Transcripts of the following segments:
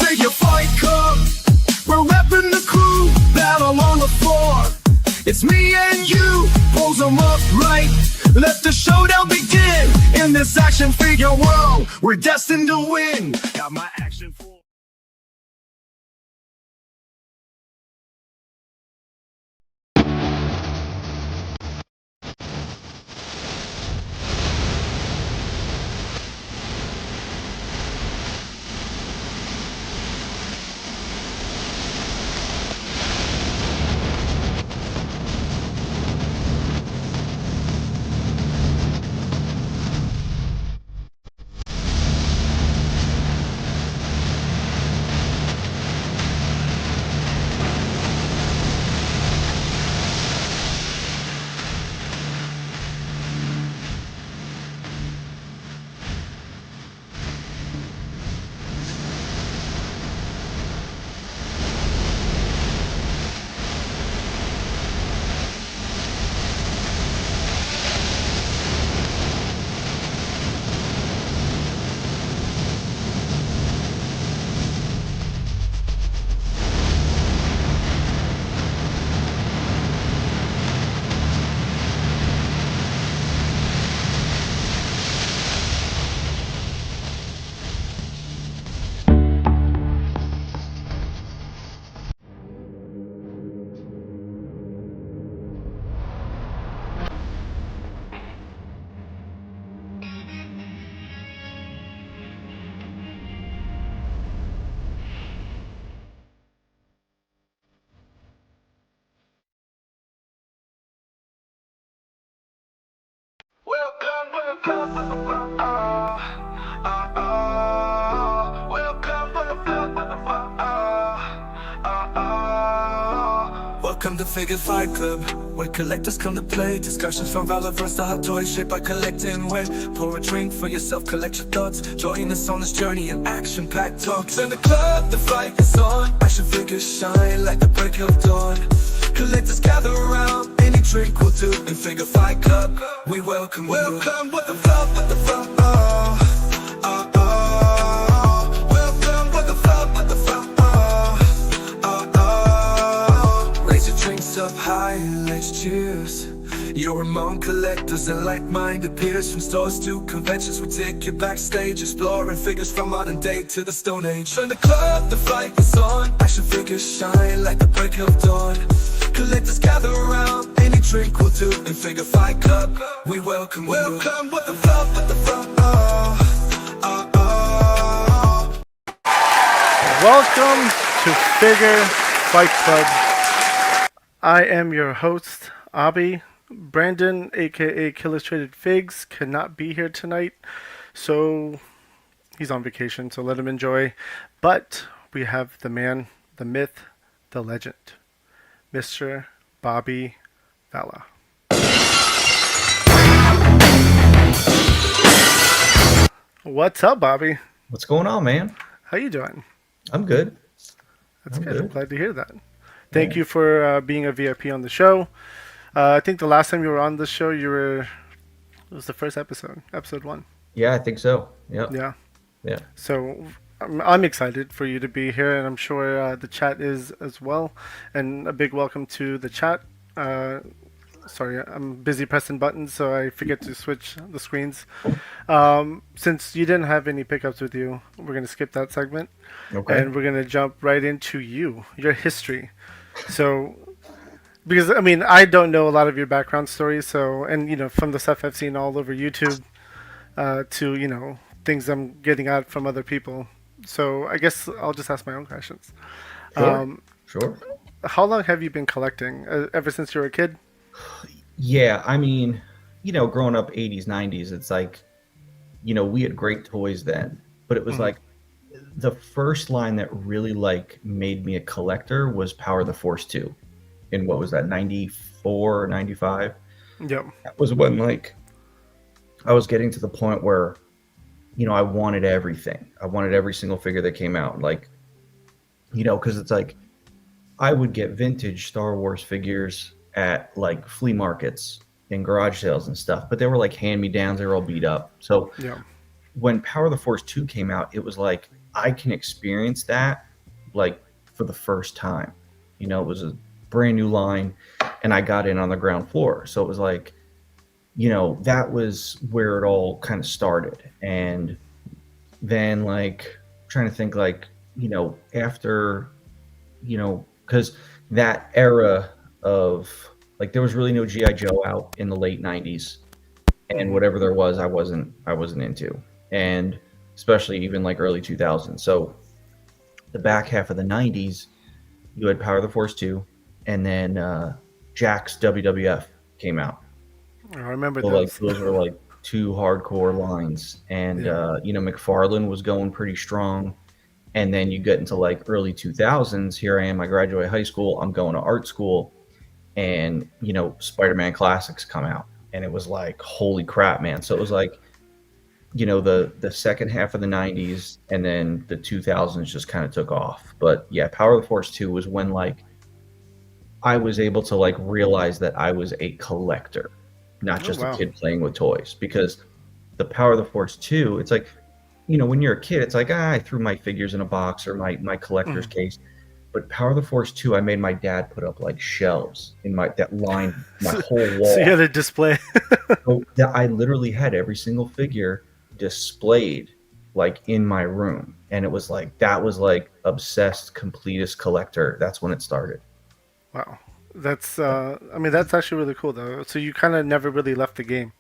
Figure Fight Club. We're repping the crew, battle on the floor. It's me and you, pose them up right. Let the showdown begin. In this action figure world, we're destined to win. Got my action for Welcome to Figure Fight Club, where collectors come to play. Discussions from Valaverse, the hot toys shaped by collecting. Where pour a drink for yourself, collect your thoughts. Join us on this journey in action-packed talks. In the club, the fight is on. Action figures shine like the break of dawn. Collectors gather around, any drink will do. In Figure Fight Club, we welcome you. Welcome with the flow, with the flow. Welcome with the flow, with the flow. Up high, let's cheers. You're among collectors and like-minded peers. From stores to conventions, we take you backstage, exploring figures from modern day to the Stone Age. From the club, the fight is on. Action figures shine like the break of dawn. Collectors gather around, any drink will do. In Figure Fight Club, we welcome you. Welcome with the flow, with the flow. Welcome to Figure Fight Club. I am your host, Abi. Brandon, aka Killustrated Figs, cannot be here tonight, so he's on vacation, so let him enjoy. But we have the man, the myth, the legend, Mr. Bobby Vala. What's up, Bobby? What's going on, man? How you doing? I'm good. That's good. I'm glad to hear that. Thank you for being a VIP on the show. I think the last time you were on the show, it was the first episode 1. Yeah, I think so. Yep. Yeah. So I'm excited for you to be here, and I'm sure the chat is as well. And a big welcome to the chat. Sorry, I'm busy pressing buttons, so I forget to switch the screens. Since you didn't have any pickups with you, we're going to skip that segment. Okay. And we're going to jump right into your history. So, because, I mean, I don't know a lot of your background stories, so, and, from the stuff I've seen all over YouTube to, things I'm getting out from other people. So, I guess I'll just ask my own questions. Sure. How long have you been collecting? Ever since you were a kid? Yeah, I mean, growing up 80s, 90s, it's like, we had great toys then, but it was like the first line that really made me a collector was Power the Force 2 in what was that, 94 or 95? Yep. That was when I was getting to the point where, I wanted everything. I wanted every single figure that came out. Because it's like I would get vintage Star Wars figures at flea markets and garage sales and stuff, but they were hand-me-downs. They were all beat up. So when Power of the Force 2 came out, it was like I can experience that like for the first time. You know, it was a brand new line and I got in on the ground floor. So it was like, you know, that was where it all kind of started. And then like trying to think like, you know, after, you know, because that era of like there was really no GI Joe out in the late 90s, and whatever there was, I wasn't into, and especially even like early 2000s. So the back half of the 90s, you had Power of the Force 2, and then Jack's WWF came out. I remember So like those. those were like two hardcore lines, and Yeah. you know, McFarlane was going pretty strong. And then you get into like early 2000s. Here I am, I graduate high school, I'm going to art school, and you know, Spider-Man classics come out, and it was like, holy crap, man. So it was like, you know, the second half of the 90s and then the 2000s just kind of took off. But yeah, Power of the Force 2 was when like I was able to like realize that I was a collector, not Oh just a wow. kid playing with toys. Because the Power of the Force 2, it's like, you know, when you're a kid, it's like, I threw my figures in a box or my collector's case. But Power of the Force 2, I made my dad put up like shelves in my that lined my So, whole so you wall. had a display. So that I literally had every single figure displayed like in my room. And it was like that was like obsessed completist collector. That's when it started. Wow. That's I mean that's actually really cool though. So you kind of never really left the game.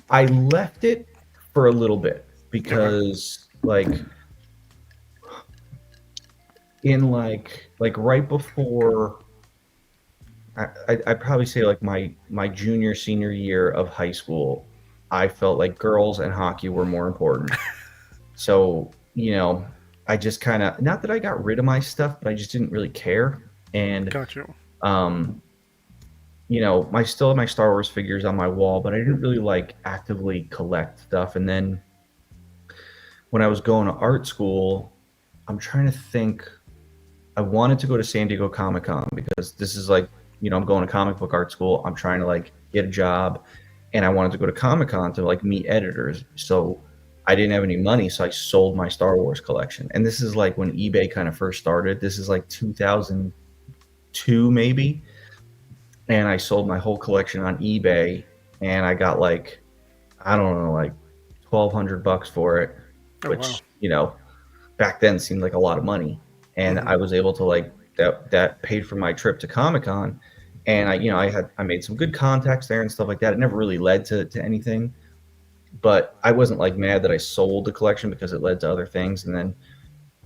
I left it for a little bit Okay. because like in like right before I'd probably say like my junior senior year of high school, I felt like girls and hockey were more important. So, you know, I just kind of, not that I got rid of my stuff, but I just didn't really care. And, Got you. um, you know, I still have my Star Wars figures on my wall, but I didn't really like actively collect stuff. And then when I was going to art school, I'm trying to think, I wanted to go to San Diego Comic Con because this is like, you know, I'm going to comic book art school. I'm trying to like get a job, and I wanted to go to Comic Con to like meet editors. So I didn't have any money, so I sold my Star Wars collection. And this is like when eBay kind of first started. This is like 2002 maybe, and I sold my whole collection on eBay, and I got like, I don't know, like $1,200 for it, Oh wow. which, you know, back then seemed like a lot of money. And Hmm. I was able to like that paid for my trip to Comic Con. And I, you know, I made some good contacts there and stuff like that. It never really led to anything, but I wasn't like mad that I sold the collection because it led to other things. And then,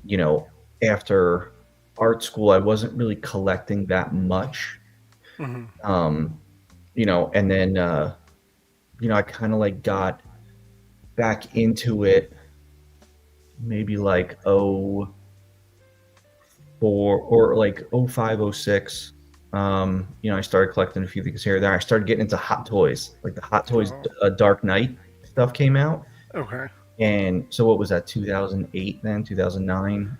you know, after art school, I wasn't really collecting that much. Hmm. Um, you know, and then you know, I kind of like got back into it maybe like four or like oh 05, oh 06. You know, I started collecting a few things here and there. I started getting into Hot Toys, like the Hot Toys Oh, Dark Knight stuff came out. okay. And so what was that, 2008 then, 2009?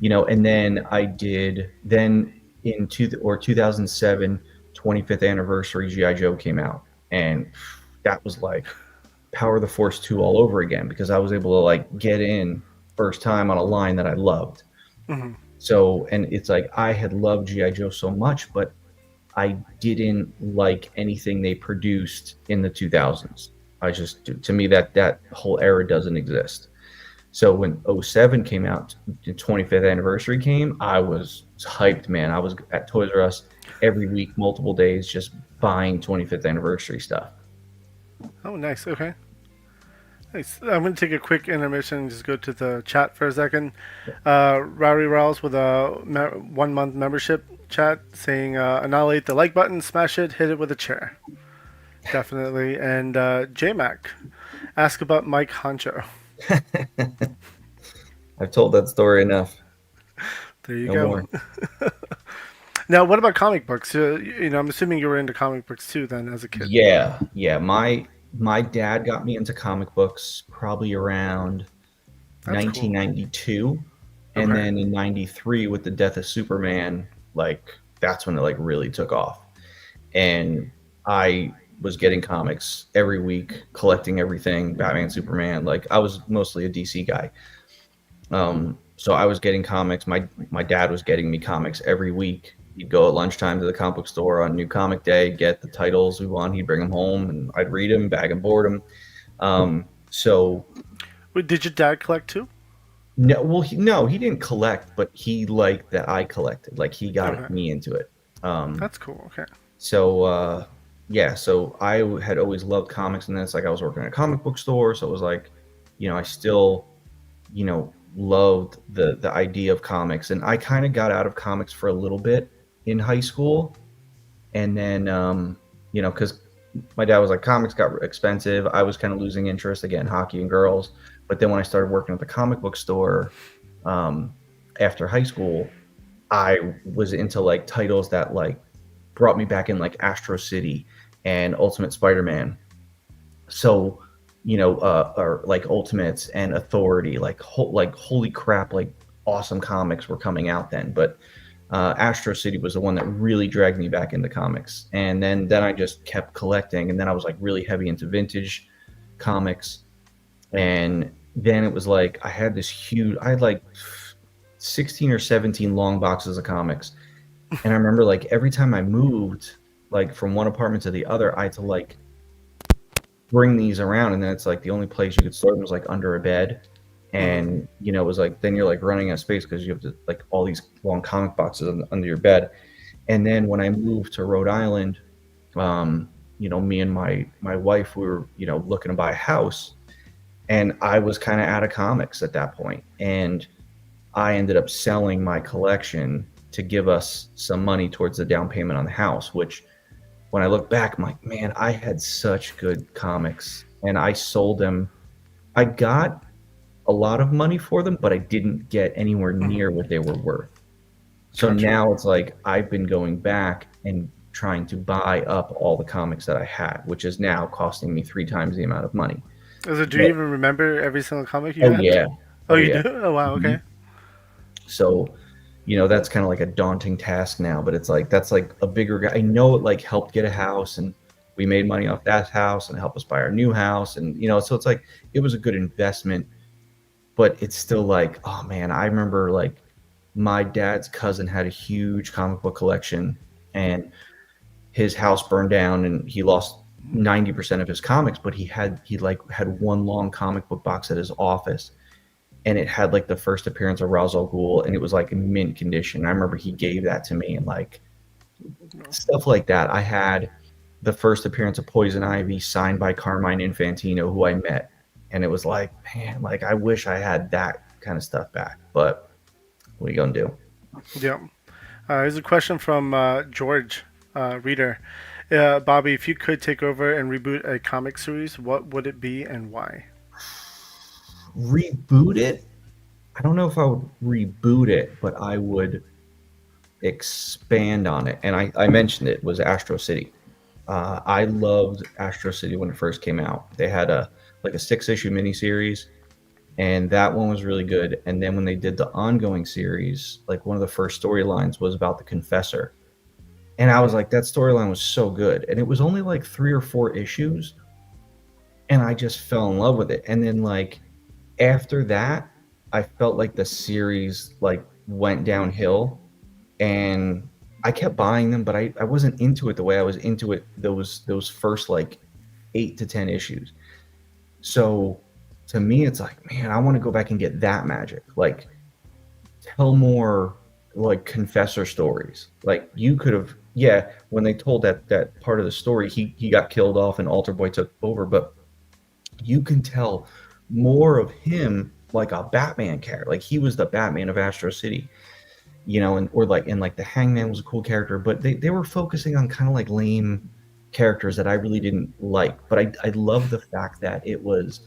You know, and then I did, then in 2007, 25th anniversary GI Joe came out. And that was like Power of the Force 2 all over again because I was able to like get in first time on a line that I loved. Hmm. So, and it's like I had loved GI Joe so much, but I didn't like anything they produced in the 2000s. I just, to me, that whole era doesn't exist. So when '07 came out, the 25th anniversary came, I was hyped, man. I was at Toys R Us every week, multiple days, just buying 25th anniversary stuff. Oh nice. Okay. Nice. I'm going to take a quick intermission and just go to the chat for a second. Rowdy Rouse with a 1 month membership chat saying, annihilate the like button, smash it, hit it with a chair. Definitely. And J-Mac, ask about Mike Honcho. I've told that story enough. There you No more. go. Now, what about comic books? You know, I'm assuming you were into comic books too then as a kid. Yeah, yeah. My dad got me into comic books probably around That's cool. 1992, and Okay. then in 93 with the death of Superman, like that's when it like really took off. And I was getting comics every week, collecting everything, Batman, Superman. Like I was mostly a DC guy. So I was getting comics. My dad was getting me comics every week. He'd go at lunchtime to the comic book store on New Comic Day, get the titles we want. He'd bring them home, and I'd read them, bag and board them. So Wait, did your dad collect too? no, well, no, he didn't collect, but he liked that I collected. Like he got Okay. me into it. That's cool. Okay. So yeah, so I had always loved comics, and then it's like I was working at a comic book store, so it was like, I still, loved the idea of comics, and I kind of got out of comics for a little bit in high school, and then because my dad was like, comics got expensive. I was kind of losing interest again, hockey and girls. But then when I started working at the comic book store after high school, I was into like titles that like brought me back in, like Astro City and Ultimate Spider-Man. So, or like Ultimates and Authority, like holy crap, like awesome comics were coming out then. But Astro City was the one that really dragged me back into comics, and then I just kept collecting, and then I was like really heavy into vintage comics, and then it was like I had like 16 or 17 long boxes of comics, and I remember like every time I moved like from one apartment to the other, I had to like bring these around, and then it's like the only place you could store them was like under a bed. And it was like then you're like running out of space because you have to like all these long comic boxes under your bed. And then when I moved to Rhode Island, me and my wife, we were looking to buy a house, and I was kind of out of comics at that point, and I ended up selling my collection to give us some money towards the down payment on the house. Which when I look back, I'm like, man, I had such good comics, and I sold them. I got a lot of money for them, but I didn't get anywhere near what they were worth. So now it's like I've been going back and trying to buy up all the comics that I had, which is now costing me 3 times the amount of money. Do you even remember every single comic you Oh had? yeah. Oh, you yeah. do? Oh, wow. Okay. So, that's kind of like a daunting task now, but it's like that's like a bigger guy. I know it like helped get a house, and we made money off that house and helped us buy our new house, and so it's like it was a good investment. But it's still like, oh man, I remember like my dad's cousin had a huge comic book collection, and his house burned down and he lost 90% of his comics, but he had one long comic book box at his office, and it had like the first appearance of Ra's al Ghul, and it was like in mint condition. I remember he gave that to me, and like stuff like that. I had the first appearance of Poison Ivy signed by Carmine Infantino, who I met. And it was like, man, like I wish I had that kind of stuff back. But what are you gonna do? Yeah. Here's a question from George, reader. Bobby, if you could take over and reboot a comic series, what would it be and why? Reboot it? I don't know if I would reboot it, but I would expand on it. And I mentioned it was Astro City. I loved Astro City when it first came out. They had a 6-issue miniseries, and that one was really good. And then when they did the ongoing series, like one of the first storylines was about the Confessor, and I was like, that storyline was so good, and it was only like 3 or 4 issues, and I just fell in love with it. And then like after that, I felt like the series like went downhill, and I kept buying them, but I wasn't into it the way I was into it those first like 8 to 10 issues. So to me, it's like, man, I want to go back and get that magic. Like, tell more like Confessor stories. Like you could have, yeah, when they told that part of the story, he got killed off and Alter Boy took over, but you can tell more of him like a Batman character. Like he was the Batman of Astro City, and the Hangman was a cool character, but they were focusing on kind of like lame characters that I really didn't like. But I love the fact that it was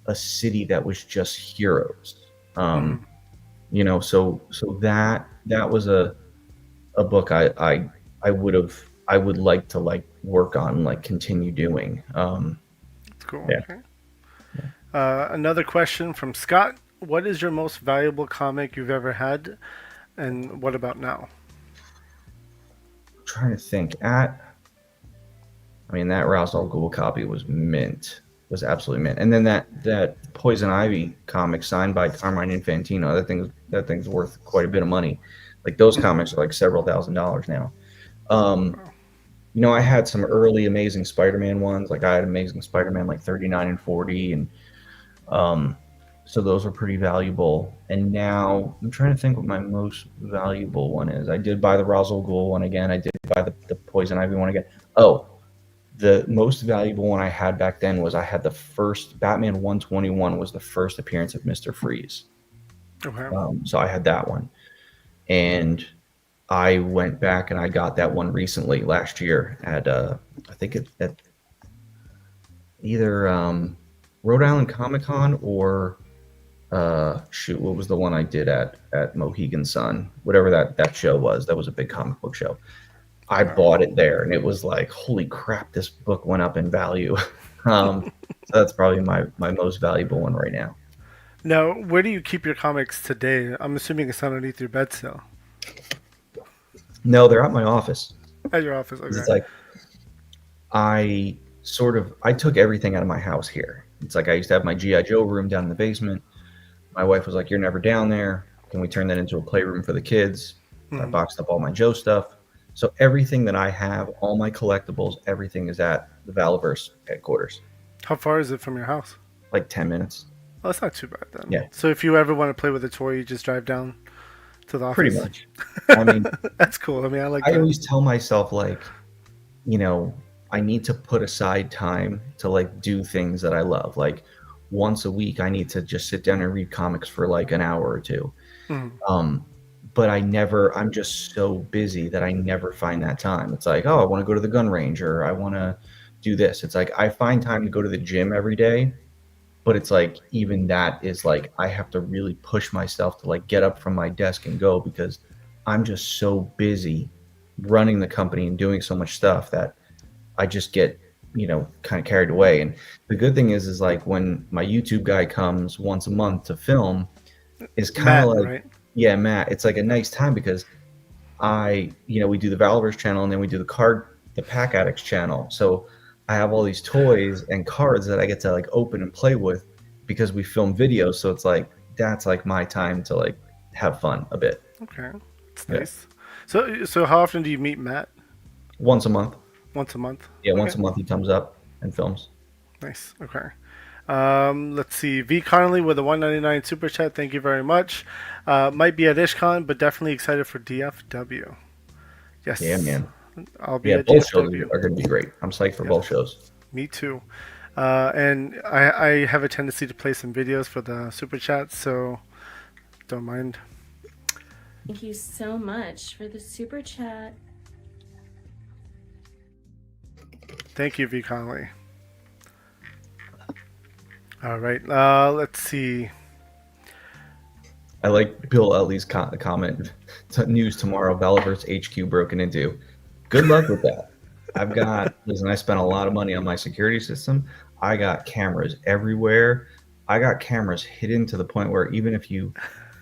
a city that was just heroes. So that was a book I would like to like work on and like continue doing. That's cool. Yeah. Okay. Another question from Scott. What is your most valuable comic you've ever had, and what about now? I'm trying to think. I mean, that Ra's al Ghul copy was mint, was absolutely mint. And then that Poison Ivy comic signed by Carmine Infantino, that thing's worth quite a bit of money. Like those comics are like several $1,000s now. Um, I had some early Amazing Spider-Man ones. Like I had Amazing Spider-Man like 39 and 40, and um, so those were pretty valuable. And now I'm trying to think what my most valuable one is. I did buy the Ra's al Ghul one again. I did buy the Poison Ivy one again. Oh, the most valuable one I had back then was I had the first Batman 121 was the first appearance of Mr. Freeze. Okay. So I had that one. And I went back and I got that one recently last year at I think at either Rhode Island Comic Con or shoot, what was the one I did at Mohegan Sun? Whatever that show was. That was a big comic book show. I bought it there, and it was like, holy crap, this book went up in value. So that's probably my most valuable one right now. Now, where do you keep your comics today? I'm assuming it's underneath your bed still. No, they're at my office. At your office, okay. It's like I took everything out of my house here. It's like I used to have my G.I. Joe room down in the basement. My wife was like, "You're never down there. Can we turn that into a playroom for the kids?" I boxed up all my Joe stuff. So everything that I have, all my collectibles, everything is at the Valaverse headquarters. How far is it from your house? Like 10 minutes. Oh, that's not too bad then. Yeah. So if you ever want to play with a toy, you just drive down to the office? Pretty much. I mean, that's cool. I mean, I I always tell myself, like, I need to put aside time to like do things that I love. Like once a week, I need to just sit down and read comics for like an hour or two. But I'm just so busy that I never find that time. It's like, oh, I want to go to the gun range or I want to do this. It's like I find time to go to the gym every day, but it's like even that is like I have to really push myself to like get up from my desk and go because I'm just so busy running the company and doing so much stuff that I just get, kind of carried away. And the good thing is like when my YouTube guy comes once a month to film, it's kind of like, right? Yeah, Matt, it's like a nice time because we do the Valaverse channel and then we do the Pack Addicts channel. So I have all these toys and cards that I get to like open and play with because we film videos. So it's like, that's like my time to like have fun a bit. Okay. It's nice. So how often do you meet Matt? Once a month. Once a month? Yeah, Okay. once a month he comes up and films. Nice. Okay. Let's see. V Connolly with a 199 super chat. Thank you very much. Might be at IshCon, but definitely excited for DFW. Yes. Yeah, man. I'll be Yeah, at both shows DFW. are going to be great. I'm psyched for both shows. Me too. And I have a tendency to play some videos for the super chat, so don't mind. Thank you so much for the super chat. Thank you, V Connolly. All right. Let's see. I like Bill Ellie's comment. News tomorrow, Valaverse HQ broken into. Good luck with that. Listen, I spent a lot of money on my security system. I got cameras everywhere. I got cameras hidden to the point where even if you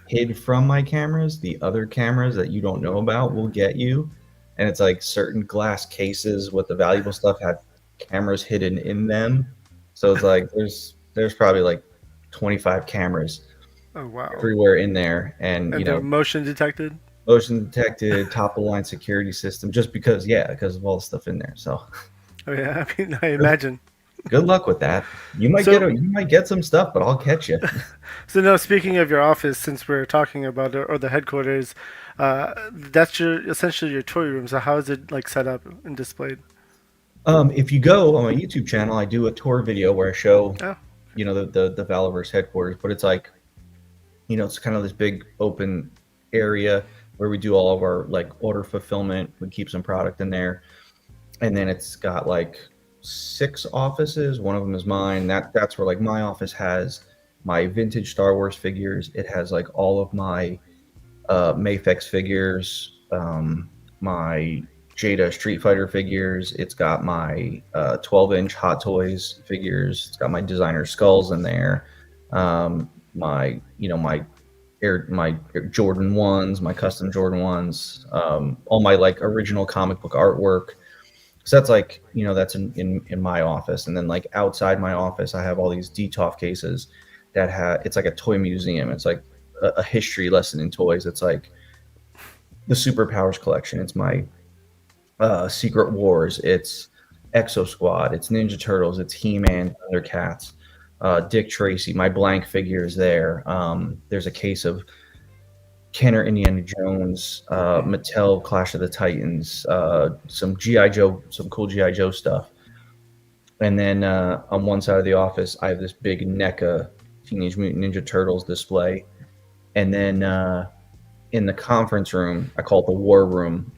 hid from my cameras, the other cameras that you don't know about will get you. And it's like certain glass cases with the valuable stuff had cameras hidden in them. So it's like there's probably like 25 cameras everywhere in there. And they're motion detected? Motion detected, top of the line security system, just because of all the stuff in there. So Oh yeah, I mean, I imagine. Good luck with that. You might get some stuff, but I'll catch you. So now, speaking of your office, since we're talking about it, or the headquarters, that's essentially your toy room. So how is it like set up and displayed? If you go on my YouTube channel, I do a tour video where I show, the Valaverse headquarters. But it's like, it's kind of this big open area where we do all of our like order fulfillment. We keep some product in there, and then it's got like 6 offices. One of them is mine. That's where like my office has my vintage Star Wars figures. It has like all of my Mafex figures, my Jada Street Fighter figures. It's got my 12-inch Hot Toys figures. It's got my designer skulls in there. My Jordan 1s, my custom Jordan 1s, all my like original comic book artwork. So that's like, that's in my office. And then like outside my office, I have all these DTOF cases that it's like a toy museum. It's like a history lesson in toys. It's like the Superpowers collection. It's my Secret Wars. It's Exo Squad. It's Ninja Turtles. It's He-Man, Thundercats, Dick Tracy. My blank figure is there. There's a case of Kenner Indiana Jones, Mattel Clash of the Titans, some GI Joe, some cool GI Joe stuff. And then on one side of the office, I have this big NECA Teenage Mutant Ninja Turtles display. And then in the conference room, I call it the War Room.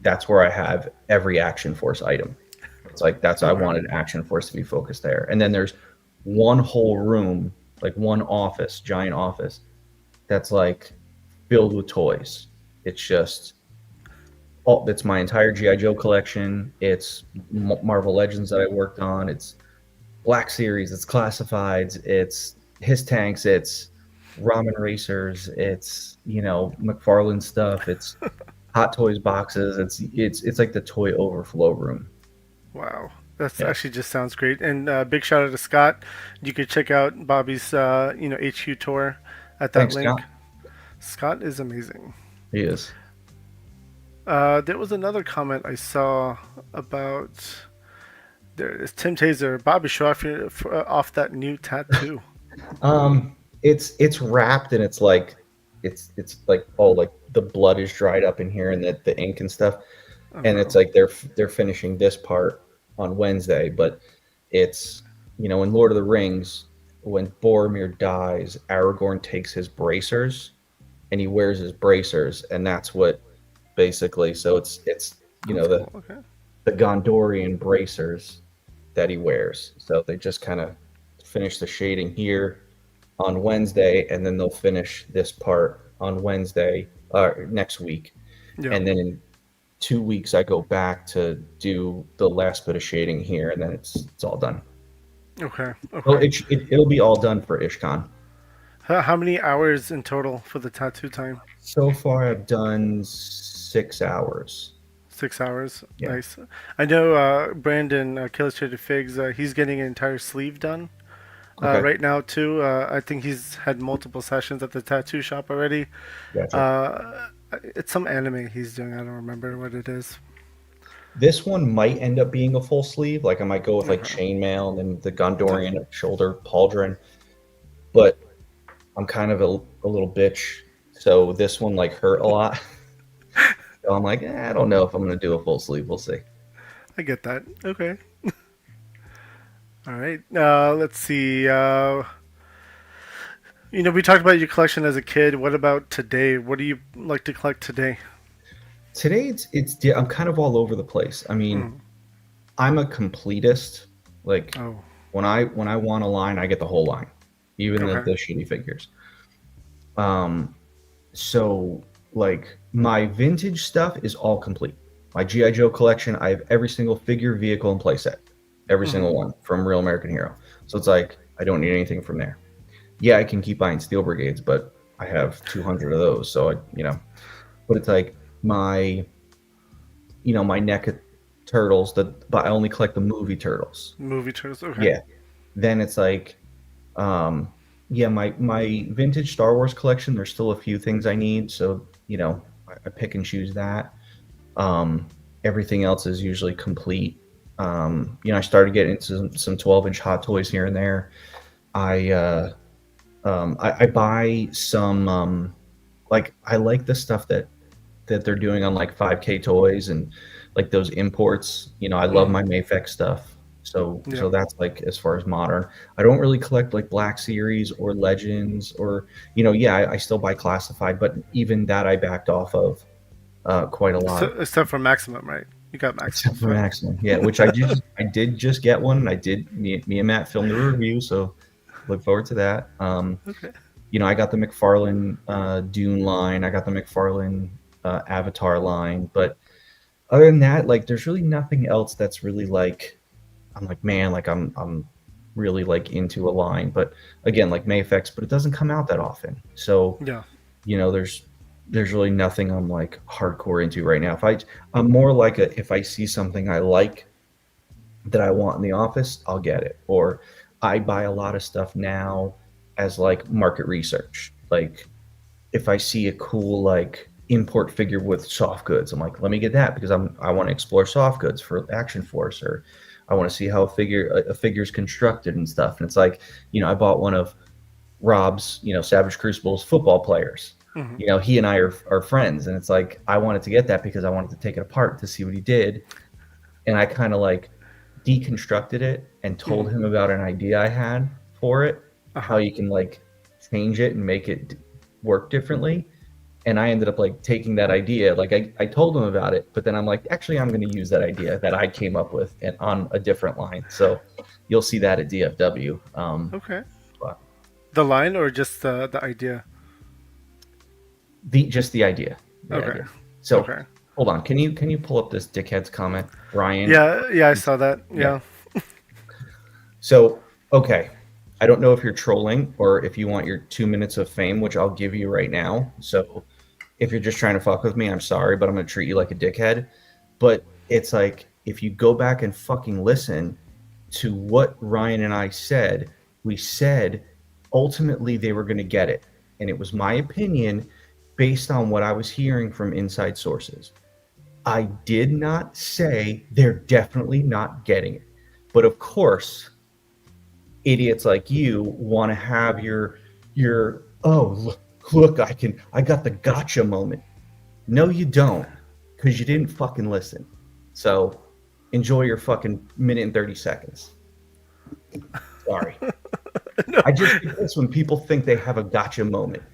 That's where I have every Action Force item. It's like I wanted Action Force to be focused there. And then there's one whole room, like one office, giant office, that's like filled with toys. It's just it's my entire GI Joe collection. It's Marvel Legends that I worked on. It's Black Series. It's Classifieds. It's His Tanks. It's Ramen Racers. It's McFarlane stuff. It's Hot Toys boxes. It's like the toy overflow room. Wow. That's actually just sounds great. And big shout out to Scott. You could check out Bobby's HQ tour at that Thanks, link. Scott. Scott is amazing. He is. There was another comment I saw about there is Tim Taser. Bobby, show off that new tattoo. It's wrapped and it's like all like the blood is dried up in here and the ink and stuff. And it's like they're finishing this part on Wednesday, but it's in Lord of the Rings, when Boromir dies, Aragorn takes his bracers and he wears his bracers, and that's what basically. So it's the Gondorian bracers that he wears. So they just kind of finish the shading here on Wednesday, and then they'll finish this part on Wednesday next week, and then in 2 weeks I go back to do the last bit of shading here, and then it's all done. Okay. Well, it'll be all done for IshCon. How many hours in total for the tattoo time? So far I've done 6 hours. 6 hours. Yeah. Nice. I know Brandon Illustrated Figs. He's getting an entire sleeve done right now too. I think he's had multiple sessions at the tattoo shop already. Gotcha. It's some anime he's doing. I don't remember what it is. This one might end up being a full sleeve. Like I might go with like chainmail and then the Gondorian shoulder pauldron. But I'm kind of a little bitch, so this one like hurt a lot. So I'm like, I don't know if I'm gonna do a full sleeve. We'll see. I get that. Okay. All right. Let's see. We talked about your collection as a kid. What about today? What do you like to collect today? Today, I'm kind of all over the place. I mean, I'm a completist. Like when I want a line, I get the whole line, even the shitty figures. So like my vintage stuff is all complete. My GI Joe collection, I have every single figure, vehicle, and playset, every single one from Real American Hero. So it's like I don't need anything from there. Yeah, I can keep buying Steel Brigades, but I have 200 of those. So but it's like my NECA turtles, but I only collect the movie turtles. Movie turtles, okay. Yeah. Then it's like, my vintage Star Wars collection, there's still a few things I need. So, I pick and choose that. Everything else is usually complete. I started getting into some 12-inch Hot Toys here and there. I buy some, I like the stuff that they're doing on like 5K Toys and like those imports. I love my Mafex stuff. So that's like as far as modern. I don't really collect like Black Series or Legends or I still buy Classified, but even that I backed off of quite a lot. Except for Maximum, right? You got Maximum. Except for Maximum, yeah. Which I did just get one. And I did. Me and Matt filmed the review, so look forward to that. Okay. I got the McFarlane Dune line. I got the McFarlane Avatar line, but other than that, like, there's really nothing else that's really like. I'm like, man, like I'm really like into a line, but again, like Mafex, but it doesn't come out that often. So there's really nothing I'm like hardcore into right now. I'm more like if I see something I like, that I want in the office, I'll get it. Or I buy a lot of stuff now as like market research. Like if I see a cool like import figure with soft goods, I'm like, let me get that because I want to explore soft goods for Action Force, or I want to see how a figure's constructed and stuff. And it's like, I bought one of Rob's, Savage Crucible's football players. Mm-hmm. He and I are friends, and it's like I wanted to get that because I wanted to take it apart to see what he did, and I kind of like deconstructed it and told him about an idea I had for it, how you can like change it and make it work differently. And I ended up like taking that idea, like I told him about it, but then I'm like, actually, I'm going to use that idea that I came up with and on a different line. So you'll see that at DFW. Okay. But The line or just the idea? just the idea. Okay. Idea. So okay. Hold on. Can you pull up this dickhead's comment, Ryan? Yeah, I saw that. Yeah. So, okay. I don't know if you're trolling or if you want your 2 minutes of fame, which I'll give you right now. So if you're just trying to fuck with me, I'm sorry, but I'm going to treat you like a dickhead. But it's like, if you go back and fucking listen to what Ryan and I said, we said ultimately they were going to get it. And it was my opinion based on what I was hearing from inside sources. I did not say they're definitely not getting it. But of course, idiots like you want to have your look, I got the gotcha moment. No, you don't, because you didn't fucking listen. So enjoy your fucking minute and 30 seconds. Sorry. No. I just think this when people think they have a gotcha moment.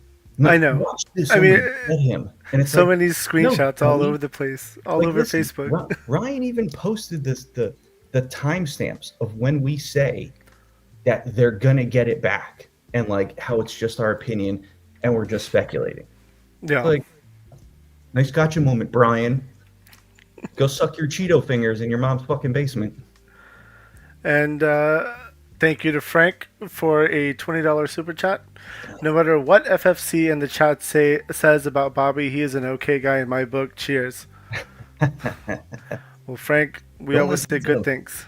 No, I know. Watch this. I mean, him. And it's so like, many screenshots all over the place, all over listen, Facebook. Ryan even posted this the timestamps of when we say that they're gonna get it back, and like how it's just our opinion and we're just speculating. Yeah. Like, nice gotcha moment, Brian. Go suck your Cheeto fingers in your mom's fucking basement. And thank you to Frank for a $20 super chat. No matter what FFC in the chat says about Bobby, he is an okay guy in my book. Cheers. Well, Frank, we always say good things.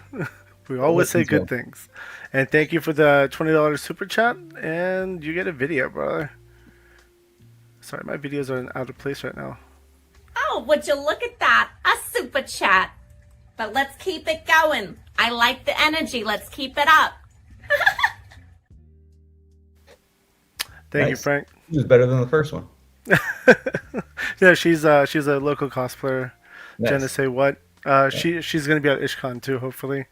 We always say good things. And thank you for the $20 super chat. And you get a video, brother. Sorry, my videos are out of place right now. Oh, would you look at that? A super chat. But let's keep it going. I like the energy. Let's keep it up. Thank you, Frank. It was better than the first one. Yeah, she's a local cosplayer. Nice. Jenna say what? She's gonna be at IshCon too. Hopefully,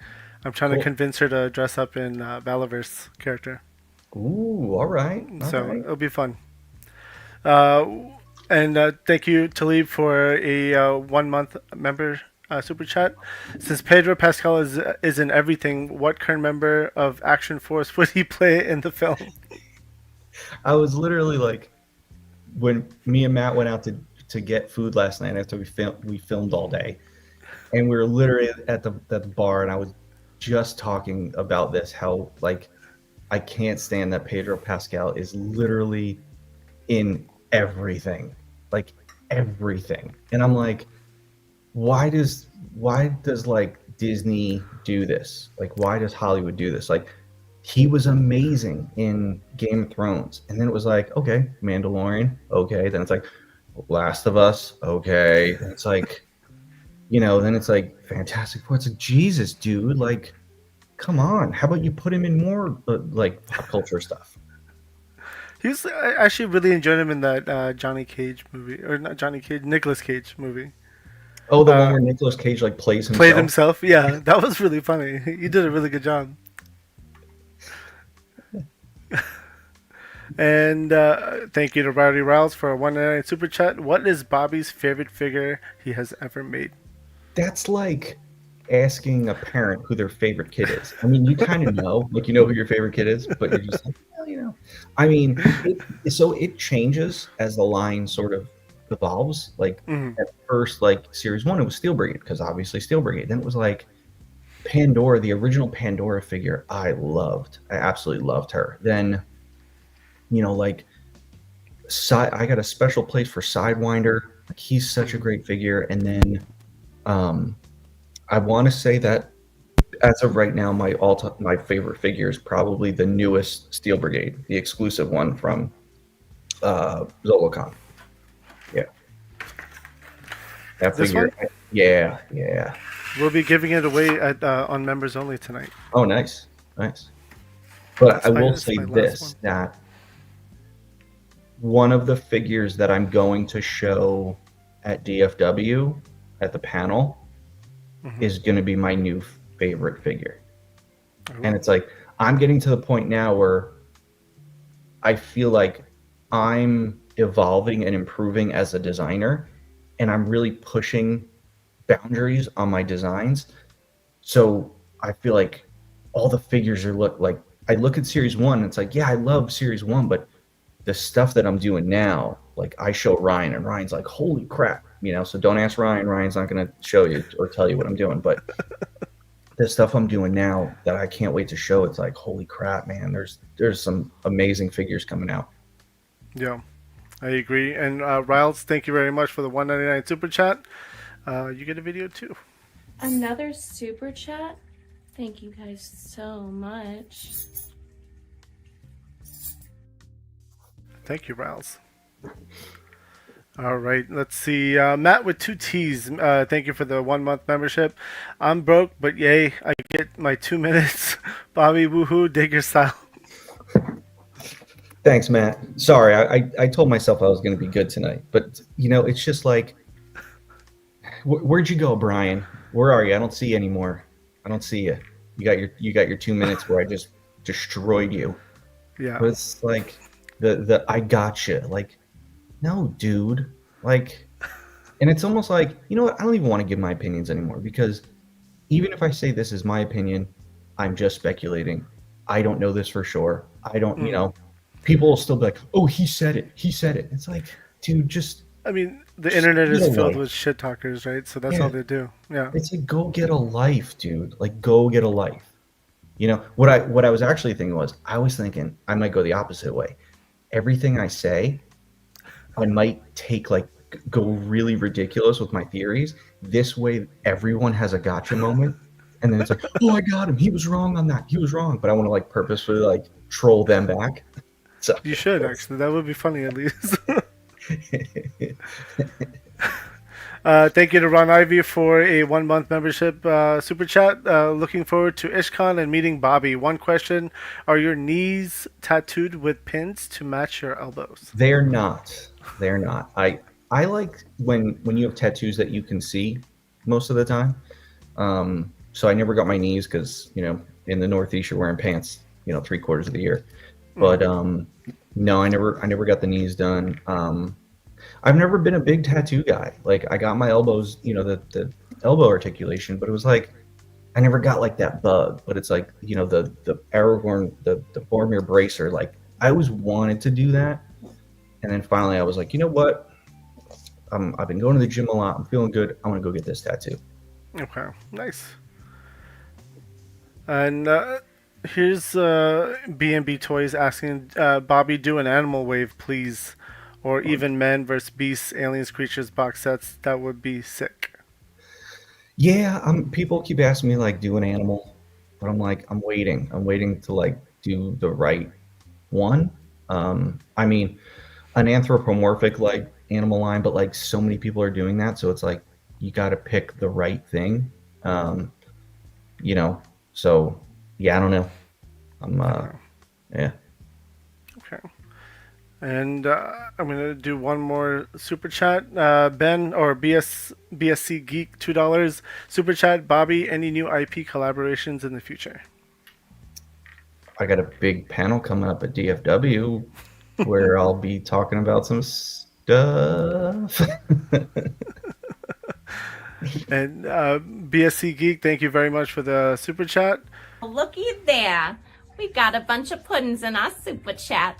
I'm trying to convince her to dress up in Valaverse character. Ooh, all right. So it'll be fun. And thank you, Talib, for a 1 month member super chat. Since Pedro Pascal is in everything, what current member of Action Force would he play in the film? I was literally like, when me and Matt went out to get food last night after we filmed all day, and we were literally at the bar, and I was just talking about this, how like I can't stand that Pedro Pascal is literally in everything, like everything, and I'm like, why does like Disney do this? Like, why does Hollywood do this? Like, he was amazing in Game of Thrones, and then it was like, okay, Mandalorian, okay, then it's like Last of Us, okay, and it's like, then it's like Fantastic Four. It's like, Jesus, dude, like, come on, how about you put him in more like pop culture stuff? I actually really enjoyed him in that Johnny Cage movie, or not Johnny Cage, Nicolas Cage movie. Oh, the one where Nicolas Cage like plays himself. Played himself, yeah, that was really funny. You did a really good job. And thank you to Rowdy Rouse for a 199 super chat. What is Bobby's favorite figure he has ever made? That's like asking a parent who their favorite kid is. I mean, you kind of know, like, who your favorite kid is, but you're just like, well, I mean, it changes as the line sort of evolves. Like at first, like series 1, it was Steel Brigade, because obviously Steel Brigade. Then it was like Pandora, the original Pandora figure. I absolutely loved her. Then like I got a special place for Sidewinder. Like, he's such a great figure. And then I want to say that as of right now, my favorite figure is probably the newest Steel Brigade, the exclusive one from Zolocon. Yeah, that This figure. one? Yeah, yeah. We'll be giving it away at on members only tonight. Oh, nice, nice. But I will This is say my last this, one. that one of the figures that I'm going to show at DFW at the panel is going to be my new favorite figure. And it's like, I'm getting to the point now where I feel like I'm evolving and improving as a designer, and I'm really pushing boundaries on my designs. So I feel like all the figures are like, I look at Series 1 and it's like, yeah, I love Series 1, but the stuff that I'm doing now, like I show Ryan and Ryan's like, holy crap, so don't ask Ryan. Ryan's not going to show you or tell you what I'm doing. But the stuff I'm doing now that I can't wait to show, it's like, holy crap, man, there's some amazing figures coming out. Yeah, I agree. And Riles, thank you very much for the $1.99 super chat. You get a video too. Another super chat? Thank you guys so much. Thank you, Riles. All right, let's see. Matt with 2 T's. Thank you for the 1 month membership. I'm broke, but yay, I get my 2 minutes. Bobby, woohoo, dig your style. Thanks, Matt. Sorry, I told myself I was going to be good tonight, but it's just like, where'd you go, Brian? Where are you? I don't see you anymore. I don't see you. You got your 2 minutes where I just destroyed you. Yeah. But it's like the I gotcha. Like, no, dude. Like, and it's almost like, you know what? I don't even want to give my opinions anymore, because even if I say this is my opinion, I'm just speculating. I don't know this for sure. I don't, people will still be like, oh, he said it. He said it. It's like, dude, just. I mean, the internet is get a filled life. with shit talkers, right? So that's all they do. Yeah. It's like, go get a life, dude. Like, go get a life. What I was actually thinking was, I was thinking I might go the opposite way. Everything I say, I might go really ridiculous with my theories. This way, everyone has a gotcha moment. And then it's like, oh, I got him. He was wrong on that. He was wrong. But I want to purposefully troll them back. So You should, actually. That would be funny, at least. Thank you to Ron Ivy for a 1 month membership super chat. Looking forward to IshCon and meeting Bobby. One question: are your knees tattooed with pins to match your elbows? They're not. They're not. I like when you have tattoos that you can see most of the time. So I never got my knees because in the Northeast you're wearing pants 3/4 of the year. But no, I never got the knees done. I've never been a big tattoo guy. Like, I got my elbows, the elbow articulation, but it was like, I never got that bug. But it's like, the Aragorn, the Boromir bracer, I always wanted to do that. And then finally I was like, you know what? I've been going to the gym a lot. I'm feeling good. I want to go get this tattoo. Okay, nice. And here's B&B Toys asking, Bobby, do an animal wave, please. Or even Men vs. Beasts, Aliens, Creatures box sets. That would be sick. Yeah, people keep asking me do an animal, but I'm like, I'm waiting to do the right one. I mean, an anthropomorphic animal line, but so many people are doing that, so it's like you got to pick the right thing. So yeah, I don't know. Yeah. Okay. And I'm going to do one more super chat. Ben, or BSC Geek, $2. Super chat. Bobby, any new IP collaborations in the future? I got a big panel coming up at DFW where I'll be talking about some stuff. And BSC Geek, thank you very much for the super chat. Looky there. We've got a bunch of puddings in our super chat.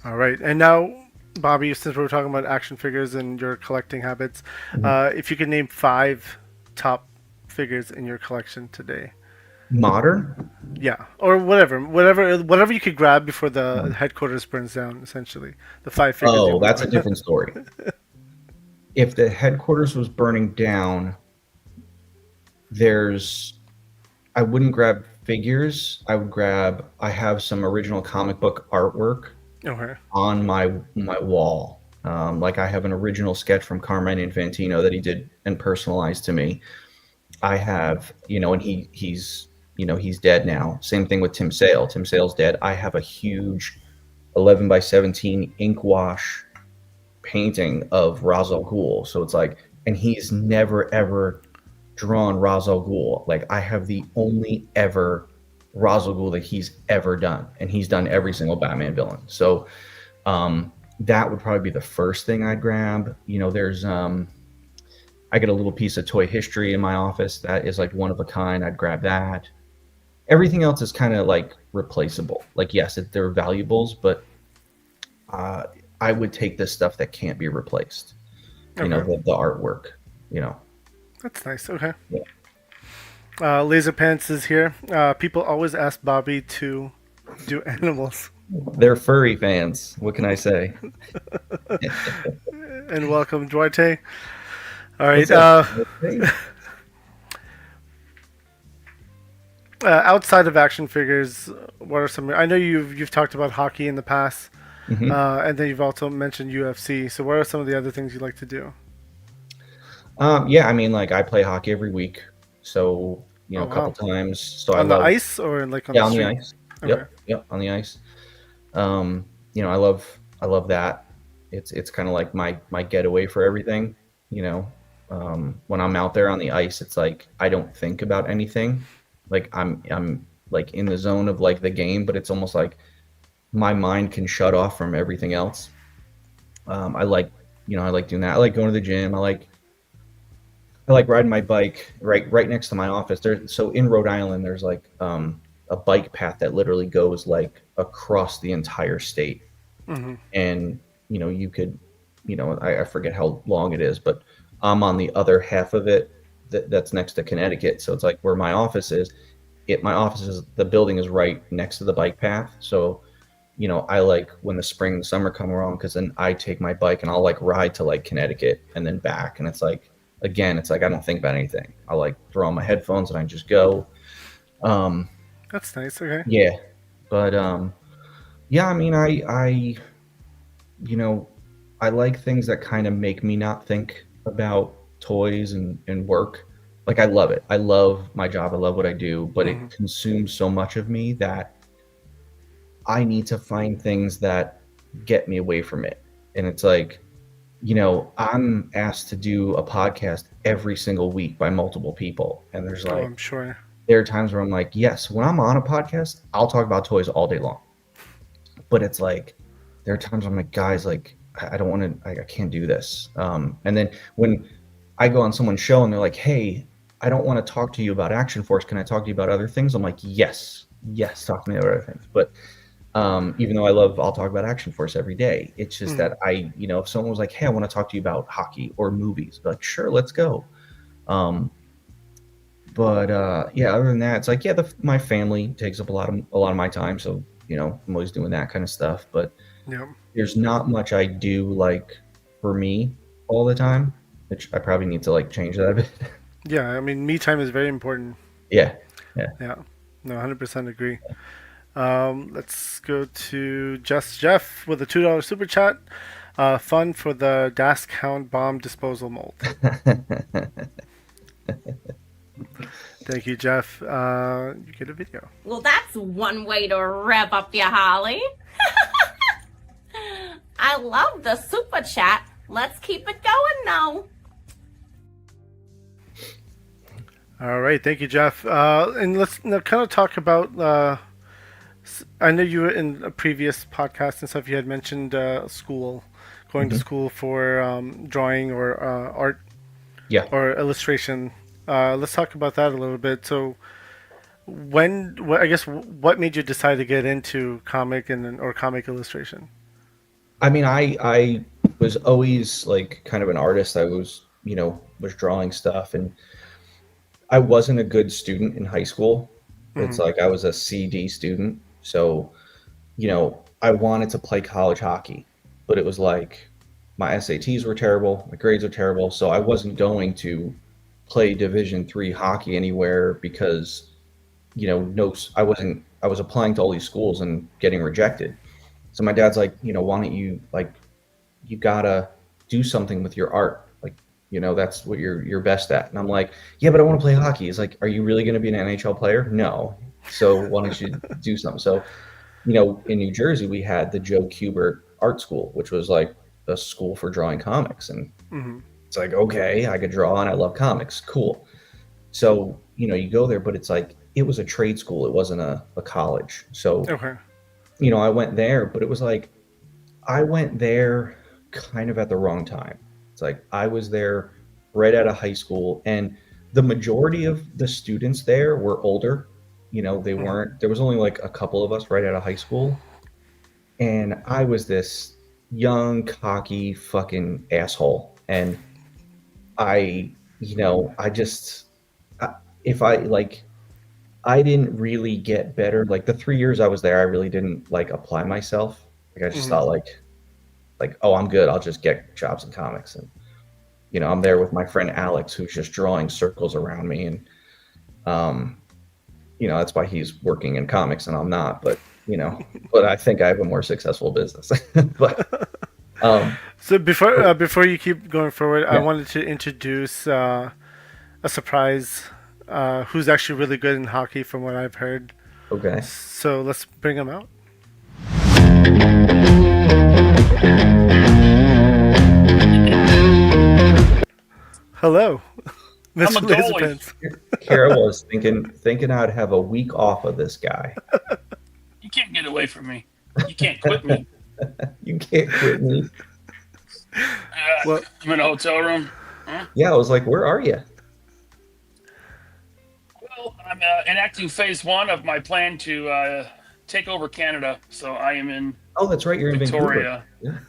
All right. And now, Bobby, since we're talking about action figures and your collecting habits, if you could name 5 top figures in your collection today. Modern? Yeah, or whatever you could grab before the headquarters burns down. Essentially, the 5 figures. Oh, that's a different story. if the headquarters was burning down, I wouldn't grab figures. I have some original comic book artwork Okay. on my wall. Like I have an original sketch from Carmine Infantino that he did and personalized to me. I have, and he's dead now. Same thing with Tim Sale. Tim Sale's dead. I have a huge 11 by 17 ink wash painting of Ra's al Ghul. So it's like, and he's never ever drawn Ra's al Ghul. Like I have the only ever Ra's al Ghul that he's ever done, and he's done every single Batman villain. So that would probably be the first thing I'd grab. There's I get a little piece of toy history in my office that is like one of a kind. I'd grab that. Everything else is kind of like replaceable. Like yes, they're valuables, but I would take this stuff that can't be replaced. Okay. The artwork. That's nice. Okay. Yeah. Laser Pants is here. People always ask Bobby to do animals. They're furry fans. What can I say? And welcome, Duarte. All right. Outside of action figures, what are some? I know you've talked about hockey in the past, and then you've also mentioned UFC. So, what are some of the other things you like to do? Yeah, I mean, like I play hockey every week, so a couple times. So on the ice or like on the street? On the ice. Okay. Yep, on the ice. I love that. It's kind of like my getaway for everything. When I'm out there on the ice, it's like I don't think about anything. Like I'm like in the zone of like the game, but it's almost like my mind can shut off from everything else. I like doing that. I like going to the gym. I like riding my bike right next to my office. So in Rhode Island, there's like a bike path that literally goes like across the entire state. And you could, I forget how long it is, but I'm on the other half of it that's next to Connecticut. So it's like where my office is. The building is right next to the bike path. So I like when the spring and summer come around, because then I take my bike and I'll like ride to like Connecticut and then back, and it's like, again, it's like I don't think about anything. I like throw on my headphones and I just go. That's nice. Okay. Yeah, but yeah, I mean, I like things that kind of make me not think about toys and work. Like I love it. I love my job. I love what I do, but it consumes so much of me that I need to find things that get me away from it. And it's like, I'm asked to do a podcast every single week by multiple people. And there's like, I'm sure. There are times where I'm like, yes, when I'm on a podcast, I'll talk about toys all day long. But it's like, there are times where I'm like, guys, like, I don't want to, I can't do this. And then when I go on someone's show and they're like, hey, I don't want to talk to you about Action Force. Can I talk to you about other things? I'm like, yes, talk to me about other things. But even though I'll talk about Action Force every day. It's just that if someone was like, hey, I want to talk to you about hockey or movies, I'd be like, sure, let's go. But yeah, other than that, it's like, yeah, my family takes up a lot of my time. So, I'm always doing that kind of stuff, but there's not much I do like for me all the time, which I probably need to like change that a bit. Yeah. I mean, me time is very important. Yeah. No, 100% agree. Let's go to Jeff with a $2 super chat. Fun for the Das Count bomb disposal mold. Thank you, Jeff. You get a video. Well, that's one way to rev up your Holly. I love the super chat. Let's keep it going now. All right, thank you, Jeff. And let's now kind of talk about. I know you were in a previous podcast and stuff. You had mentioned school, going to school for drawing or art, or illustration. Let's talk about that a little bit. So, what made you decide to get into comic or comic illustration? I mean, I was always like kind of an artist. I was drawing stuff, and I wasn't a good student in high school. It's like I was a CD student. So, I wanted to play college hockey, but it was like, my SATs were terrible, my grades were terrible, so I wasn't going to play Division 3 hockey anywhere because, no, I was applying to all these schools and getting rejected. So my dad's like, why don't you, like, you gotta do something with your art. Like, that's what you're best at. And I'm like, yeah, but I want to play hockey. He's like, are you really going to be an NHL player? No. So why don't you do something? So, in New Jersey, we had the Joe Kubert Art School, which was like a school for drawing comics. And it's like, okay, I could draw and I love comics. Cool. So, you go there, but it's like, it was a trade school. It wasn't a college. So, Okay. I went there, but it was like, I went there kind of at the wrong time. It's like, I was there right out of high school, and the majority of the students there were older. They weren't, there was only like a couple of us right out of high school. And I was this young, cocky fucking asshole. And I, I didn't really get better. Like the 3 years I was there, I really didn't like apply myself. Like I just thought like, oh, I'm good. I'll just get jobs in comics. And, I'm there with my friend Alex, who's just drawing circles around me. And, that's why he's working in comics and I'm not, but, but I think I have a more successful business. But, So before you keep going forward, I Yeah. wanted to introduce a surprise who's actually really good in hockey from what I've heard. okay. So let's bring him out. Hello, Mr. I'm a goalie. Laserpants. Kara was thinking I'd have a week off of this guy. You can't get away from me. You can't quit me. You can't quit me. Well- I'm in a hotel room. Yeah, I was like, where are you? Well, I'm enacting phase 1 of my plan to take over Canada. So I am in Oh, that's right. You're in Victoria. Vancouver.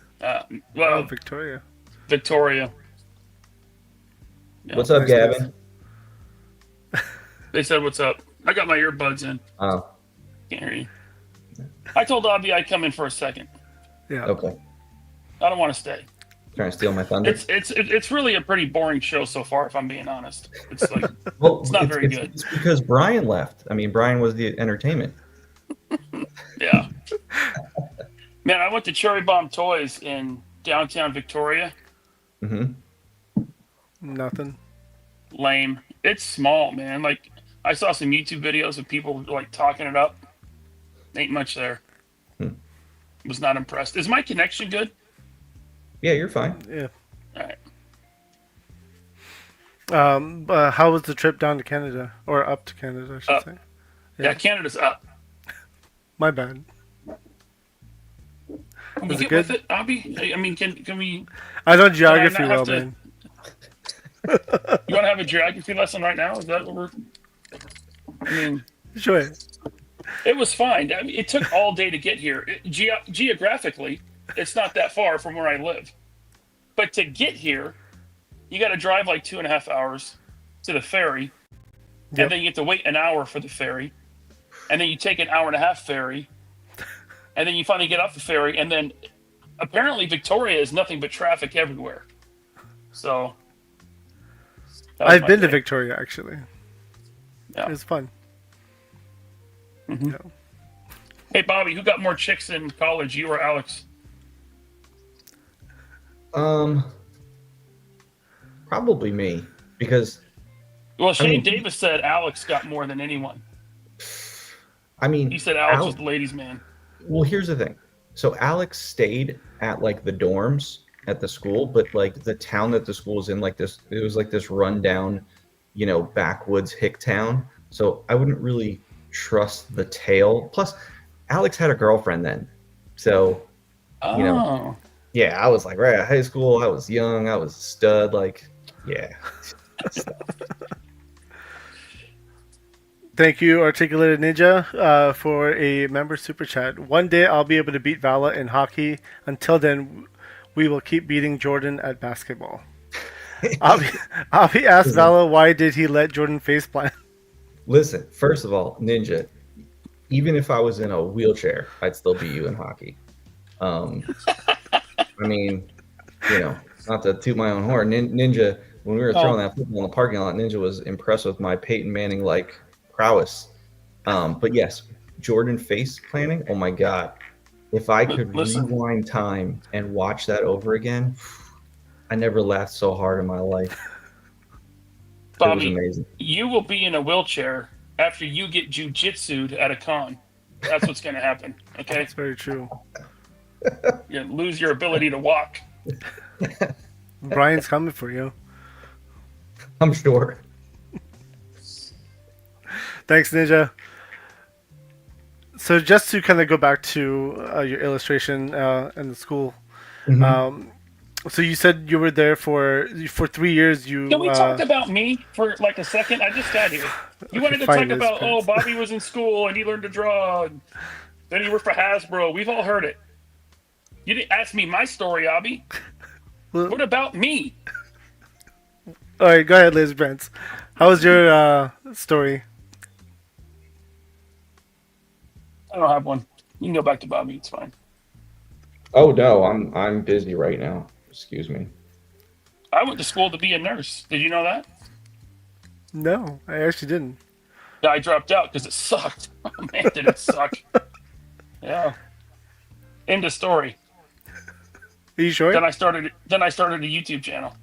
Oh, Victoria. Victoria. Yeah. What's up, Nice, Gavin? They said, "What's up?" I got my earbuds in. Oh, Can't hear you. I told Abby I'd come in for a second. Yeah. okay. I don't want to stay. Trying to steal my thunder. It's really a pretty boring show so far, if I'm being honest. It's like Well, it's not very good. It's because Brian left. I mean, Brian was the entertainment. Yeah. Man, I went to Cherry Bomb Toys in downtown Victoria. Hmm. Nothing. Lame. It's small, man. Like I saw some YouTube videos of people like talking it up. Ain't much there. Was not impressed. Is my connection good? Yeah, you're fine. Yeah. All right. How was the trip down to Canada or up to Canada? I should Up. say. Yeah, Canada's up. My bad. Can we Was it get good? with it, Abby? I mean, can we? I know geography not well, have to- man. You want to have a geography lesson right now? Is that what we're? I mean, Sure. it was fine. I mean, it took all day to get here. Geographically, it's not that far from where I live, but to get here, you got to drive like 2.5 hours to the ferry, Yep. and then you have to wait an hour for the ferry, and then you take an 1.5-hour ferry, and then you finally get off the ferry, and then apparently Victoria is nothing but traffic everywhere. So that was I've my been to day. Victoria actually. Yeah. It was fun. Mhm. Yeah. Hey Bobby, who got more chicks in college, you or Alex? Probably me, because Well, Shane mean- Davis said Alex got more than anyone. I mean, He said Alex was the ladies' man. Well, here's the thing. So Alex stayed at like the dorms at the school, but like the town that the school was in, like this, it was like this rundown, backwoods hick town. So I wouldn't really trust the tale. Plus, Alex had a girlfriend then, so Oh, know. yeah, I was like right out of high school. I was young. I was a stud. Like, yeah. Thank you, Articulated Ninja, for a member super chat. One day I'll be able to beat Vala in hockey. Until then, we will keep beating Jordan at basketball. Avi asked Vala why did he let Jordan faceplant. Listen, first of all, Ninja, even if I was in a wheelchair, I'd still beat you in hockey. I mean, not to toot my own horn, Ninja, when we were throwing Oh. that football in the parking lot, Ninja was impressed with my Peyton Manning like prowess. But yes, Jordan face planning. Oh my God. If I could Listen. rewind time and watch that over again, I never laughed so hard in my life. It was Bobby, amazing. you will be in a wheelchair after you get jujitsu'd at a con. That's what's going to happen. Okay, That's very true. you lose your ability to walk. Brian's coming for you. I'm sure. Thanks, Ninja. So just to kind of go back to your illustration in the school. So you said you were there for 3 years. You Can we talk about me for like a second? I just got here. You wanted to fine, talk about, Liz, Bobby was in school and he learned to draw. And then he worked for Hasbro. We've all heard it. You didn't ask me my story, Abby. Well- What about me? all right, go ahead, Liz Brents. How was your story? I don't have one. You can go back to Bobby. It's fine. Oh no, I'm busy right now. Excuse me. I went to school to be a nurse. Did you know that? No, I actually didn't. Yeah, I dropped out because it sucked. Oh, man, did it suck. Yeah. End of story. Are you sure? Then I started a YouTube channel.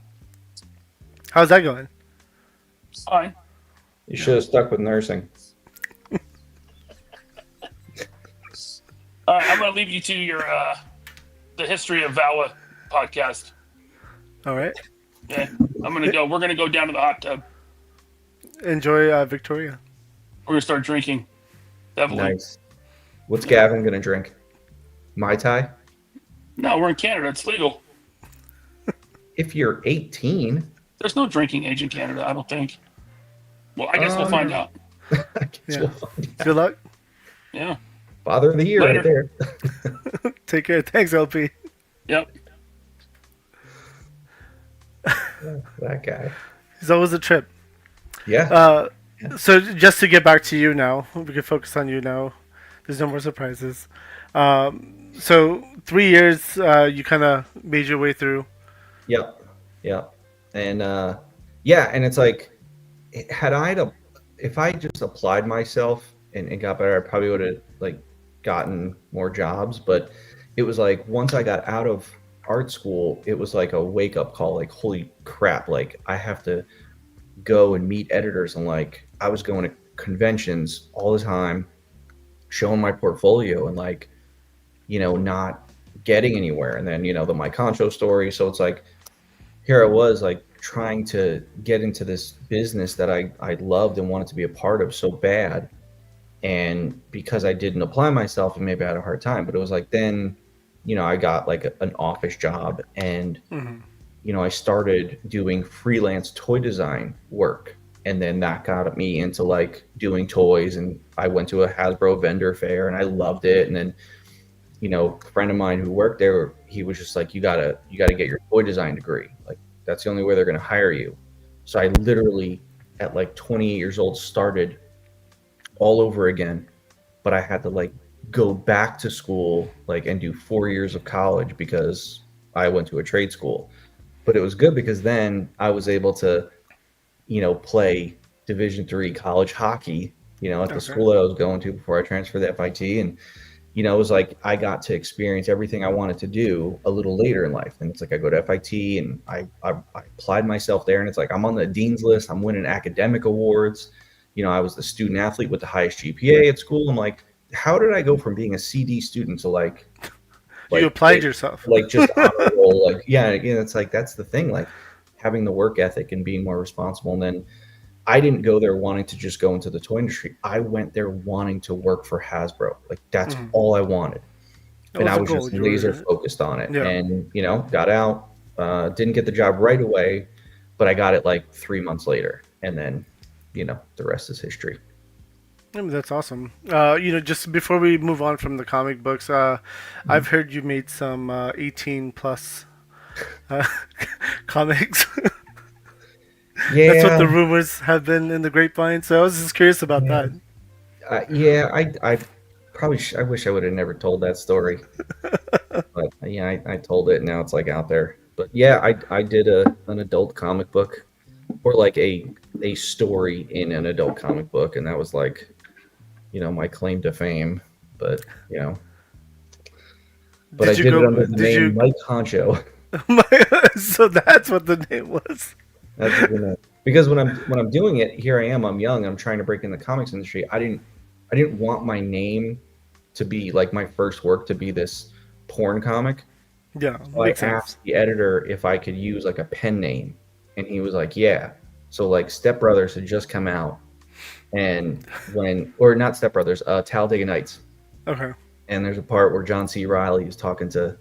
How's that going? It's fine. You should have stuck with nursing. All right, I'm going to leave you to your the history of Vala podcast. All right. Yeah, I'm going to go. We're going to go down to the hot tub. Enjoy Victoria. We're going to start drinking. Definitely. Nice. What's Gavin gonna drink? Mai Tai? No, we're in Canada. It's legal. If you're 18, There's no drinking age in Canada, I don't think. Well, I guess we'll find out. I guess Yeah. we'll find out. Good luck. Yeah. Father of the year right Later. there. Take care. Thanks, LP. Yep. That guy. It's always a trip. Yeah. So just to get back to you now, we can focus on you now. There's no more surprises. So 3 years, you kind of made your way through. Yep. And and it's like, if I just applied myself and got better, I probably would have like gotten more jobs. But it was like once I got out of art school, it was like a wake up call. Like, holy crap! Like I have to go and meet editors, and like I was going to conventions all the time, showing my portfolio, and like not getting anywhere. And then the Mike Concho story. So it's like here I was like trying to get into this business that I loved and wanted to be a part of so bad. And because I didn't apply myself, and maybe I had a hard time, but it was like then, I got like an office job, and, I started doing freelance toy design work. And then that got me into like doing toys, and I went to a Hasbro vendor fair and I loved it. And then, a friend of mine who worked there, he was just like, you gotta get your toy design degree. Like that's the only way they're going to hire you. So I literally at like 28 years old started all over again, but I had to like go back to school like and do 4 years of college because I went to a trade school. But it was good because then I was able to play Division III college hockey at the school that I was going to before I transferred to FIT. And it was like I got to experience everything I wanted to do a little later in life. And it's like I go to FIT and I applied myself there, and it's like I'm on the dean's list, I'm winning academic awards. I was the student athlete with the highest GPA at school. I'm like, how did I go from being a CD student to like you applied yourself. like just honorable, like it's like that's the thing, like having the work ethic and being more responsible. And then I didn't go there wanting to just go into the toy industry. I went there wanting to work for Hasbro. Like that's all I wanted. And I was just laser focused on it. Yeah. And got out, didn't get the job right away, but I got it like 3 months later. And then the rest is history. I mean, that's awesome. Just before we move on from the comic books, I've heard you made some 18 plus comics. Yeah, That's what the rumors have been in the grapevine. So I was just curious about that. I probably I wish I would have never told that story. But I told it, and now it's like out there. But yeah, I did an adult comic book, or like a story in an adult comic book, and that was like, my claim to fame. But I Did you did it under go? the Did name you? Mike Honcho. So that's what the name was. That's what because when I'm doing it, here I am. I'm young. I'm trying to break in the comics industry. I didn't want my name to be like my first work to be this porn comic. Yeah, So I makes sense. asked the editor if I could use like a pen name, and he was like, "Yeah." So like Step Brothers had just come out, and or not Step Brothers, Talladega Nights, Okay. and there's a part where John C. Reilly is talking to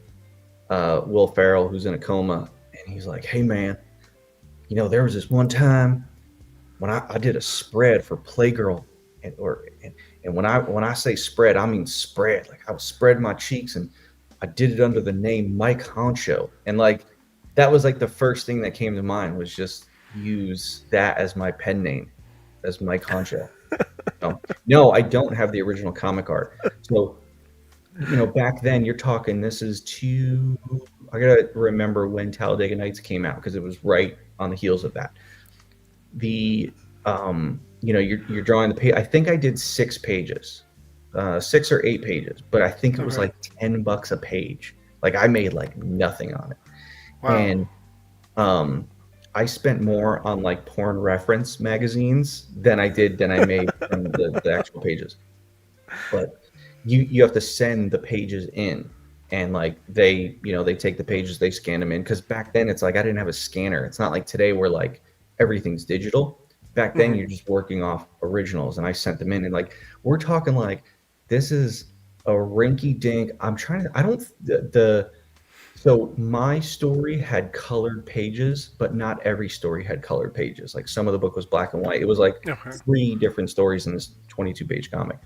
Will Ferrell, who's in a coma, and he's like, "Hey man, there was this one time when I did a spread for Playgirl, and when I say spread, I mean spread. Like I was spreading my cheeks, and I did it under the name Mike Honcho, and like that was like the first thing that came to mind was just use that as my pen name, as Mike Honcho. No, I don't have the original comic art. So, back then you're talking. This is I gotta remember when Talladega Nights came out because it was right on the heels of that. You're drawing the page. I think I did 6 pages, 6 or 8 pages, but I think it was like $10 a page. Like I made like nothing on it. Wow. And I spent more on like porn reference magazines than I made from the actual pages. But you have to send the pages in, and like they take the pages, they scan them in, because back then it's like I didn't have a scanner. It's not like today where like everything's digital. Back then you're just working off originals, and I sent them in, and like we're talking like this is a rinky dink. So my story had colored pages, but not every story had colored pages. Like some of the book was black and white. It was like 3 different stories in this 22-page comic.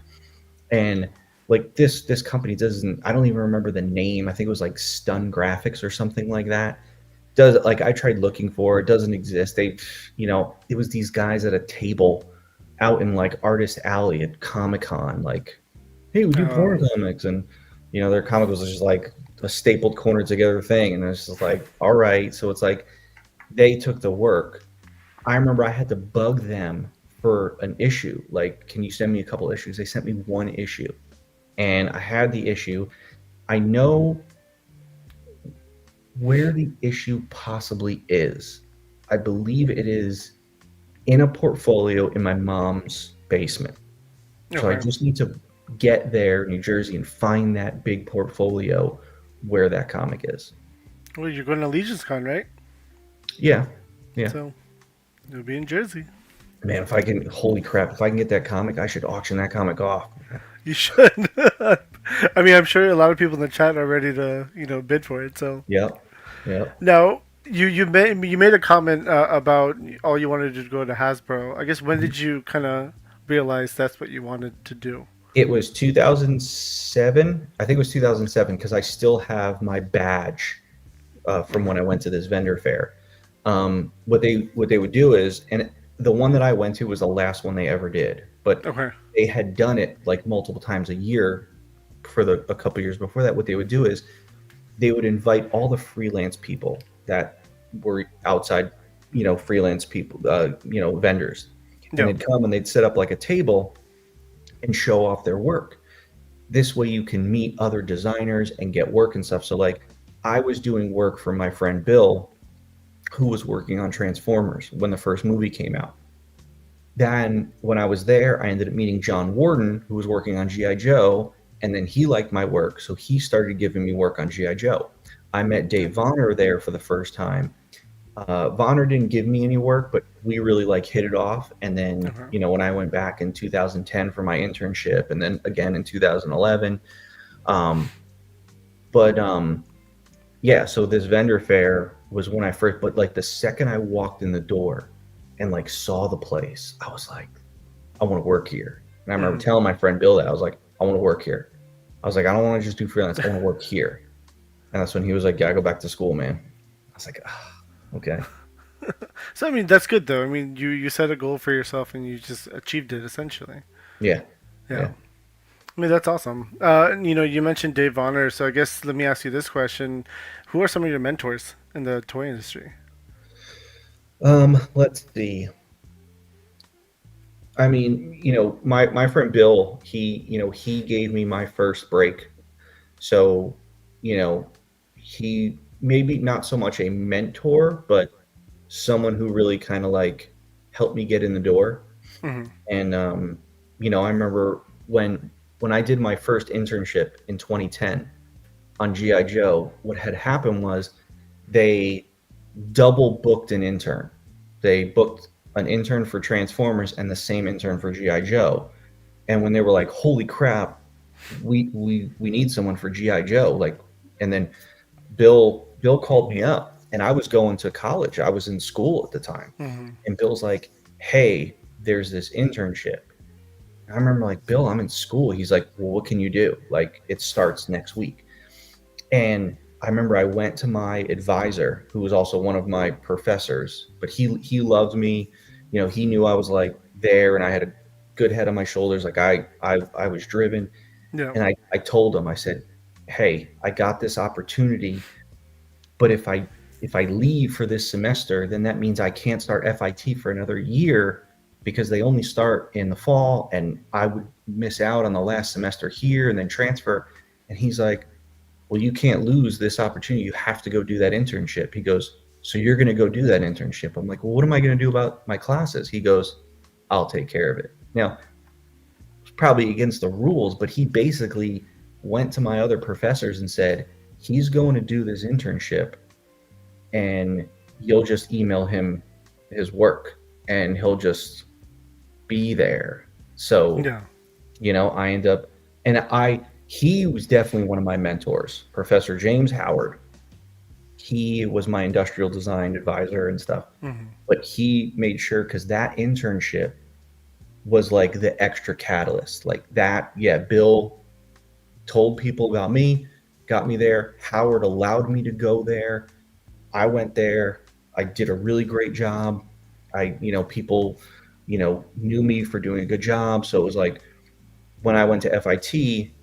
And like this company I don't even remember the name. I think it was like Stun Graphics or something like that. I tried looking for it, doesn't exist. It was these guys at a table out in like Artist Alley at Comic-Con, like, hey, we do porn comics, and their comic was just like a stapled corner together thing, and it's just like, all right. So it's like they took the work. I remember I had to bug them for an issue, like, can you send me a couple issues? They sent me 1 issue, and I had the issue. I know where the issue possibly is. I believe it is in a portfolio in my mom's basement. So I just need to get there, New Jersey, and find that big portfolio where that comic is. Well, you're going to Legion's Con, right? Yeah. So you'll be in Jersey. Man, holy crap, if I can get that comic, I should auction that comic off. You should. I mean, I'm sure a lot of people in the chat are ready to, bid for it. So. Yep. Now, you made a comment about all you wanted to go to Hasbro. I guess when did you kind of realize that's what you wanted to do? It was 2007. I think it was 2007 because I still have my badge from when I went to this vendor fair. What they would do is, and the one that I went to was the last one they ever did, but they had done it like multiple times a year for a couple years before that. What they would do is they would invite all the freelance people that were outside, freelance people, vendors, and they'd come and they'd set up like a table and show off their work. This way you can meet other designers and get work and stuff. So like I was doing work for my friend Bill, who was working on Transformers when the first movie came out. Then when I was there, I ended up meeting John Warden, who was working on G.I. Joe, and then he liked my work, so he started giving me work on G.I. Joe. I met Dave Vonner there for the first time. Vonner didn't give me any work, but we really hit it off. And then, when I went back in 2010 for my internship, and then again in 2011, so this vendor fair was when I first, but the second I walked in the door and saw the place, I was like, I want to work here. And I remember telling my friend Bill that I was like, I want to work here. I was like, I don't want to just do freelance. I want to work here. And that's when he was like, yeah, go back to school, man. I was like, okay. So, I mean, that's good, though. I mean, you set a goal for yourself and you just achieved it, essentially. Yeah. I mean, that's awesome. You mentioned Dave Vonner, so I guess let me ask you this question. Who are some of your mentors in the toy industry? Let's see. I mean, my friend Bill, he gave me my first break. So, you know, he maybe not so much a mentor, but someone who really kind of like helped me get in the door. Hmm. And I remember when I did my first internship in 2010 on GI Joe, what had happened was they double booked an intern. They booked an intern for Transformers and the same intern for GI Joe. And when they were like, "Holy crap, we need someone for GI Joe," like, and then Bill called me up, and I was going to college. I was in school at the time, Hmm. and Bill's like, "Hey, there's this internship." I remember like, "Bill, I'm in school." He's like, "Well, what can you do? Like, it starts next week." And I remember I went to my advisor, who was also one of my professors, but he loved me. He knew I was like there, and I had a good head on my shoulders. Like I was driven, Yeah. and I told him, I said, "Hey, I got this opportunity, but if I leave for this semester, then that means I can't start FIT for another year because they only start in the fall, and I would miss out on the last semester here and then transfer." And he's like, "Well, you can't lose this opportunity. You have to go do that internship." He goes, "So you're going to go do that internship?" I'm like, "Well, what am I going to do about my classes?" He goes, "I'll take care of it." Now, it's probably against the rules, but he basically went to my other professors and said, "He's going to do this internship, and you'll just email him his work and he'll just be there." So, Yeah. I end up, and he was definitely one of my mentors, Professor James Howard. He was my industrial design advisor and stuff, Hmm. but he made sure, because that internship was like the extra catalyst. Like that, yeah, Bill told people about me, got me there. Howard allowed me to go there. I went there. I did a really great job. People, knew me for doing a good job. So it was like, when I went to FIT,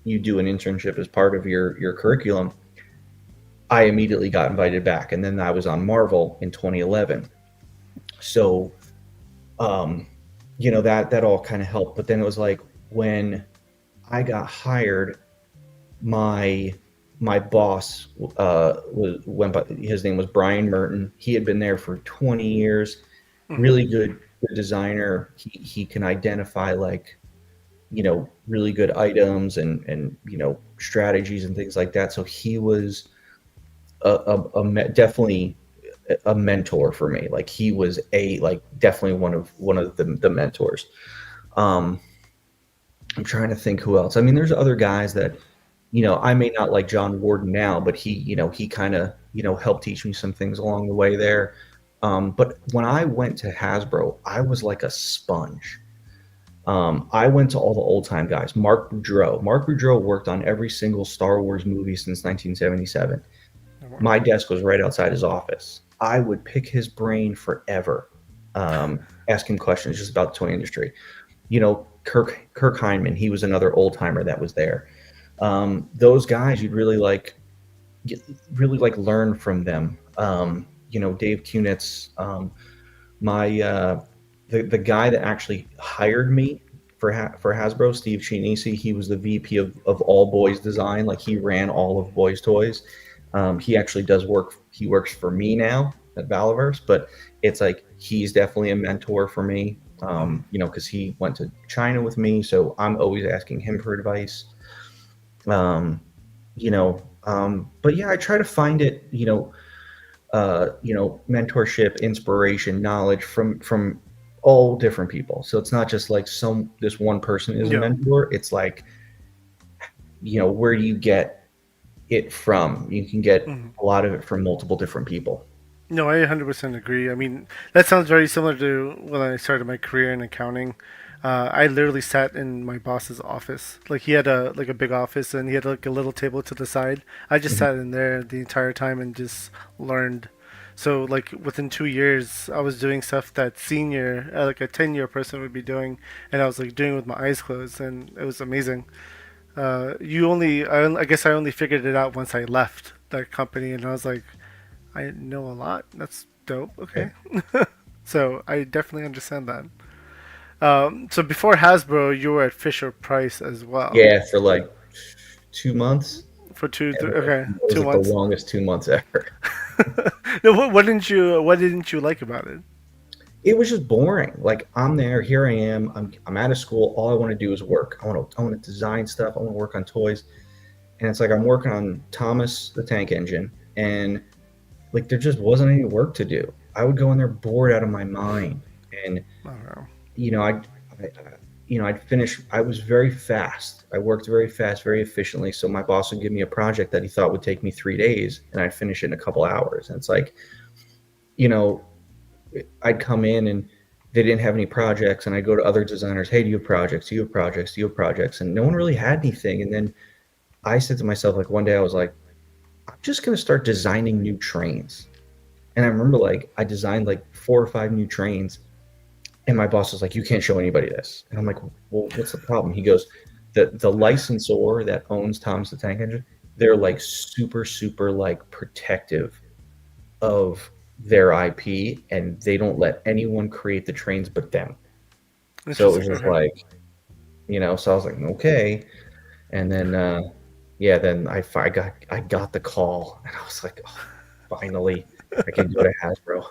you do an internship as part of your curriculum. I immediately got invited back, and then I was on Marvel in 2011. So, that all kind of helped. But then it was like, when I got hired, my boss went by, his name was Brian Merton. He had been there for 20 years. Hmm. Really good designer. He can identify like really good items and strategies and things like that. So he was definitely a mentor for me. Like he was definitely one of the mentors. Um, I'm trying to think who else. I mean, there's other guys that I may not like John Warden now, but he kind of helped teach me some things along the way there. But when I went to Hasbro, I was like a sponge. I went to all the old time guys. Mark Boudreau. Mark Boudreau worked on every single Star Wars movie since 1977. My desk was right outside his office. I would pick his brain forever, ask him questions just about the toy industry. Kirk Heineman, he was another old timer that was there. Those guys, you'd really like learn from them. Dave Kunitz, the guy that actually hired me for Hasbro, Steve Chinisi, he was the VP of all boys design. Like he ran all of boys toys. He actually does work. He works for me now at Valaverse, but it's like he's definitely a mentor for me. Because he went to China with me, so I'm always asking him for advice. But yeah, I try to find it. Mentorship, inspiration, knowledge from all different people. So it's not just like this one person is a Yeah. mentor. It's like, where do you get it from? You can get Hmm. a lot of it from multiple different people. No, I 100% agree. I mean, that sounds very similar to when I started my career in accounting. I literally sat in my boss's office. Like he had a big office, and he had like a little table to the side. I just Mhm. sat in there the entire time and just learned. So like within 2 years, I was doing stuff that senior, like a 10-year person would be doing, and I was like doing it with my eyes closed, and it was amazing. I guess I only figured it out once I left that company, and I was like, I know a lot. That's dope. Okay. So I definitely understand that. So before Hasbro, you were at Fisher Price as well Yeah, for like 2 months. for And okay, it was two like the months. longest 2 months ever. No, what didn't you like about it? It was just boring. Like I'm there, here I am. I'm out of school. All I want to do is work. I want to design stuff. I want to work on toys. And it's like I'm working on Thomas the Tank Engine, and like there just wasn't any work to do. I would go in there bored out of my mind, and I don't know. you know, I'd finish. I was very fast. I worked very fast, very efficiently. So my boss would give me a project that he thought would take me 3 days, and I'd finish it in a couple hours. And it's like, you know, I'd come in and they didn't have any projects, and I'd go to other designers. Hey, do you have projects? Do you have projects? Do you have projects? And no one really had anything. And then I said to myself, like one day, I was like, I'm just gonna start designing new trains. And I remember like I designed like 4 or 5 new trains. And my boss was like, "You can't show anybody this." And I'm like, "Well, what's the problem?" He goes, "The licensor that owns Tom's the Tank Engine, they're like super super like protective of their IP, and they don't let anyone create the trains but them." So it was Interesting. just Okay. like, so I was like, "Okay." And then yeah, then I got the call, and I was like, oh, "Finally, I can go to Hasbro."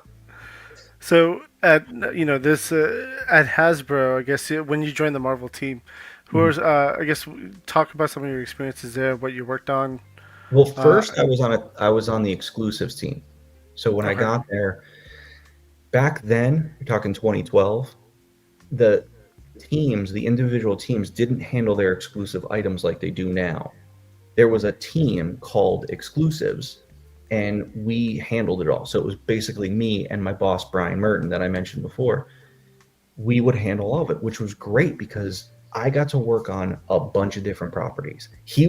So at this at Hasbro, I guess when you joined the Marvel team, who Mhm. was I guess talk about some of your experiences there, what you worked on. Well, first And I was on the exclusives team. So when I okay, got there, back then, you're talking 2012, the the individual teams didn't handle their exclusive items like they do now. There was a team called exclusives, and we handled it all. So it was basically me and my boss, Brian Merton, that I mentioned before. We would handle all of it, which was great because I got to work on a bunch of different properties. He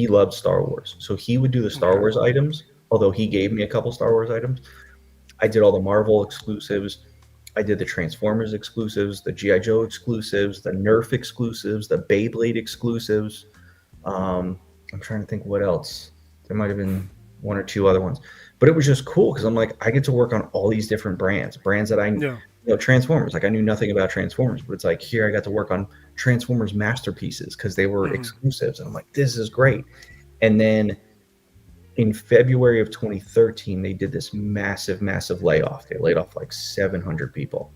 loved Star Wars. So he would do the Star okay, Wars items, although he gave me a couple Star Wars items. I did all the Marvel exclusives. I did the Transformers exclusives, the GI Joe exclusives, the Nerf exclusives, the Beyblade exclusives. I'm trying to think what else. There might have been one or two other ones, but it was just cool because I'm like, I get to work on all these different brands that yeah, Transformers. Like I knew nothing about Transformers, but it's like here I got to work on Transformers masterpieces because they were hmm, exclusives, and I'm like, this is great. And then in February of 2013, they did this massive, massive layoff. They laid off like 700 people,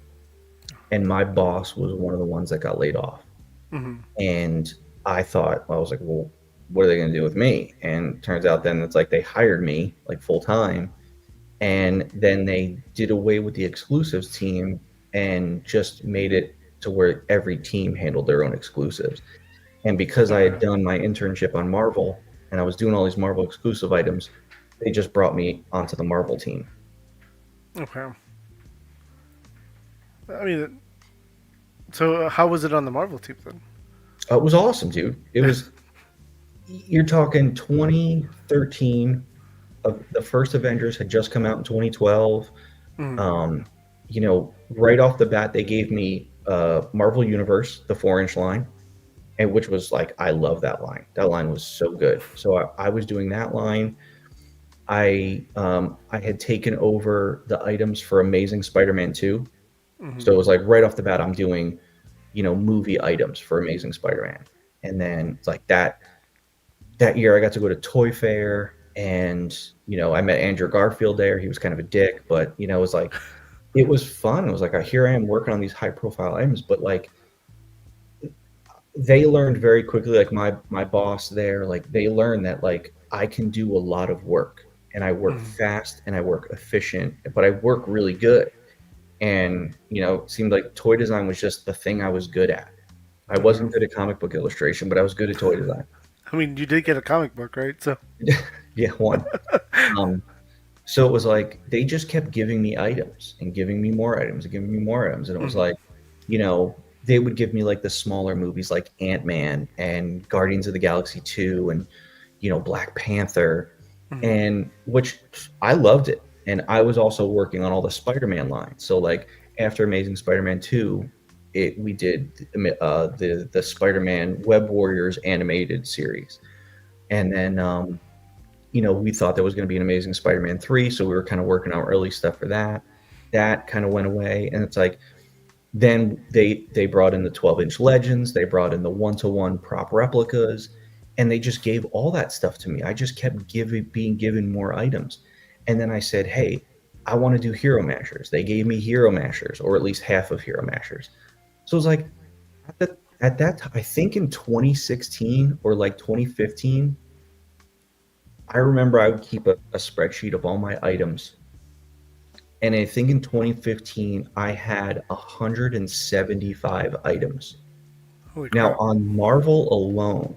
and my boss was one of the ones that got laid off. hmm, And I was like, well, what are they going to do with me? And turns out then it's like they hired me like full time, and then they did away with the exclusives team and just made it to where every team handled their own exclusives. And because I had okay, done my internship on Marvel and I was doing all these Marvel exclusive items, they just brought me onto the Marvel team. okay. I mean, so how was it on the Marvel team then? It was awesome, dude. It was, you're talking 2013. The first Avengers had just come out in 2012. Hmm, Right off the bat, they gave me Marvel Universe, the 4-inch line, and which was like, I love that line. That line was so good. So I was doing that line. I had taken over the items for Amazing Spider-Man 2. hmm, So it was like right off the bat, I'm doing, movie items for Amazing Spider-Man. And then it's like that year I got to go to Toy Fair, and I met Andrew Garfield there. He was kind of a dick, but it was like it was fun. It was like here I am working on these high profile items, but like they learned very quickly, like my boss there, like they learned that like I can do a lot of work, and I work hmm, fast and I work efficient, but I work really good. And it seemed like toy design was just the thing I was good at. I wasn't okay. good at comic book illustration, but I was good at toy design. I mean, you did get a comic book, right? So Yeah, one. Um, so it was like they just kept giving me items and giving me more items and giving me more items. And it was hmm, like, they would give me like the smaller movies like Ant-Man and Guardians of the Galaxy 2 and, Black Panther, hmm, and which I loved it. And I was also working on all the Spider-Man lines. So like after Amazing Spider-Man 2, we did the Spider-Man Web Warriors animated series. And then we thought there was going to be an Amazing Spider-Man 3, so we were kind of working on early stuff for that. That kind of went away, and it's like then they brought in the 12-inch Legends, they brought in the 1-to-1 prop replicas, and they just gave all that stuff to me. I just kept being given more items, and then I said, hey, I want to do Hero Mashers. They gave me Hero Mashers, or at least half of Hero Mashers. So it was like at that time, I think in 2016 or like 2015, I remember I would keep a spreadsheet of all my items. And I think in 2015, I had 175 items. Holy Now, crap. on Marvel alone,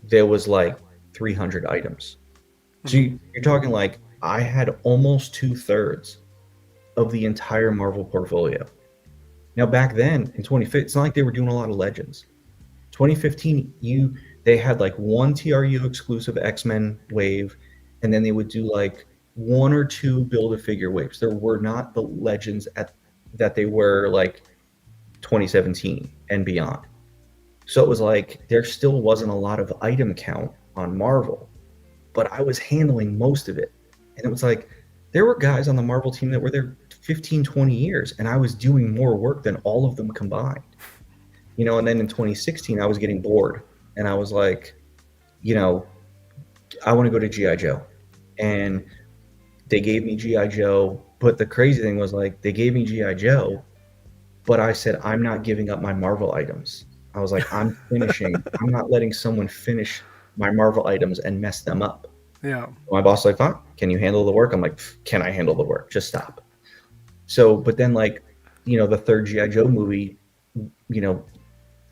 there was like 300 items. So you're talking like I had almost 2/3 of the entire Marvel portfolio. Now, back then in 2015, it's not like they were doing a lot of Legends. 2015, they had like one TRU exclusive X-Men wave, and then they would do like one or two Build-A-Figure waves. There were not the Legends that they were like 2017 and beyond. So it was like there still wasn't a lot of item count on Marvel, but I was handling most of it. And it was like there were guys on the Marvel team that were there 15, 20 years, and I was doing more work than all of them combined. And then in 2016, I was getting bored, and I was like, I want to go to G.I. Joe. And they gave me G.I. Joe, but the crazy thing was like they gave me G.I. Joe, but I said, I'm not giving up my Marvel items. I was like, I'm not letting someone finish my Marvel items and mess them up. Yeah. My boss was like, fine, can you handle the work? I'm like, can I handle the work? Just stop. So, but then like, the third G.I. Joe movie,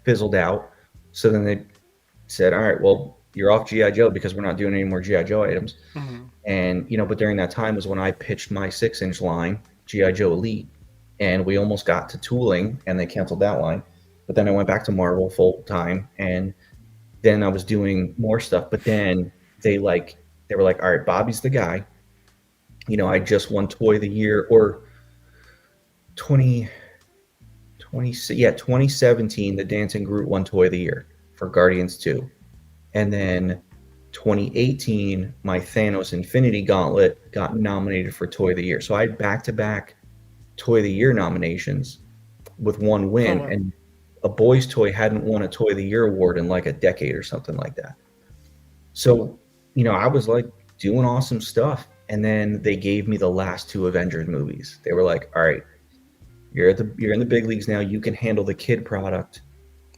fizzled out. So then they said, all right, well, you're off G.I. Joe because we're not doing any more G.I. Joe items. Mm-hmm. And, but during that time was when I pitched my 6-inch line, G.I. Joe Elite, and we almost got to tooling and they canceled that line. But then I went back to Marvel full time, and then I was doing more stuff. But then they were like, all right, Bobby's the guy. I just won Toy of the Year, or 2017, the Dancing Groot won Toy of the Year for Guardians 2. And then 2018, my Thanos Infinity Gauntlet got nominated for Toy of the Year. So I had back-to-back Toy of the Year nominations with one win. Oh, wow. And a boy's toy hadn't won a Toy of the Year award in like a decade or something like that. So, I was like doing awesome stuff. And then they gave me the last 2 Avengers movies. They were like, all right, you're in the big leagues now. You can handle the kid product.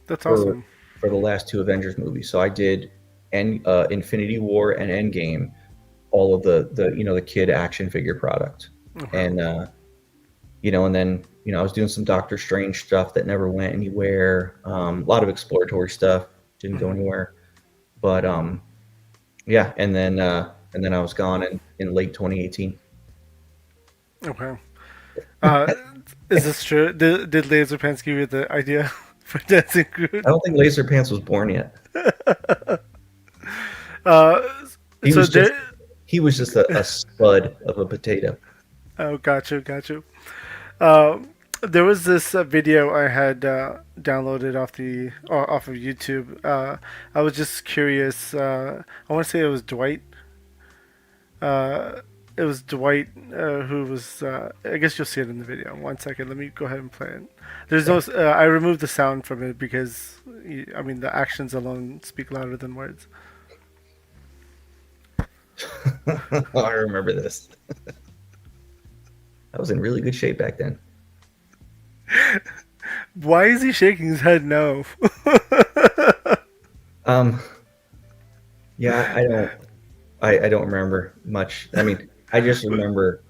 That's awesome. For the last 2 Avengers movies. So I did Infinity War and Endgame, all of the kid action figure product. Okay. And and then I was doing some Doctor Strange stuff that never went anywhere. A lot of exploratory stuff didn't go anywhere. But yeah, and then I was gone in late 2018. Okay. Is this true? Did Laserpants give you the idea for Dancing Groot? I don't think Laserpants was born yet. He was just a spud of a potato. Oh, got you. There was this video I had downloaded off of YouTube. I was just curious. I want to say it was Dwight. It was Dwight who was. I guess you'll see it in the video. 1 second. Let me go ahead and play it. There's no. I removed the sound from it because the actions alone speak louder than words. I remember this. I was in really good shape back then. Why is he shaking his head no? Yeah, I don't remember much. I just remember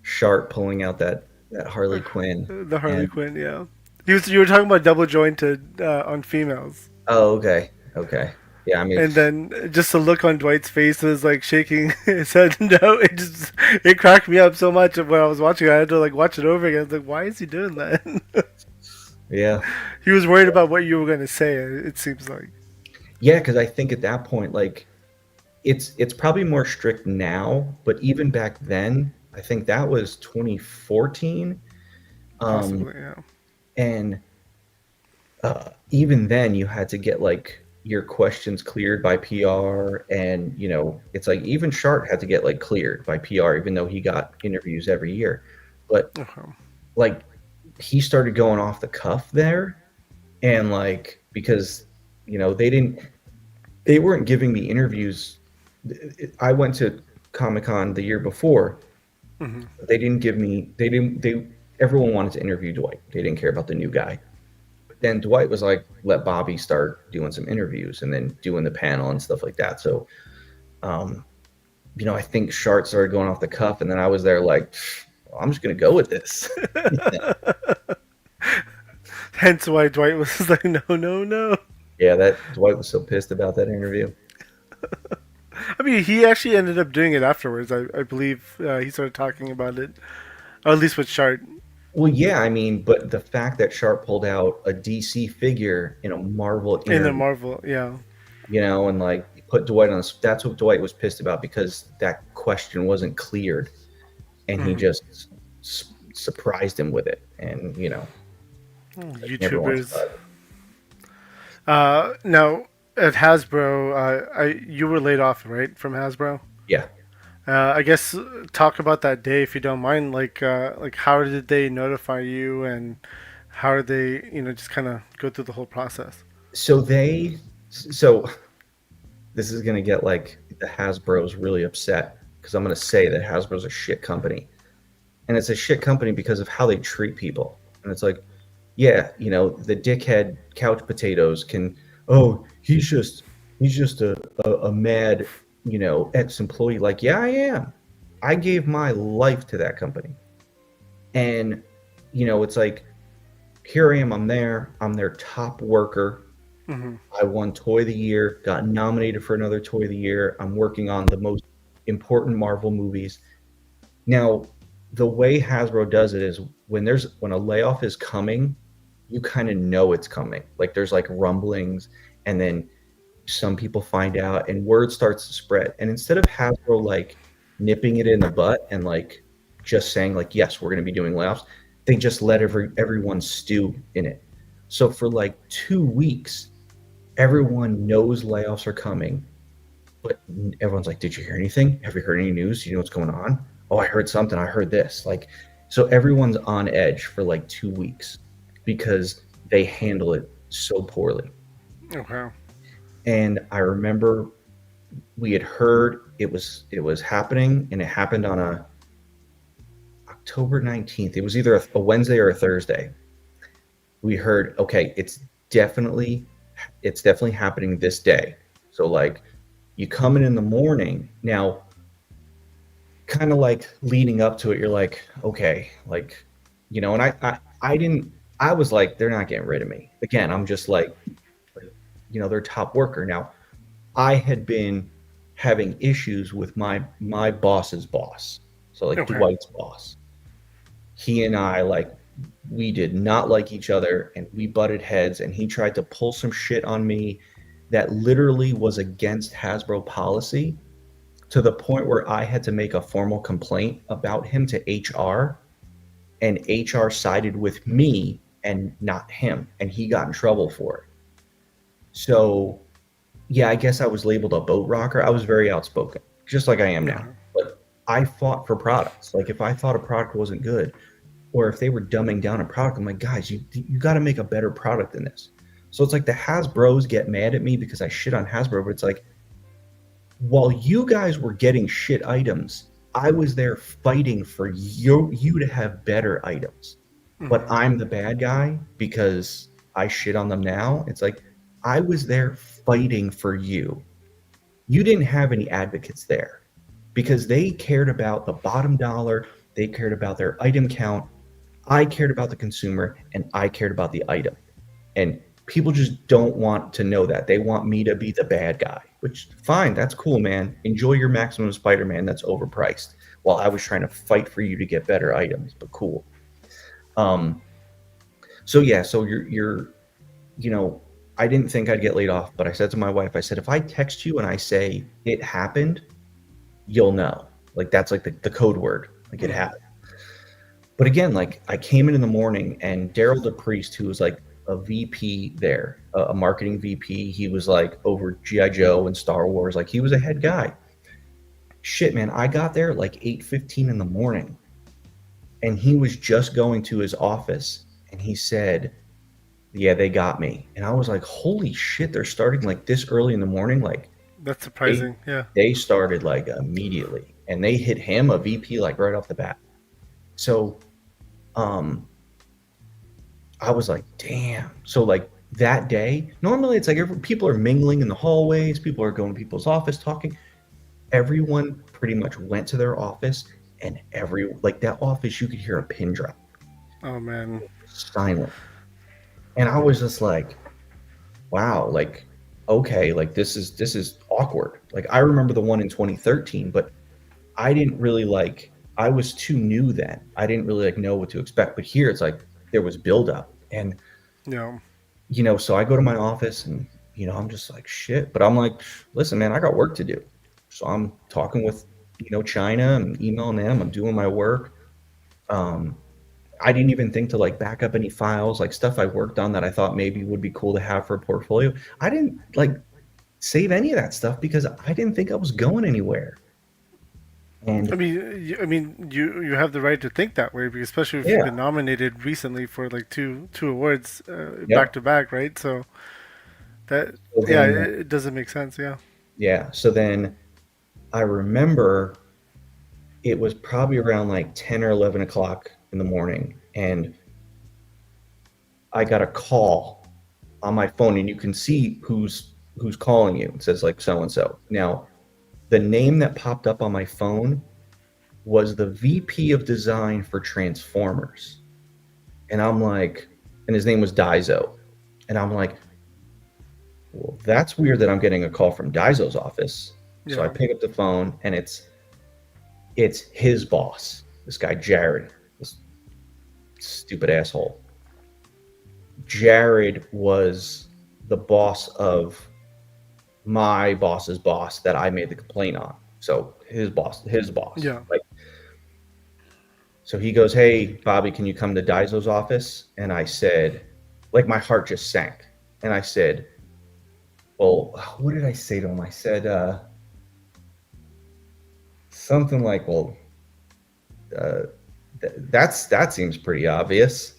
Sharp pulling out that Harley Quinn. The Harley Quinn, yeah. You were talking about double jointed on females. Oh, okay. Yeah, and then just the look on Dwight's face was like shaking his head no. It cracked me up so much when I was watching it. I had to like watch it over again. I was like, why is he doing that? Yeah. He was worried about what you were going to say, it seems like. Yeah, because I think at that point, like, it's probably more strict now, but even back then, I think that was 2014. Possibly, yeah. And even then, you had to get like your questions cleared by PR, and it's like even Sharp had to get like cleared by PR, even though he got interviews every year. But like he started going off the cuff there, and like because they weren't giving me interviews. I went to Comic-Con the year before. They didn't give me. Everyone wanted to interview Dwight. They didn't care about the new guy. Then Dwight was like, let Bobby start doing some interviews and then doing the panel and stuff like that. So, I think Shart started going off the cuff, and then I was there like, I'm just going to go with this. Hence why Dwight was like, no. Yeah, that Dwight was so pissed about that interview. I mean, he actually ended up doing it afterwards. I believe he started talking about it, or at least with Shart. Well, yeah, I mean, but the fact that Sharp pulled out a DC figure in a Marvel interview, In the Marvel, yeah. And like put Dwight on. That's what Dwight was pissed about, because that question wasn't cleared, and he just surprised him with it, and YouTubers. Now at Hasbro, you were laid off, right, from Hasbro? Yeah. I guess talk about that day if you don't mind. Like how did they notify you, and how did they, just kind of go through the whole process? So this is gonna get like the Hasbro's really upset, because I'm gonna say that Hasbro's a shit company, and it's a shit company because of how they treat people. And it's like, yeah, the dickhead couch potatoes can. Oh, he's just a mad. Ex-employee. Like, yeah, I am. I gave my life to that company. And, it's like, here I am, I'm their top worker. I won Toy of the Year, got nominated for another Toy of the Year. I'm working on the most important Marvel movies. Now, the way Hasbro does it is when a layoff is coming, you kind of know it's coming. Like, there's like rumblings, and then some people find out and word starts to spread. And instead of Hasbro like nipping it in the butt and like just saying like, yes, we're going to be doing layoffs, they just let everyone stew in it. So for like 2 weeks, everyone knows layoffs are coming, but everyone's like, did you hear anything? Have you heard any news? Do you know what's going on? Oh, I heard something. I heard this. Like, so everyone's on edge for like 2 weeks because they handle it so poorly. Okay. And I remember we had heard it was happening, and it happened on October 19th. It was either a Wednesday or a Thursday. We heard, okay, it's definitely happening this day. So like, you come in the morning. Now, kind of like leading up to it, you're like, okay, like, and I was like, they're not getting rid of me. Again, I'm just like, their top worker. Now, I had been having issues with my boss's boss. So like Dwight's boss. He and I, like, we did not like each other, and we butted heads, and he tried to pull some shit on me that literally was against Hasbro policy, to the point where I had to make a formal complaint about him to HR, and HR sided with me and not him, and he got in trouble for it. So, yeah, I guess I was labeled a boat rocker. I was very outspoken, just like I am now. But I fought for products. Like, if I thought a product wasn't good, or if they were dumbing down a product, I'm like, guys, you got to make a better product than this. So it's like the Hasbros get mad at me because I shit on Hasbro, but it's like, while you guys were getting shit items, I was there fighting for you to have better items. But I'm the bad guy because I shit on them now. It's like, I was there fighting for you. You didn't have any advocates there because they cared about the bottom dollar. They cared about their item count. I cared about the consumer, and I cared about the item. And people just don't want to know that. They want me to be the bad guy, which, fine, that's cool, man. Enjoy your Maximum Spider-Man that's overpriced, while I was trying to fight for you to get better items, but cool. So you're I didn't think I'd get laid off, but I said to my wife, I said, if I text you and I say it happened, you'll know. Like, that's like the code word, like it happened. But again, like, I came in the morning, and Daryl DePriest, who was like a VP there, a marketing VP. He was like over GI Joe and Star Wars. Like he was a head guy. Shit, man, I got there at like 8:15 in the morning, and he was just going to his office, and he said, "Yeah, they got me." And I was like, "Holy shit, they're starting like this early in the morning!" Like That's surprising. Yeah. they started like immediately, and they hit him a VP like right off the bat. So, I was like, "Damn!" So like that day, normally it's like people are mingling in the hallways, people are going to people's office talking. Everyone pretty much went to their office, and like that office, you could hear a pin drop. Oh man. Silent. And I was just like, wow, like, okay, like this is awkward. Like I remember the one in 2013, but I didn't really I was too new then. I didn't really like know what to expect. But here it's like there was buildup. And Yeah. so I go to my office and I'm just like shit. But I'm like, listen, man, I got work to do. So I'm talking with, China and emailing them. I'm doing my work. I didn't even think to like back up any files, like stuff I worked on that I thought maybe would be cool to have for a portfolio. I didn't like save any of that stuff because I didn't think I was going anywhere. And I mean, you have the right to think that way, because especially if you've been nominated recently for like two awards back to back, right? So that it doesn't make sense. Yeah. Yeah. So then I remember it was probably around like 10 or 11 o'clock in the morning, and I got a call on my phone, and you can see who's calling you. It says like so and so. Now, the name that popped up on my phone was the VP of design for Transformers, and I'm like, and his name was Daiso, and I'm like, well, that's weird that I'm getting a call from Daiso's office. Yeah. So I pick up the phone, and it's his boss, this guy Jared, this stupid asshole. Jared was the boss of my boss's boss that I made the complaint on. So his boss. Yeah. So he goes, "Hey, Bobby, can you come to Daiso's office?" And I said, like my heart just sank. And I said, well, what did I say to him? I said, something like, well, that seems pretty obvious.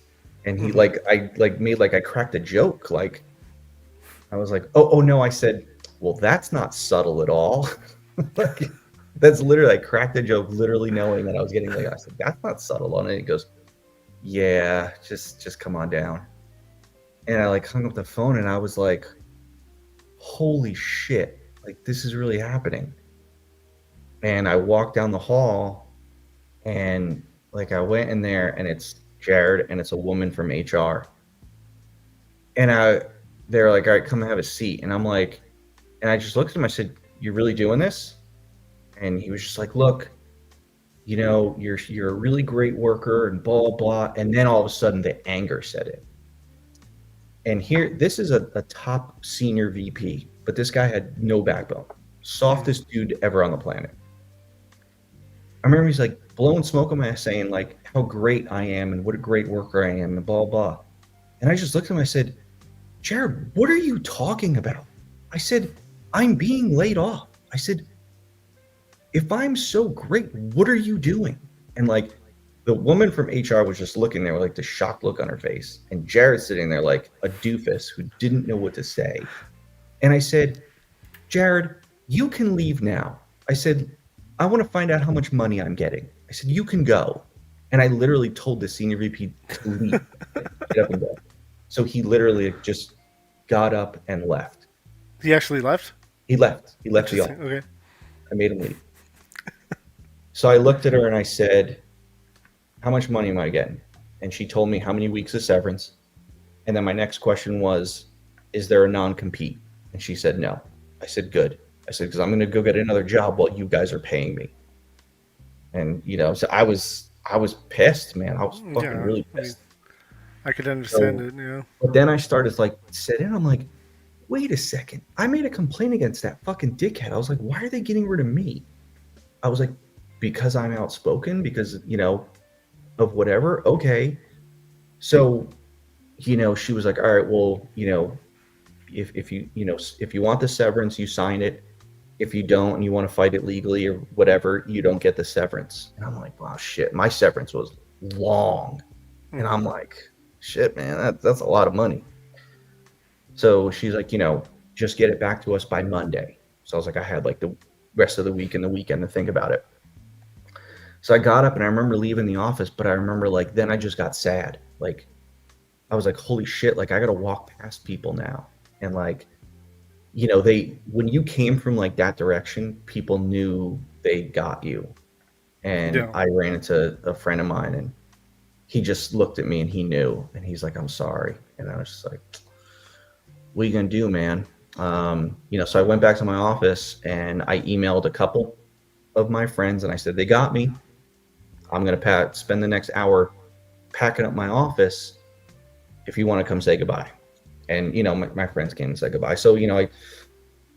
And he I cracked a joke. Like, I was like, oh no, I said, well, that's not subtle at all. Like, that's literally, I cracked a joke, literally knowing that I was getting like, I said, that's not subtle on it. He goes, yeah, just come on down. And I like hung up the phone, and I was like, holy shit, like this is really happening. And I walked down the hall, and like I went in there, and it's Jared, and it's a woman from HR. And they're like, all right, come have a seat. And I'm like, and I just looked at him, I said, you really doing this? And he was just like, look, you're a really great worker and blah, blah. And then all of a sudden the anger set in. And here, this is a top senior VP, but this guy had no backbone. Softest dude ever on the planet. I remember he's like blowing smoke on my ass, saying like how great I am and what a great worker I am and blah, blah. And I just looked at him, I said, Jared, what are you talking about? I said, I'm being laid off. I said, if I'm so great, what are you doing? And like the woman from HR was just looking there with like the shocked look on her face. And Jared's sitting there like a doofus who didn't know what to say. And I said, Jared, you can leave now. I said, I want to find out how much money I'm getting. I said, you can go. And I literally told the senior VP to leave. Get up and go. So he literally just got up and left. He actually left? He left. He left the office. Okay. I made him leave. So I looked at her and I said, how much money am I getting? And she told me how many weeks of severance. And then my next question was, is there a non-compete? And she said, no. I said, good. I said, because I'm going to go get another job while you guys are paying me. And, so I was pissed, man. I was fucking really pissed. I could understand it, yeah. But then I started I'm like, wait a second. I made a complaint against that fucking dickhead. I was like, why are they getting rid of me? I was like, because I'm outspoken, because, of whatever. Okay. So she was like, all right, well, if if you want the severance, you sign it. If you don't and you want to fight it legally or whatever, you don't get the severance. And I'm like, wow, shit, my severance was long. And I'm like, shit, man, that's a lot of money. So she's like, just get it back to us by Monday. So I was like, I had like the rest of the week and the weekend to think about it. So I got up and I remember leaving the office, but I remember like, then I just got sad. Like, I was like, holy shit, like I got to walk past people now. And like, when you came from like that direction, people knew they got you. And Yeah. I ran into a friend of mine and he just looked at me and he knew, and he's like, I'm sorry. And I was just like, what are you going to do, man? So I went back to my office and I emailed a couple of my friends and I said, they got me. I'm going to spend the next hour packing up my office if you want to come say goodbye. And, my friends came and said goodbye. So,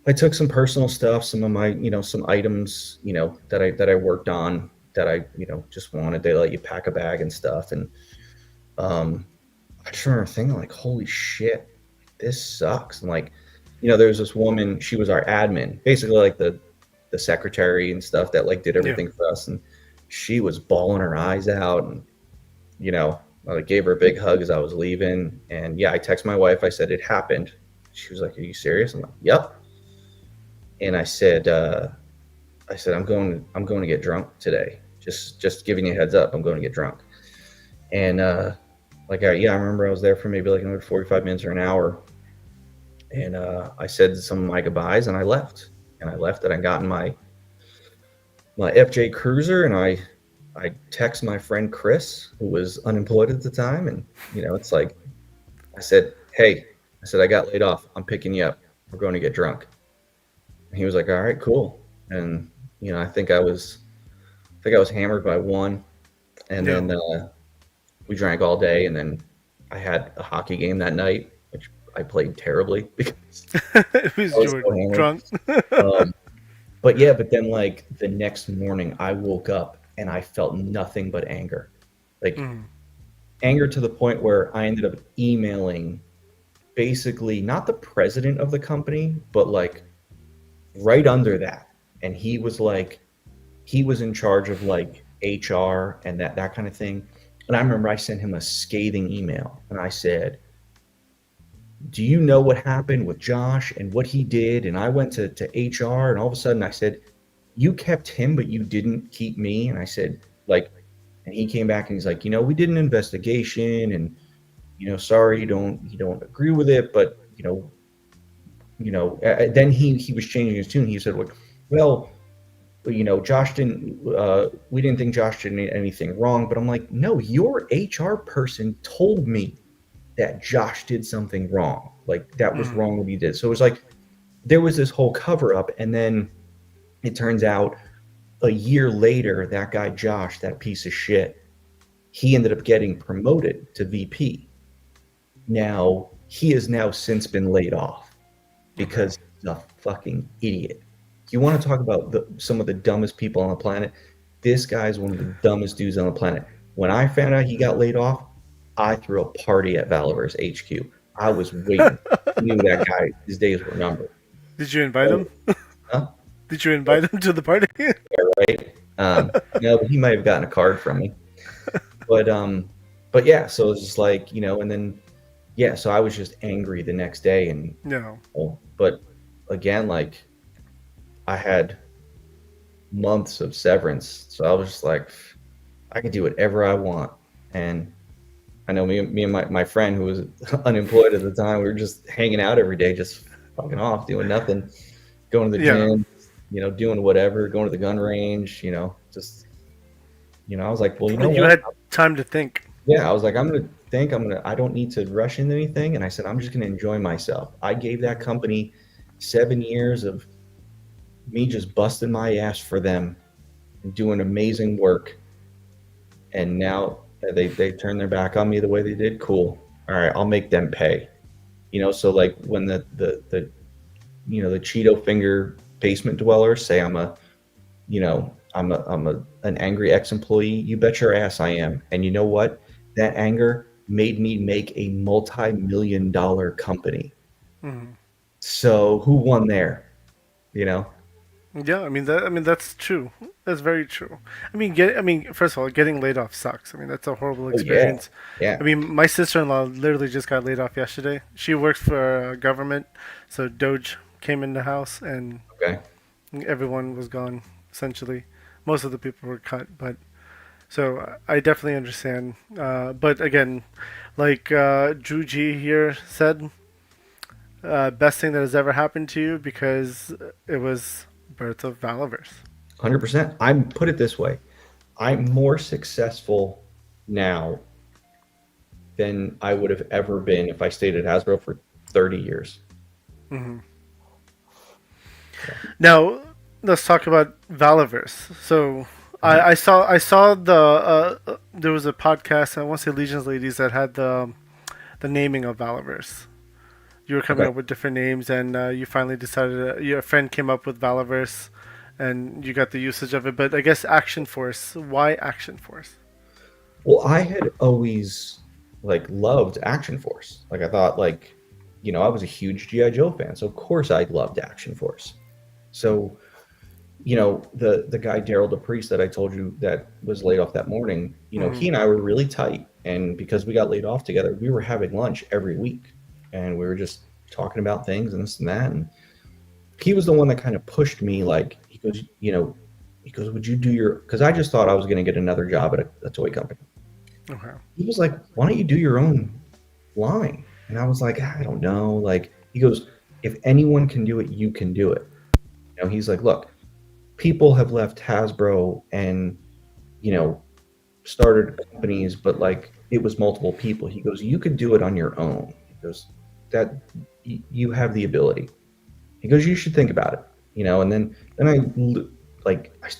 I took some personal stuff, some of my, some items, that I worked on that I, just wanted. They let you pack a bag and stuff. And I just remember thinking like, holy shit, this sucks. And like, there's this woman, she was our admin, basically like the secretary and stuff that like did everything for us. And she was bawling her eyes out. And, I gave her a big hug as I was leaving. And yeah, I texted my wife. I said, it happened. She was like, are you serious? I'm like, yep. And I said, I'm going to get drunk today. Just giving you a heads up. I'm going to get drunk. And, I remember I was there for maybe like another 45 minutes or an hour. And, I said some of my goodbyes and I left. And I got in my FJ Cruiser and I text my friend Chris, who was unemployed at the time. And, it's like, I said, hey, I got laid off. I'm picking you up. We're going to get drunk. And he was like, all right, cool. And, I think I was hammered by 1. And then we drank all day. And then I had a hockey game that night, which I played terribly because It was I was so drunk. but then like the next morning I woke up and I felt nothing but anger. Like anger to the point where I ended up emailing basically not the president of the company, but like right under that. And he was in charge of like HR and that kind of thing. And I remember I sent him a scathing email and I said, do you know what happened with Josh and what he did? And I went to HR and all of a sudden I said, you kept him, but you didn't keep me. And I said, like, and he came back and he's like, we did an investigation and, sorry, you don't agree with it. But, then he was changing his tune. He said, well, Josh we didn't think Josh did anything wrong. But I'm like, no, your HR person told me that Josh did something wrong. Like that was wrong what he did. So it was like, there was this whole cover up. And then it turns out a year later, that guy, Josh, that piece of shit, he ended up getting promoted to VP. Now he has now since been laid off because he's a fucking idiot. You want to talk about some of the dumbest people on the planet? This guy's one of the dumbest dudes on the planet. When I found out he got laid off, I threw a party at Valaverse HQ. I was waiting. I knew that guy, his days were numbered. Did you invite him? Huh? Did you invite him to the party? Yeah, right. No, but he might have gotten a card from me. But yeah, so it's just like, and then, yeah, so I was just angry the next day. And, but again, like I had months of severance. So I was just like, I can do whatever I want. And I know me and my friend who was unemployed at the time, we were just hanging out every day, just fucking off, doing nothing, going to the gym, doing whatever, going to the gun range, just, I was like, well, you what? Had time to think. Yeah, I was like, I don't need to rush into anything. And I said, I'm just going to enjoy myself. I gave that company 7 years of me just busting my ass for them and doing amazing work. And now they turned their back on me the way they did. Cool. All right, I'll make them pay. So like when the Cheeto finger basement dwellers say I'm an angry ex-employee, you bet your ass I am. And you know what? That anger made me make a multi-million-dollar company. So who won there? You know? Yeah, I mean that's true. That's very true. First of all, getting laid off sucks. I mean, that's a horrible Oh yeah, experience. yeah. I mean, my sister-in-law literally just got laid off yesterday. She works for government, so Doge came in the house and Okay. everyone was gone essentially. Most of the people were cut, but so I definitely understand. But again, like Drew G here said, best thing that has ever happened to you because it was birth of Valaverse. 100%. I'm put it this way. I'm more successful now than I would have ever been if I stayed at Hasbro for 30 years. Now let's talk about Valaverse. So I saw the there was a podcast. I want to say Legion's Ladies that had the naming of Valaverse. You were coming Okay. up with different names, and you finally decided. Your friend came up with Valaverse, and you got the usage of it. But I guess Action Force. Why Action Force? Well, I had always like loved Action Force. Like I thought like, I was a huge G.I. Joe fan, so of course I loved Action Force. So, the guy Daryl DePriest that I told you that was laid off that morning, he and I were really tight, and because we got laid off together, we were having lunch every week, and we were just talking about things and this and that, and he was the one that kind of pushed me. Like he goes, would you do your? Because I just thought I was going to get another job at a toy company. Okay. He was like, why don't you do your own line? And I was like, I don't know. Like, he goes, if anyone can do it, you can do it. He's like, look, people have left Hasbro and, started companies, but like it was multiple people. He goes, you could do it on your own. He goes, that you have the ability. He goes, you should think about it, and then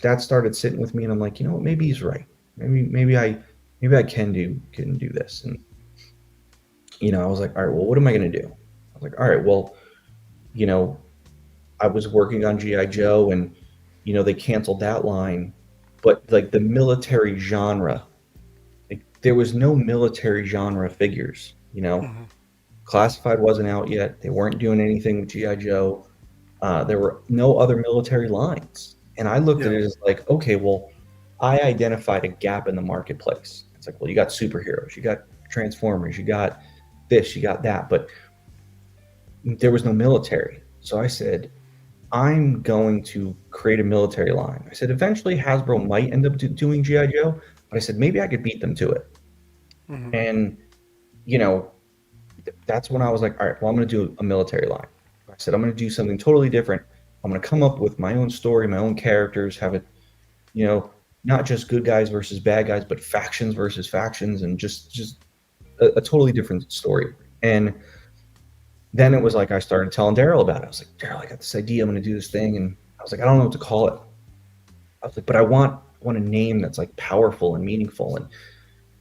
that started sitting with me, and I'm like, what, maybe he's right. Maybe I can do this. And, I was like, all right, well, what am I going to do? I was like, all right, well, I was working on G.I. Joe, and, they canceled that line, but like the military genre, like there was no military genre figures, Classified wasn't out yet. They weren't doing anything with G.I. Joe. There were no other military lines. And I looked at it as like, okay, well, I identified a gap in the marketplace. It's like, well, you got superheroes, you got Transformers, you got this, you got that, but there was no military. So I said, I'm going to create a military line. I said, eventually Hasbro might end up doing G.I. Joe, but I said, maybe I could beat them to it. And, that's when I was like, all right, well, I'm going to do a military line. I said, I'm going to do something totally different. I'm going to come up with my own story, my own characters, have it, not just good guys versus bad guys, but factions versus factions, and just a totally different story. And then it was like I started telling Daryl about it. I was like, Daryl, I got this idea. I'm going to do this thing. And I was like, I don't know what to call it. I was like, but I want a name that's like powerful and meaningful. And,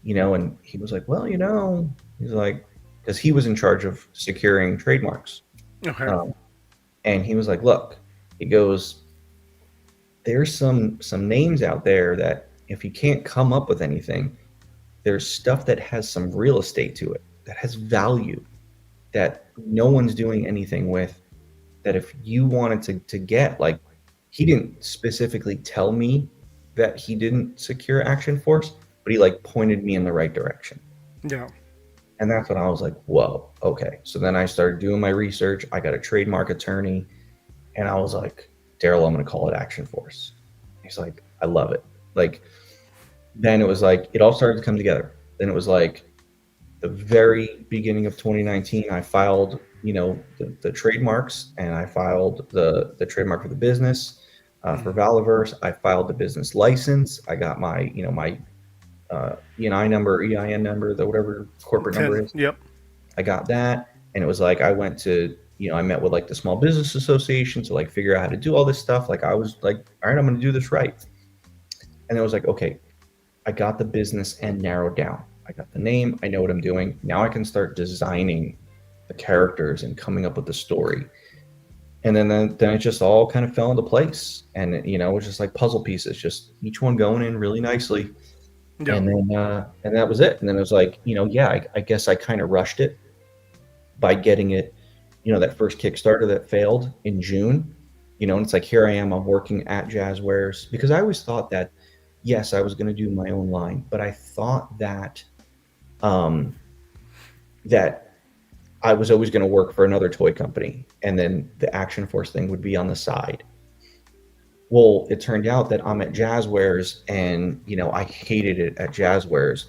and he was like, well, he's like, because he was in charge of securing trademarks. Okay. And he was like, look, he goes, there's some names out there that if you can't come up with anything, there's stuff that has some real estate to it, that has value, that no one's doing anything with, that if you wanted to get, like, he didn't specifically tell me that he didn't secure Action Force, but he like pointed me in the right direction. Yeah. And that's when I was like, whoa, okay. So then I started doing my research. I got a trademark attorney, and I was like, Daryl, I'm going to call it Action Force. He's like, I love it. Like, then it was like, it all started to come together. Then it was like the very beginning of 2019, I filed, the trademarks, and I filed the trademark for the business, for Valaverse. I filed the business license. I got my, my EIN number, the whatever corporate number is. Yep. I got that, and it was like I went to, I met with like the Small Business Association to like figure out how to do all this stuff. Like I was like, all right, I'm going to do this right. And it was like, okay, I got the business end narrowed down. I got the name. I know what I'm doing. Now I can start designing the characters and coming up with the story. And then it just all kind of fell into place. And, it was just like puzzle pieces, just each one going in really nicely. Yeah. And that was it. And then it was like, I guess I kind of rushed it by getting it, that first Kickstarter that failed in June, and it's like, here I am, I'm working at Jazzwares, because I always thought that, yes, I was going to do my own line, but I thought that, that I was always going to work for another toy company, and then the Action Force thing would be on the side. Well, it turned out that I'm at Jazzwares, and, I hated it at Jazzwares.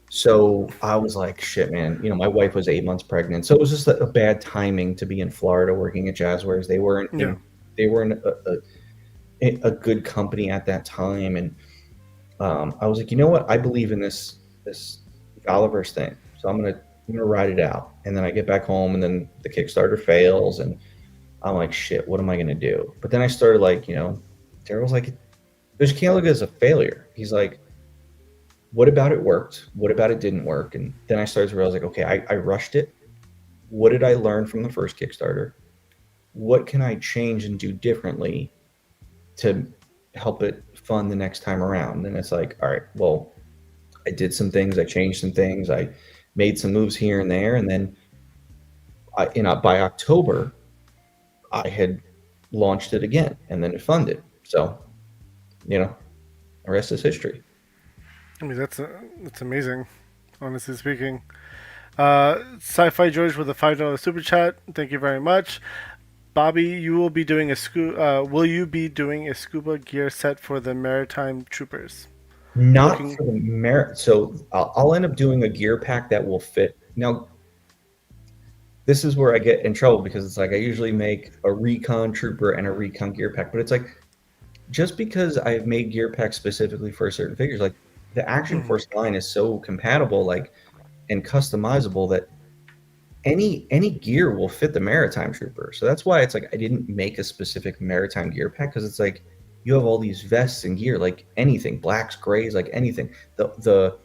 So I was like, shit, man, my wife was 8 months pregnant. So it was just a bad timing to be in Florida working at Jazzwares. They weren't, they weren't a good company at that time. And I was like, you know what? I believe in this Valaverse thing. So I'm going to ride it out. And then I get back home, and then the Kickstarter fails. And I'm like, shit, what am I going to do? But then I started like, Daryl's like, just can't look at it as a failure. He's like, what about it worked? What about it didn't work? And then I started to realize, like, okay, I rushed it. What did I learn from the first Kickstarter? What can I change and do differently to help it fund the next time around? And it's like, all right, well, I did some things, I changed some things, I made some moves here and there. And then by October, I had launched it again, and then it funded. So, the rest is history. I mean, that's amazing, honestly speaking. Sci-Fi George with a $5 super chat. Thank you very much. Bobby, you will be doing will you be doing a scuba gear set for the Maritime Troopers? Not for the So I'll end up doing a gear pack that will fit. Now, this is where I get in trouble, because it's like I usually make a recon trooper and a recon gear pack, but it's like, just because I've made gear packs specifically for certain figures, like the Action Force line is so compatible, like, and customizable, that any gear will fit the Maritime Trooper. So that's why it's like I didn't make a specific Maritime gear pack, because it's like you have all these vests and gear, like anything, blacks, grays, like anything. The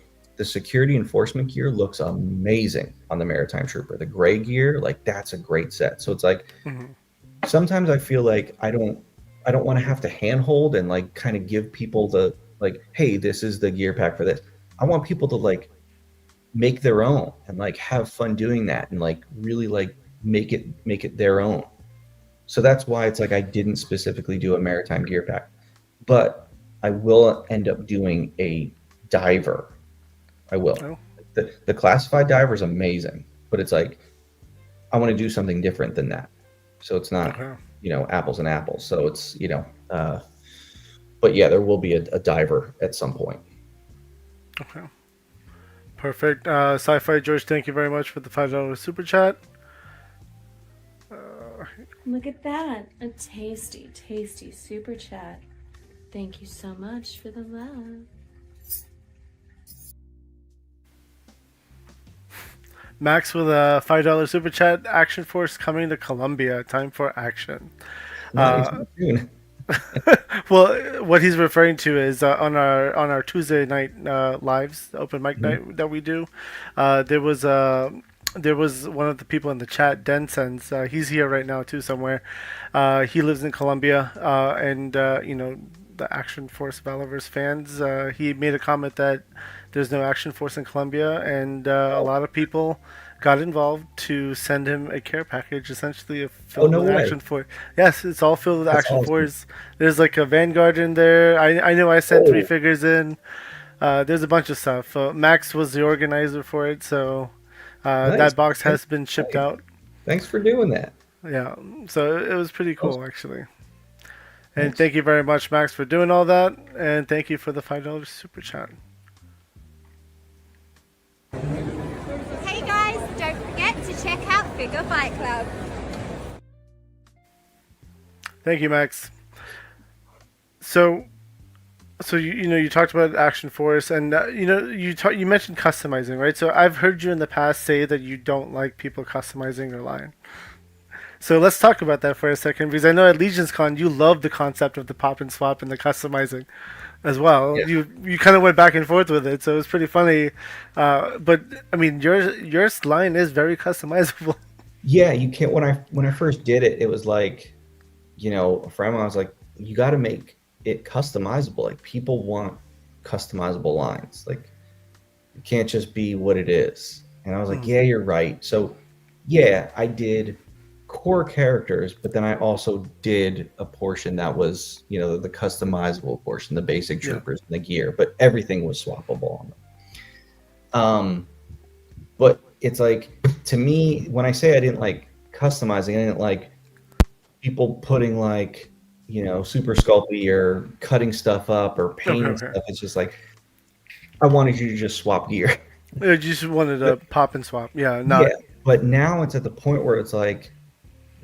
security enforcement gear looks amazing on the Maritime Trooper. The gray gear, like, that's a great set. So it's like, sometimes I feel like I don't want to have to handhold and like kind of give people the, like, hey, this is the gear pack for this. I want people to like make their own and like have fun doing that, and like really like make it their own. So that's why it's like I didn't specifically do a Maritime gear pack, but I will end up doing a diver. I will. Oh. The classified diver is amazing, but it's like I want to do something different than that. So it's not apples and apples. So it's but yeah, there will be a diver at some point. Okay. Perfect. Sci-Fi George, thank you very much for the $5 super chat. Look at that. A tasty, tasty super chat. Thank you so much for the love. Max with a $5 super chat. Action Force coming to Colombia. Time for action. Well, what he's referring to is on our Tuesday night lives, open mic night that we do. There was one of the people in the chat, Densens. He's here right now too somewhere. He lives in Colombia, and the Action Force Valaverse fans. He made a comment that there's no Action Force in Colombia, and a lot of people got involved to send him a care package, essentially filled with Action Force. Yes, it's all filled with Action Force. There's like a Vanguard in there. I know I sent 3 figures in. There's a bunch of stuff. Max was the organizer for it, so that box has been shipped out. Thanks for doing that. Yeah, so it was pretty cool, actually. And thank you very much, Max, for doing all that, and thank you for the $5 super chat. Hey guys, don't forget to check out Figure Fight Club. Thank you, Max. So you talked about Action Force, and you mentioned customizing, right? So I've heard you in the past say that you don't like people customizing your line. So let's talk about that for a second, because I know at Legions Con you love the concept of the pop and swap and the customizing as well. Yeah. You kind of went back and forth with it, so it was pretty funny. But I mean, your line is very customizable. Yeah, you can't. When I first did it, it was like, a friend of mine was like, you got to make it customizable. Like, people want customizable lines. Like, it can't just be what it is. And I was like, yeah, you're right. So yeah, I did core characters, but then I also did a portion that was, you know, the customizable portion, the basic troopers and the gear, but everything was swappable on them. But it's like, to me, when I say I didn't like customizing, I didn't like people putting like, you know, super sculpty or cutting stuff up or painting stuff. It's just like, I wanted you to just swap gear. You just wanted to pop and swap. Yeah, not. Yeah, but now it's at the point where it's like,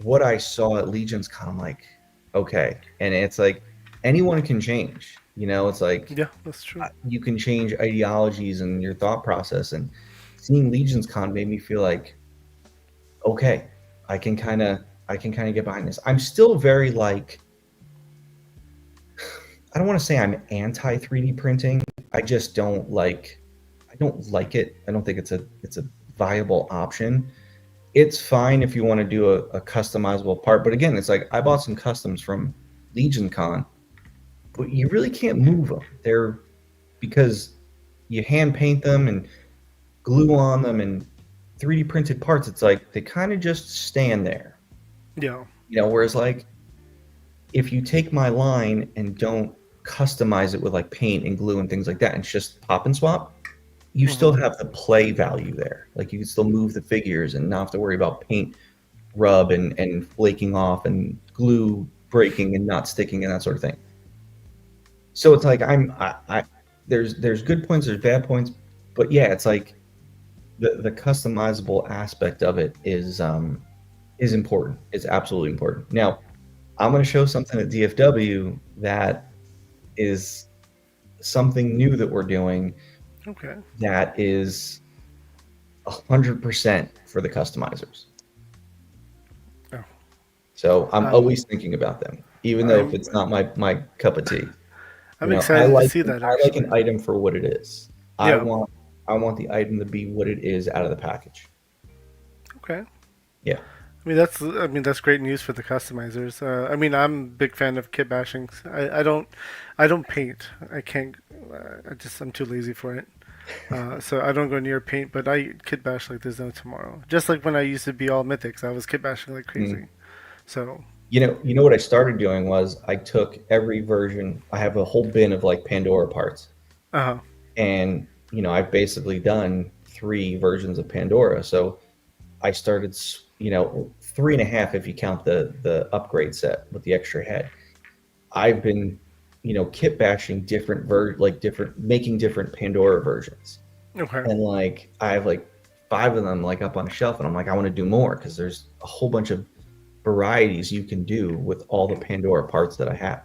what I saw at Legion's Con, I'm like, okay. And it's like, anyone can change. You know, it's like, yeah, that's true. You can change ideologies and your thought process. And seeing Legion's Con made me feel like, okay, I can kind of get behind this. I'm still very like, I don't want to say I'm anti 3D printing. I just don't like, I don't like it. I don't think it's a viable option. It's fine if you want to do a customizable part, but again, it's like I bought some customs from Legion Con, but you really can't move them. They're because you hand paint them and glue on them and 3D printed parts. It's like they kind of just stand there. Yeah. You know, whereas like if you take my line and don't customize it with like paint and glue and things like that, and it's just pop and swap, you still have the play value there. Like you can still move the figures and not have to worry about paint rub and flaking off and glue breaking and not sticking and that sort of thing. So it's like there's good points, there's bad points, but yeah, it's like the customizable aspect of it is important. It's absolutely important. Now, I'm going to show something at DFW that is something new that we're doing. Okay. That is 100% for the customizers. Oh. So I'm always thinking about them, even though if it's not my cup of tea. I'm excited to see that. I like an item for what it is. Yeah. I want the item to be what it is out of the package. Okay. Yeah. I mean that's great news for the customizers. I mean I'm a big fan of kit bashing. I don't paint. I can't. I'm too lazy for it. So I don't go near paint. But I kit bash like there's no tomorrow. Just like when I used to be all mythics, I was kit bashing like crazy. So you know what I started doing was I took every version. I have a whole bin of like Pandora parts. And you know I've basically done 3 versions of Pandora. So I started, you know, 3.5 if you count the upgrade set with the extra head. I've been, you know, kit bashing different making different Pandora versions. Okay. And like I have like 5 of them like up on a shelf, and I'm like I want to do more because there's a whole bunch of varieties you can do with all the Pandora parts that I have.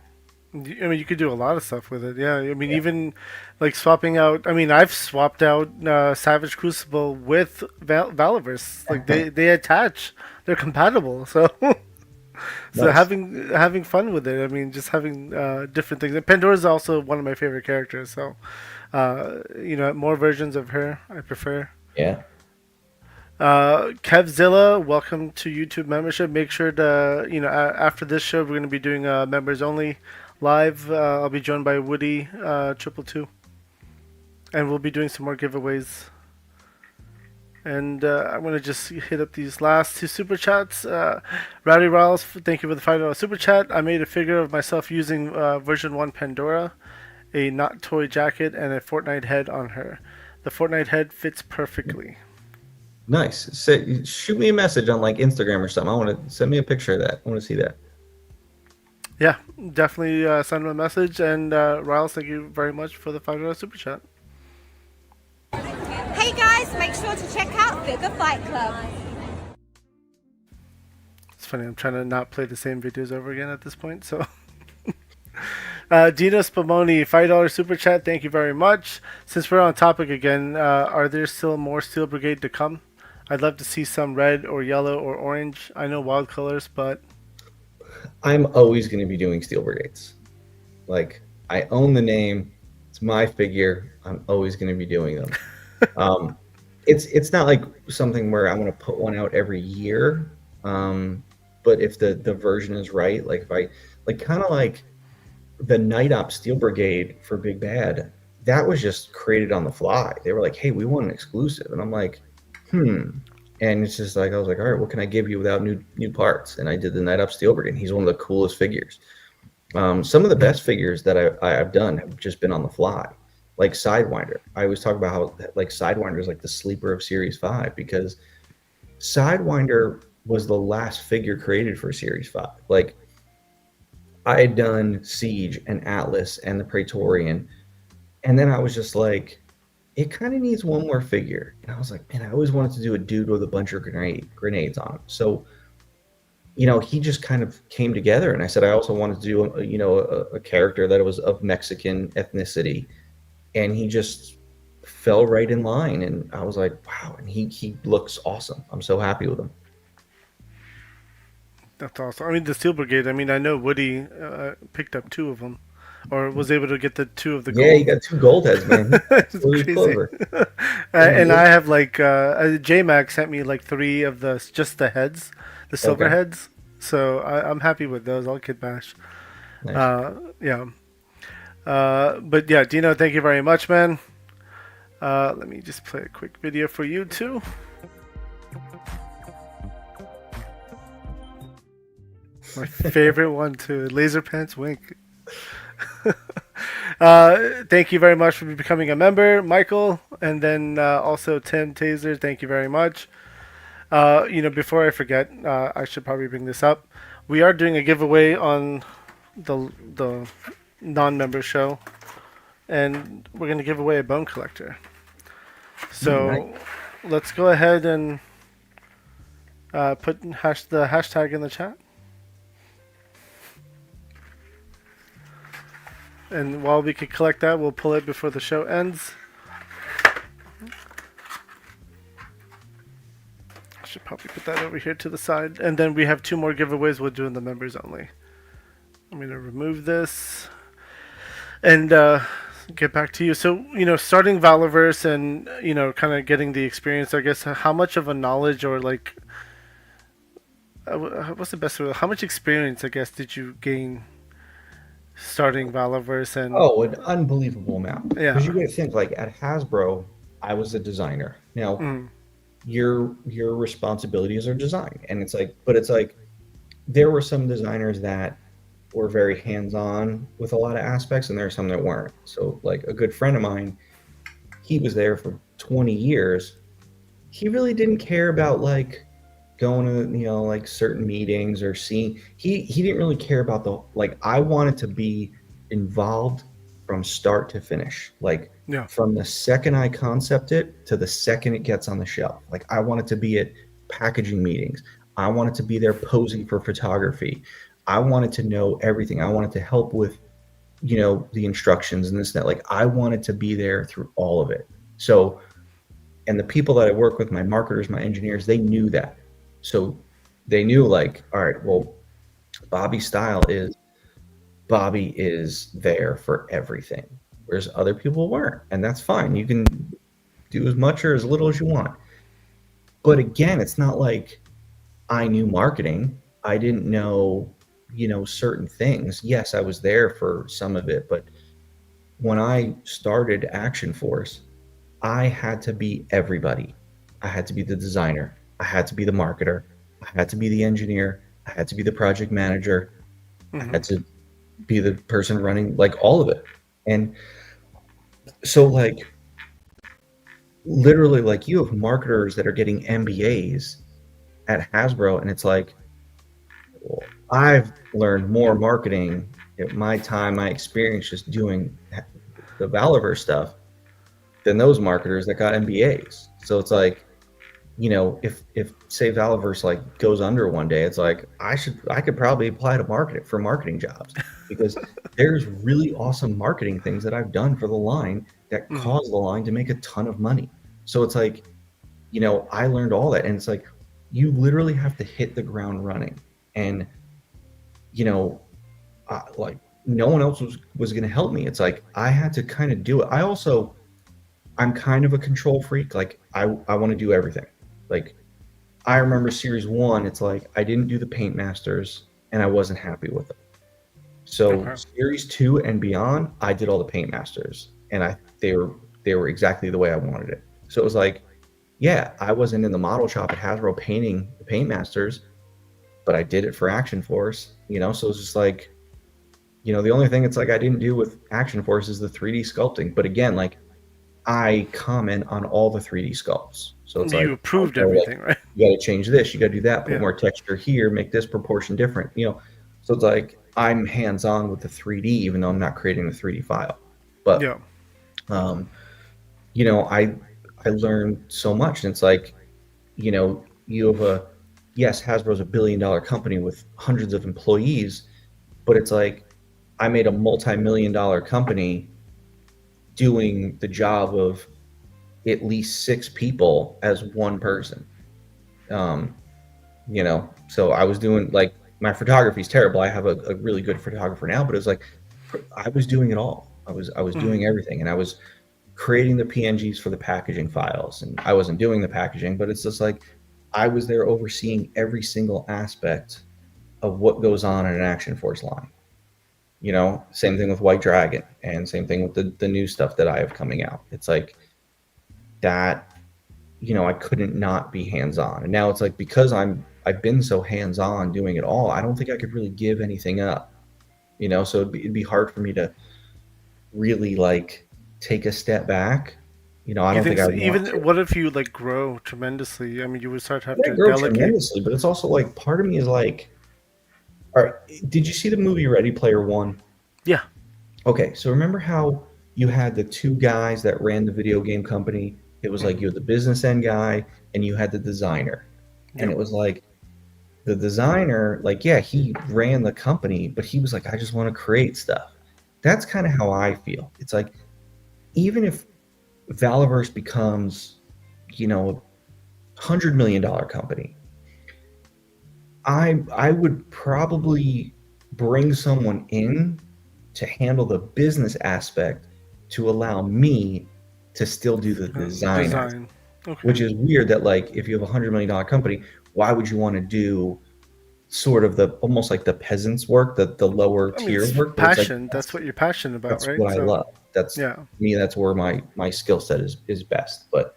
I mean, you could do a lot of stuff with it. Yeah. I mean, even like swapping out. I mean, I've swapped out Savage Crucible with Valaverse. Like they attach. They're compatible. So, Nice. having fun with it. I mean, just having different things. And Pandora's also one of my favorite characters. So, you know, more versions of her I prefer. Yeah. Kevzilla, welcome to YouTube membership. Make sure to, you know, after this show, we're going to be doing members only live. I'll be joined by Woody 222, and we'll be doing some more giveaways. And I'm going to just hit up these last 2 super chats. Rowdy Riles, thank you for the $5 super chat. I made a figure of myself using version 1 Pandora, a not toy jacket, and a Fortnite head on her. The Fortnite head fits perfectly. Nice. Shoot me a message on like Instagram or something. I want to send me a picture of that. I want to see that. Yeah, definitely send him a message. And Riles, thank you very much for the $5 super chat. Hey guys, make sure to check out Figure Fight Club. It's funny, I'm trying to not play the same videos over again at this point. So, Dino Spumoni, $5 super chat. Thank you very much. Since we're on topic again, are there still more Steel Brigade to come? I'd love to see some red or yellow or orange. I know wild colors, but I'm always going to be doing Steel Brigades. Like, I own the name. It's my figure. I'm always going to be doing them. It's not like something where I want to put one out every year. But if the version is right, like if I like kind of like the Night Op Steel Brigade for Big Bad, that was just created on the fly. They were like, hey, we want an exclusive. And I'm like, and it's just like, I was like, all right, what can I give you without new parts? And I did the Night Up Steelberg, and he's one of the coolest figures. Some of the best figures that I've done have just been on the fly, like Sidewinder. I always talk about how like Sidewinder is like the sleeper of Series 5, because Sidewinder was the last figure created for Series 5. Like, I had done Siege and Atlas and the Praetorian, and then I was just like, it kind of needs one more figure. And I was like, man, I always wanted to do a dude with a bunch of grenades on him. So, he just kind of came together. And I said, I also wanted to do, a character that was of Mexican ethnicity. And he just fell right in line. And I was like, wow. And he looks awesome. I'm so happy with him. That's awesome. I mean, the Steel Brigade, I mean, I know Woody picked up 2 of them, or was able to get the 2 of the gold. Yeah, he got 2 gold heads, man. It's crazy. And I have like, J-Mac sent me like 3 of just the heads, the silver heads. So I'm happy with those. I'll kid bash. Nice. Yeah. But yeah, Dino, thank you very much, man. Let me just play a quick video for you too. My favorite one too. Laser Pants Wink. Thank you very much for becoming a member, Michael, and then also Tim Taser. Thank you very much. Before I forget, I should probably bring this up. We are doing a giveaway on the non-member show, and we're going to give away a bone collector. So let's go ahead and put the hashtag in the chat. And while we could collect that, we'll pull it before the show ends. I should probably put that over here to the side. And then we have 2 more giveaways we'll do in the members only. I'm going to remove this and get back to you. So, starting Valaverse and, kind of getting the experience, I guess, how much of a knowledge or like, what's the best way? How much experience, I guess, did you gain starting Valaverse? And an unbelievable amount. Yeah. Because you got to think, like, at Hasbro, I was a designer. Now, your responsibilities are design, and it's like there were some designers that were very hands-on with a lot of aspects, and there are some that weren't. So, like, a good friend of mine, he was there for 20 years. He really didn't care about like going to like certain meetings or seeing. He didn't really care about I wanted to be involved from start to finish, from the second I concept it to the second it gets on the shelf. Like, I wanted to be at packaging meetings. I wanted to be there posing for photography. I wanted to know everything. I wanted to help with the instructions and this and that. Like, I wanted to be there through all of it. So, and the people that I work with, my marketers, my engineers, they knew that. So they knew, like, all right, well, Bobby is there for everything, whereas other people weren't. And that's fine. You can do as much or as little as you want. But again, it's not like I knew marketing. I didn't know, certain things. Yes, I was there for some of it. But when I started Action Force, I had to be everybody. I had to be the designer. I had to be the marketer. I had to be the engineer. I had to be the project manager. I had to be the person running, like, all of it. And so, like, literally, like, you have marketers that are getting MBAs at Hasbro, and it's like, well, I've learned more marketing at my time, my experience just doing the Valaverse stuff than those marketers that got MBAs. So it's like, if say Valaverse like goes under one day, it's like I could probably apply to marketing jobs, because there's really awesome marketing things that I've done for the line that cause the line to make a ton of money. So it's like, I learned all that, and it's like you literally have to hit the ground running, and like no one else was going to help me. It's like I had to kind of do it. I'm kind of a control freak. Like I want to do everything. Like, I remember Series 1, it's like I didn't do the Paint Masters, and I wasn't happy with it. So Series 2 and beyond, I did all the Paint Masters. and they were exactly the way I wanted it. So it was like, yeah, I wasn't in the model shop at Hasbro painting the Paint Masters, but I did it for Action Force, you know. So it's just like, you know, the only thing it's like I didn't do with Action Force is the 3D sculpting. But again, like, I comment on all the 3D sculpts. So it's you like, approved okay, everything, like, right? you got to change this, you got to do that, put Yeah. more texture here, make this proportion different, you know. So it's like I'm hands-on with the 3D, even though I'm not creating the 3D file. But Yeah. you know, I learned so much, and it's like, you know, you have yes, Hasbro's a billion-dollar company with hundreds of employees, but it's like I made a multi-million-dollar company doing the job of at least 6 people as one person. You know, so I was doing, like, my photography is terrible. I have a really good photographer now, but it was like I was doing it all. I was doing everything, and I was creating the PNGs for the packaging files, and I wasn't doing the packaging, but it's just like I was there overseeing every single aspect of what goes on in an Action Force line. You know, same thing with White Dragon, and same thing with the new stuff that I have coming out. It's like that, you know, I couldn't not be hands-on. And now it's like, because I've been so hands-on doing it all, I don't think I could really give anything up. You know, so it'd be hard for me to really, like, take a step back. You know, I don't think I so? would Even want to. what if you like grow tremendously? I mean, you would start to have I to grow delegate. tremendously, but it's also like part of me is like, all right, did you see the movie Ready Player One? Yeah. Okay, so remember how you had the 2 guys that ran the video game company? It was like you had the business end guy and you had the designer. And it was like the designer, like, yeah, he ran the company, but he was like, I just want to create stuff. That's kind of how I feel. It's like, even if Valaverse becomes, you know, $100 million company, I would probably bring someone in to handle the business aspect to allow me to still do the design. Okay. Which is weird that, like, if you have $100 million company, why would you want to do sort of the almost like the peasants work, the lower tier it's work? But it's like, passion. That's what you're passionate about, that's right? what I love. That's yeah. me. That's where my skill set is best. But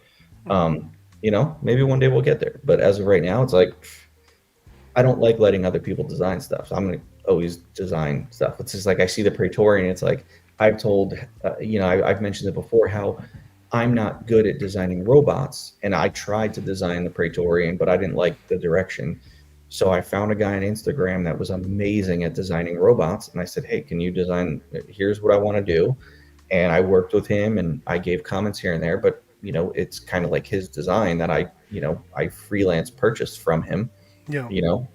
you know, maybe one day we'll get there. But as of right now, it's like I don't like letting other people design stuff. So I'm gonna always design stuff. It's just like I see the Praetorian. It's like I've told, you know, I've mentioned it before, how I'm not good at designing robots, and I tried to design the Praetorian, but I didn't like the direction. So I found a guy on Instagram that was amazing at designing robots, and I said, hey, can you design, here's what I want to do. And I worked with him, and I gave comments here and there, but, you know, it's kind of like his design that I freelance purchased from him, Yeah. you know.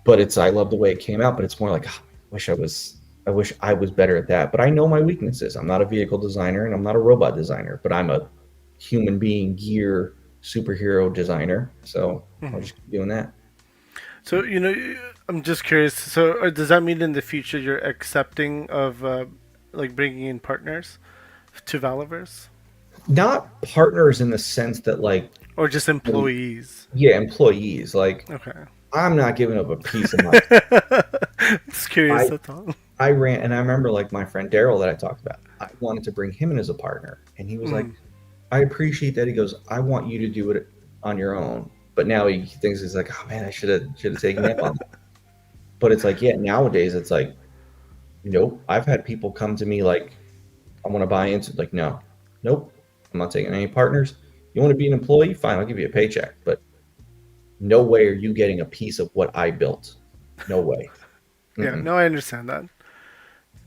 But I love the way it came out, but it's more like, I wish I was better at that. But I know my weaknesses. I'm not a vehicle designer, and I'm not a robot designer, but I'm a human being gear superhero designer. So I'll just keep doing that. So, you know, I'm just curious. So does that mean in the future you're accepting of like bringing in partners to Valaverse? Not partners in the sense that, like, Or just employees? yeah, employees. Like, Okay. I'm not giving up a piece of my. Just curious, that's all. I ran, and I remember, like, my friend Daryl that I talked about. I wanted to bring him in as a partner, and he was like, I appreciate that. He goes, I want you to do it on your own. But now he thinks, he's like, oh man, I should have taken him on that. But it's like, yeah, nowadays it's like, nope. I've had people come to me like, I want to buy into, like, nope, I'm not taking any partners. You want to be an employee? Fine, I'll give you a paycheck. But no way are you getting a piece of what I built. No way. Yeah, no, I understand that.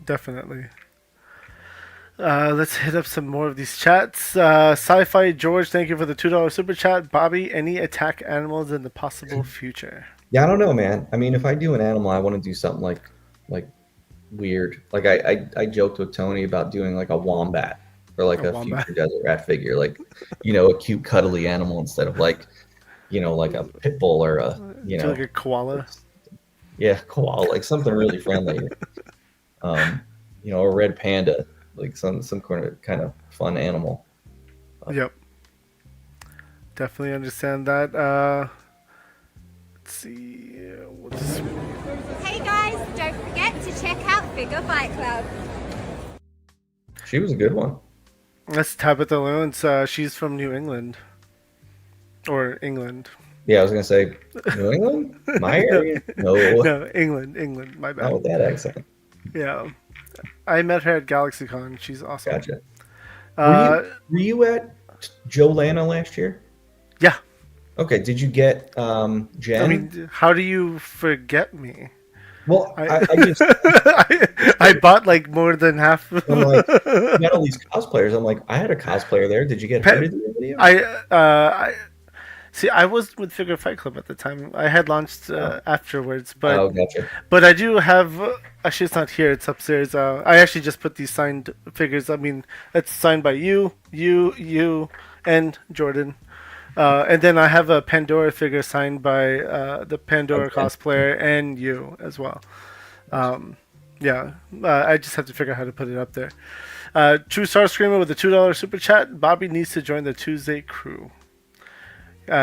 Definitely. Let's hit up some more of these chats. Sci-Fi George, thank you for the $2 super chat. Bobby, any attack animals in the possible future? Yeah, I don't know, man. I mean, if I do an animal, I want to do something like weird. Like I joked with Tony about doing like a wombat or like a future desert rat figure, like, you know, a cute cuddly animal instead of like, you know, like a pit bull or a, you know, like a koala. Yeah, koala, like something really friendly. You know, a red panda, like some kind of fun animal. Yep. Definitely understand that. Let's see. Hey guys, don't forget to check out Figure Fight Club. She was a good one. That's Tabitha Lawrence. She's from New England. Or England. Yeah, I was gonna say New England, my area. No, No, England. My bad. not with that accent. Yeah. I met her at GalaxyCon. She's awesome. Gotcha. Uh, Were you at Joe Lana last year? yeah. Okay. Did you get Jen? I mean, how do you forget me? well, I just I bought like more than half. I'm like, you got all these cosplayers. I'm like, I had a cosplayer there. Did you get her to do a video? I see. I was with Figure Fight Club at the time. I had launched afterwards, but Oh, gotcha. but I do have. Actually, it's not here. It's upstairs. I actually just put these signed figures. I mean, it's signed by you, and Jordan. And then I have a Pandora figure signed by the Pandora Okay. cosplayer and you as well. Yeah, I just have to figure out how to put it up there. True Star Screamer with a $2 super chat. Bobby needs to join the Tuesday crew.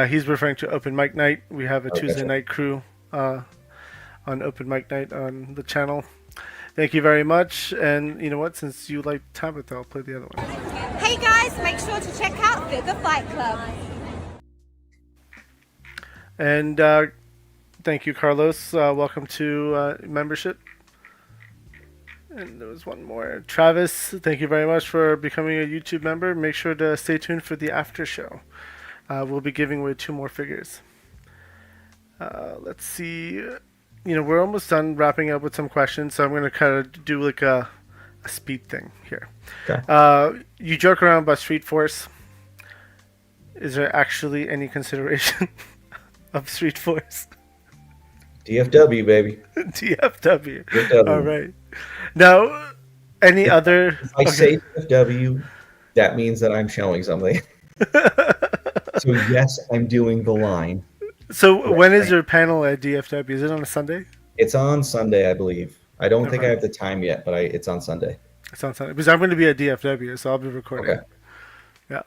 He's referring to Open Mic Night. We have a Tuesday gotcha. night crew on Open Mic Night on the channel. Thank you very much. And you know what? Since you like Tabitha, I'll play the other one. Hey guys, make sure to check out Figure Fight Club. And thank you, Carlos. Welcome to membership. And there was one more. Travis, thank you very much for becoming a YouTube member. Make sure to stay tuned for the after show. We'll be giving away 2 more figures. Let's see. We're almost done wrapping up with some questions, so I'm going to kind of do like a speed thing here. Okay. You joke around about Street Force. Is there actually any consideration of Street Force? DFW, baby. DFW. DFW. All right. Now, any other? If I say DFW, that means that I'm showing something. So yes, I'm doing the line. So when is your panel at DFW? Is it on a Sunday? It's on Sunday, I believe. I don't think I Okay. have the time yet, but it's on Sunday. It's on Sunday because I'm going to be at DFW, so I'll be recording. Okay. Yeah.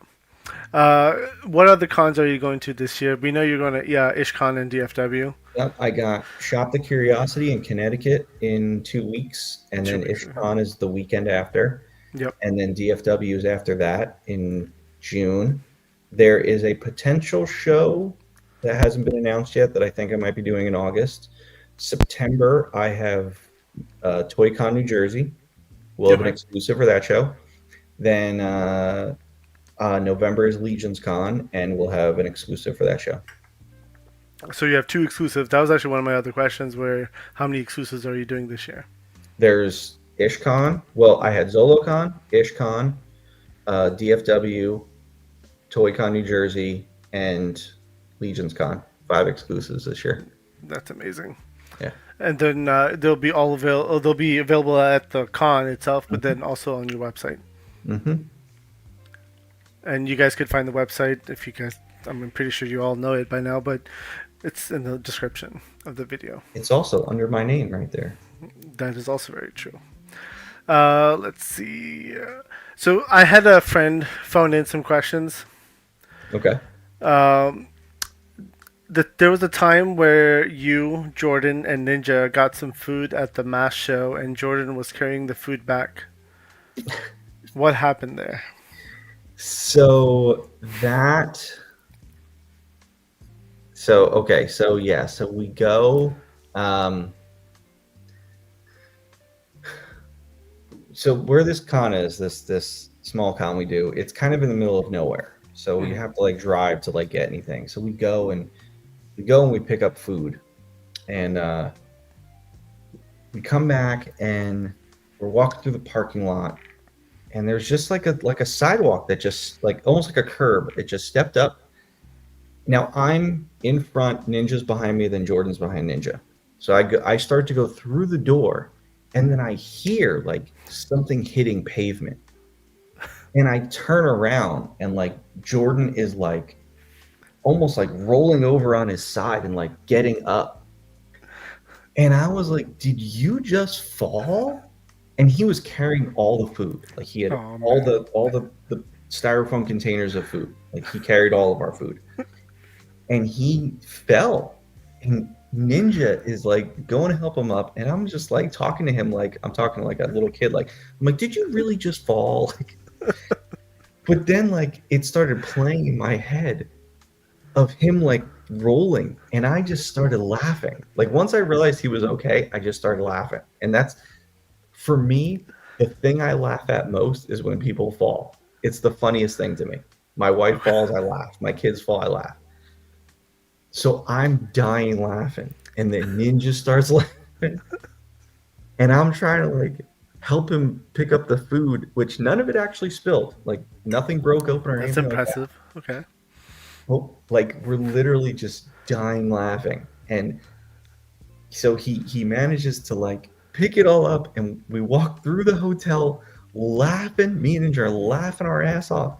What other cons are you going to this year? We know you're going to IshCon and DFW. Yep, I got Shop the Curiosity in Connecticut in 2 weeks, and 2 then weeks, IshCon is the weekend after. Yep. And then DFW is after that in June. There is a potential show that hasn't been announced yet that I think I might be doing in August. September, I have ToyCon New Jersey. We'll have an Okay. exclusive for that show. Then November is Legions Con, and we'll have an exclusive for that show. So you have 2 exclusives. That was actually one of my other questions. Where how many exclusives are you doing this year? There's IshCon. Well, I had ZoloCon, IshCon, DFW, ToyCon New Jersey, and Legions Con. 5 exclusives this year. That's amazing. Yeah. And then they'll be they'll be available at the con itself, but then also on your website. Mm-hmm. And you guys could find the website if you guys. I'm pretty sure you all know it by now, but it's in the description of the video. It's also under my name right there. That is also very true. Let's see. So I had a friend phone in some questions. Okay. There was a time where you, Jordan, and Ninja got some food at the mass show, and Jordan was carrying the food back. What happened there? So okay. So yeah. So we go. So where this con is, this small con we do, it's kind of in the middle of nowhere. So you have to like drive to like get anything. So we go and we pick up food, and we come back and we're walking through the parking lot, and there's just like a sidewalk that just like almost like a curb. It just stepped up. Now I'm in front, Ninja's behind me, then Jordan's behind Ninja. So I start to go through the door, and then I hear like something hitting pavement. And I turn around, and like Jordan is like almost like rolling over on his side and like getting up. And I was like, did you just fall? And he was carrying all the food. Like he had all the styrofoam containers of food. Like he carried all of our food. And he fell. And Ninja is like going to help him up, and I'm just like talking to him like I'm talking like a little kid. Like I'm like, did you really just fall? But then like it started playing in my head of him like rolling, and I just started laughing. Like once I realized he was okay, I just started laughing. And that's for me, the thing I laugh at most is when people fall. It's the funniest thing to me. My wife falls, I laugh. My kids fall, I laugh. So I'm dying laughing, and then Ninja starts laughing, and I'm trying to like help him pick up the food, which none of it actually spilled. Like nothing broke open or That's anything like that. impressive. Okay. Well, like we're literally just dying laughing, and so he manages to like pick it all up, and we walk through the hotel laughing. Me and Ninja are laughing our ass off,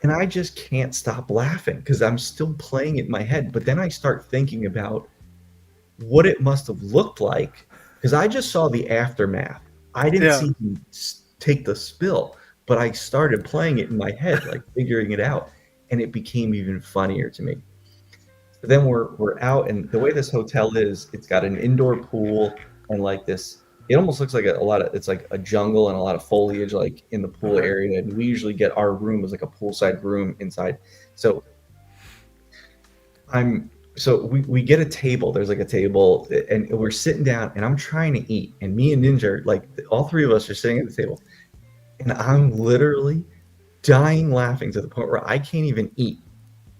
and I just can't stop laughing because I'm still playing it in my head. But then I start thinking about what it must have looked like because I just saw the aftermath. I didn't Yeah. see him take the spill, but I started playing it in my head, like figuring it out, and it became even funnier to me. But then we're out, and the way this hotel is, it's got an indoor pool and like this. It almost looks like a lot of it's like a jungle and a lot of foliage like in the pool area. And we usually get our room as like a poolside room inside. So we get a table. There's like a table, and we're sitting down, and I'm trying to eat, and me and Ninja, like all three of us, are sitting at the table, and I'm literally dying laughing to the point where I can't even eat.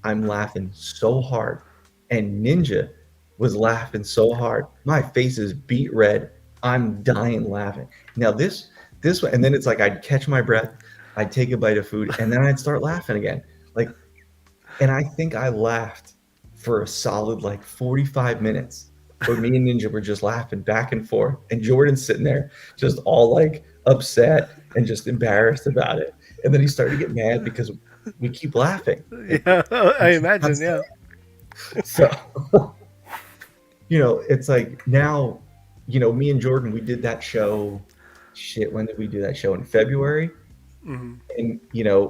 I'm laughing so hard, and Ninja was laughing so hard. My face is beet red. I'm dying laughing. Now this one, and then it's like I'd catch my breath, I'd take a bite of food, and then I'd start laughing again. Like, and I think I laughed for a solid like 45 minutes where me and Ninja were just laughing back and forth, and Jordan's sitting there just all like upset and just embarrassed about it. And then he started to get mad because we keep laughing. Yeah, I imagine. Yeah. So, it's like now, me and Jordan, we did that show. Shit, when did we do that show? In February? Mm-hmm. And,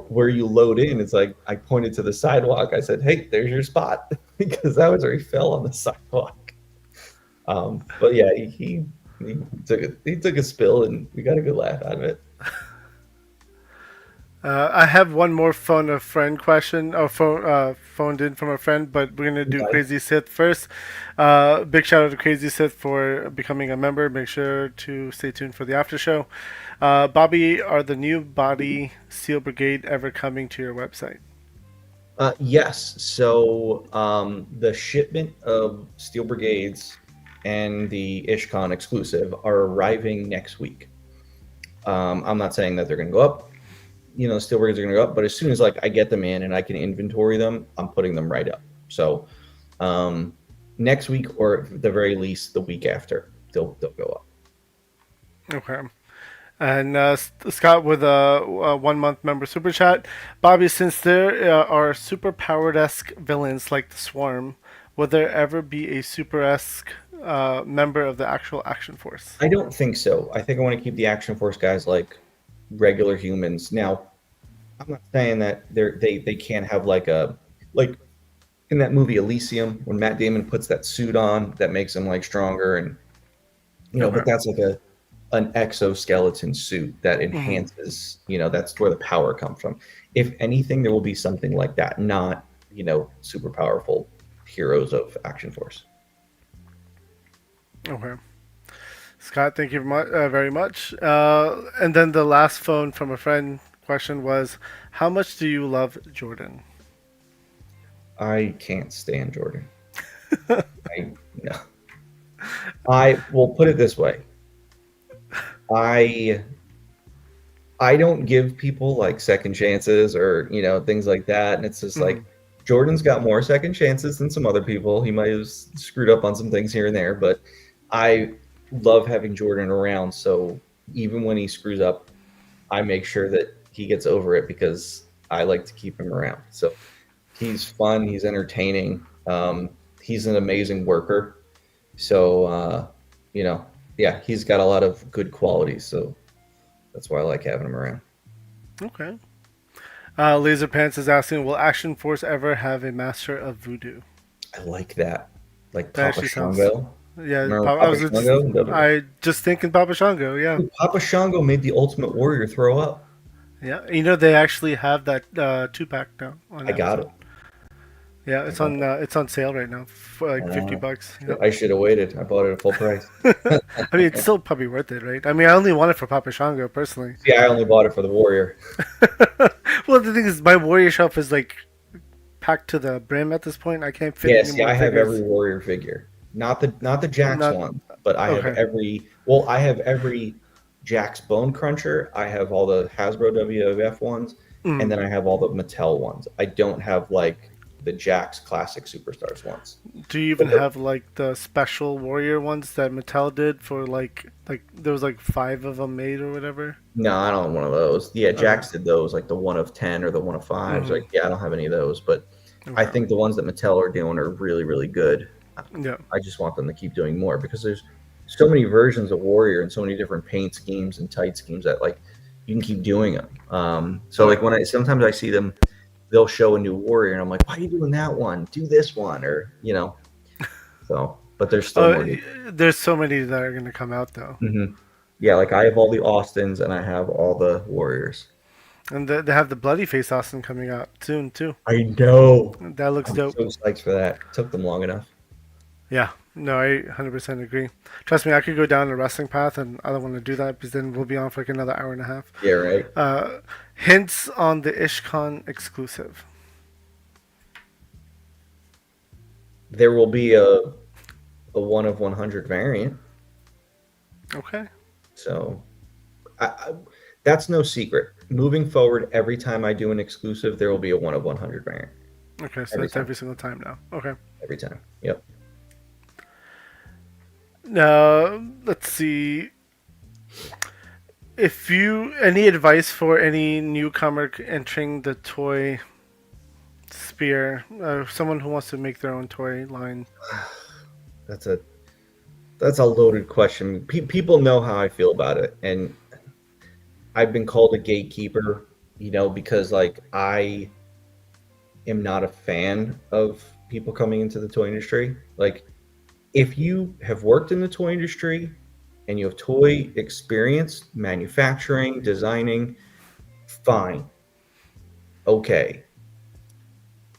where you load in, it's like I pointed to the sidewalk. I said, hey, there's your spot, because that was where he fell on the sidewalk. But yeah, he took a spill, and we got a good laugh out of it. I have one more phoned in from a friend, but we're gonna do Crazy Sith first. Big shout out to Crazy Sith for becoming a member. Make sure to stay tuned for the after show. Bobby, are the new body Steel Brigade ever coming to your website? Yes. So the shipment of Steel Brigades and the Ishcon exclusive are arriving next week. I'm not saying that they're going to go up. Steel Brigades are going to go up, but as soon as like I get them in and I can inventory them, I'm putting them right up. So next week, or at the very least the week after, they'll go up. Okay. And Scott with a 1 month member super chat. Bobby, since there are super powered-esque villains like the Swarm, would there ever be a super-esque member of the actual Action Force? I don't think so. I think I want to keep the Action Force guys like regular humans. Now, I'm not saying that they can't have like in that movie Elysium, when Matt Damon puts that suit on that makes him like stronger, and but that's like an exoskeleton suit that enhances, that's where the power comes from. If anything, there will be something like that, not super powerful heroes of Action Force. Okay. Scott, thank you very much. And then the last phone from a friend question was, how much do you love Jordan? I can't stand Jordan. I will put it this way. I don't give people like second chances or, things like that. And it's just like, Jordan's got more second chances than some other people. He might have screwed up on some things here and there, but I love having Jordan around. So even when he screws up, I make sure that he gets over it because I like to keep him around. So he's fun. He's entertaining. He's an amazing worker. So, yeah, he's got a lot of good qualities. So that's why I like having him around. Okay. Laser Pants is asking, will Action Force ever have a Master of Voodoo? I like that. like That Papa actually sounds. Shango. Yeah, Remember I Papa was just Shango? I just thinking Papa Shango. Yeah, Dude, Papa Shango made the Ultimate Warrior throw up. yeah. You know they actually have that 2-pack now on I got Amazon. it. Yeah, I got it. it's on sale right now for like Uh, $50. Yeah. I should have waited. I bought it at full price. I mean, it's still probably worth it, right? I mean, I only want it for Papa Shango personally. See, I only bought it for the Warrior. Well, the thing is, my Warrior shelf is like packed to the brim at this point. I can't fit Yeah, any see, more I have figures. every Warrior figure. Not the Jax Not one, but I have okay. I have every Jax Bone Cruncher. I have all the Hasbro WWF ones, and Mm. then I have all the Mattel ones. I don't have like the Jax Classic Superstars ones. Do you even have like the special Warrior ones that Mattel did for like there was like 5 of them made or whatever? No, I don't have one of those. Yeah, Okay. Jax did those, like the 1 of 10 or the 1 of 5s. Like, yeah, I don't have any of those, but I Okay. think the ones that Mattel are doing are really, really good. Yeah. I just want them to keep doing more because there's so many versions of Warrior and so many different paint schemes and tight schemes that like you can keep doing them. So like when I sometimes I see them, they'll show a new Warrior and I'm like, why are you doing that one? Do this one, or So, but there's still more. There's so many that are gonna come out though, Yeah, like I have all the Austins and I have all the Warriors. and they have the Bloody Face Austin coming out soon too. I know. That looks I'm dope. so psyched for that. It took them long enough. Yeah, no, I 100% agree. Trust me, I could go down a wrestling path, and I don't want to do that because then we'll be on for like another hour and a half. Yeah, right. Hints on the IshCon exclusive. There will be a 1 of 100 variant. Okay. So that's no secret. Moving forward, every time I do an exclusive, there will be a 1 of 100 variant. Okay, so Every that's time. every single time now. Okay. Every time. Yep. Now, let's see. If you any advice for any newcomer entering the toy sphere, someone who wants to make their own toy line. That's a loaded question. People know how I feel about it, and I've been called a gatekeeper, because like I am not a fan of people coming into the toy industry. Like, if you have worked in the toy industry and you have toy experience, manufacturing, designing, fine. Okay.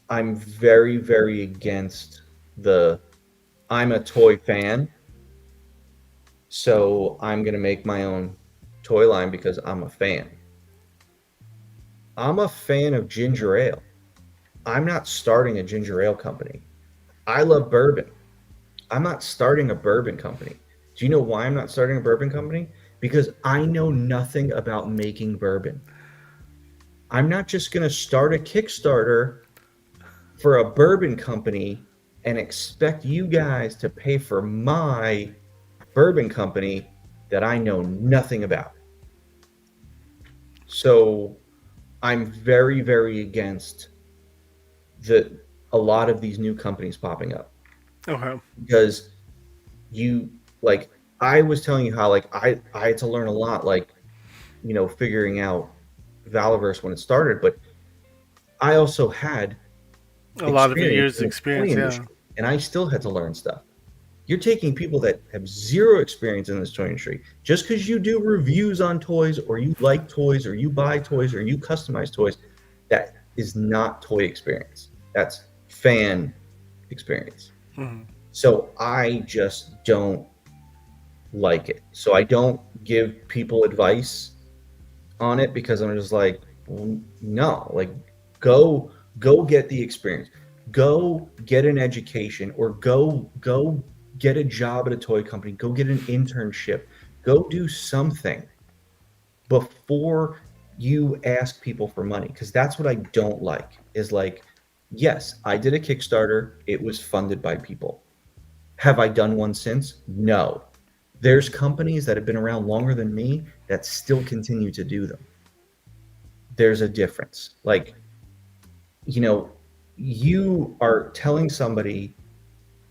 I'm very, very against I'm a toy fan, so I'm going to make my own toy line because I'm a fan. I'm a fan of ginger ale. I'm not starting a ginger ale company. I love bourbon. I'm not starting a bourbon company. Do you know why I'm not starting a bourbon company? Because I know nothing about making bourbon. I'm not just going to start a Kickstarter for a bourbon company and expect you guys to pay for my bourbon company that I know nothing about. So I'm very, very against a lot of these new companies popping up. Okay. Because I was telling you how I had to learn a lot, figuring out Valaverse when it started, but I also had A lot of experience years in the experience, toy yeah. industry, and I still had to learn stuff. You're taking people that have zero experience in this toy industry. Just because you do reviews on toys, or you like toys, or you buy toys, or you customize toys, that is not toy experience. That's fan experience. Mm-hmm. So I just don't like it. So I don't give people advice on it because I'm just like, well, no, like go get the experience, go get an education, or go get a job at a toy company, go get an internship, go do something before you ask people for money. Because that's what I don't like, is like, yes, I did a Kickstarter, it was funded by people. Have I done one since? No. There's companies that have been around longer than me that still continue to do them. There's a difference. Like, you are telling somebody,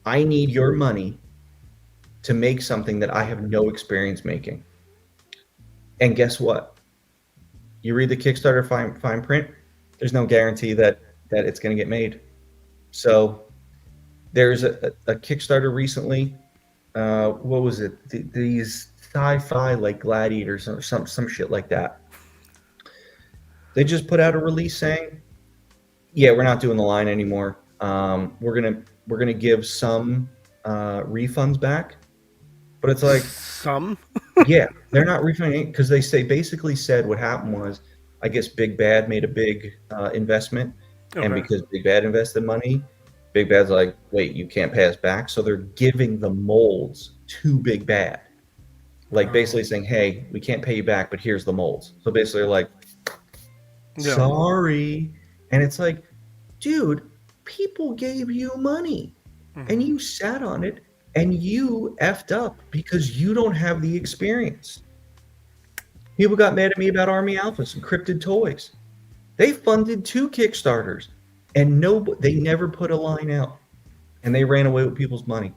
I need your money to make something that I have no experience making. And guess what? You read the Kickstarter fine print, there's no guarantee that it's going to get made. So There's a Kickstarter recently. What was it? These sci-fi like gladiators or some shit like that. They just put out a release saying, "Yeah, we're not doing the line anymore. We're gonna give some refunds back." But it's like, Some. yeah, they're not refunding because they basically said what happened was, I guess Big Bad made a big investment, and Okay. because Big Bad invested money, Big Bad's like, wait, you can't pay us back, so they're giving the molds to Big Bad, like basically saying, hey, we can't pay you back, but here's the molds. So basically, like, Yeah. sorry, and it's like, dude, people gave you money, and you sat on it, and you effed up because you don't have the experience. People got mad at me about Army Alphas and Cryptid Toys. They funded 2 Kickstarters, and they never put a line out, and they ran away with people's money.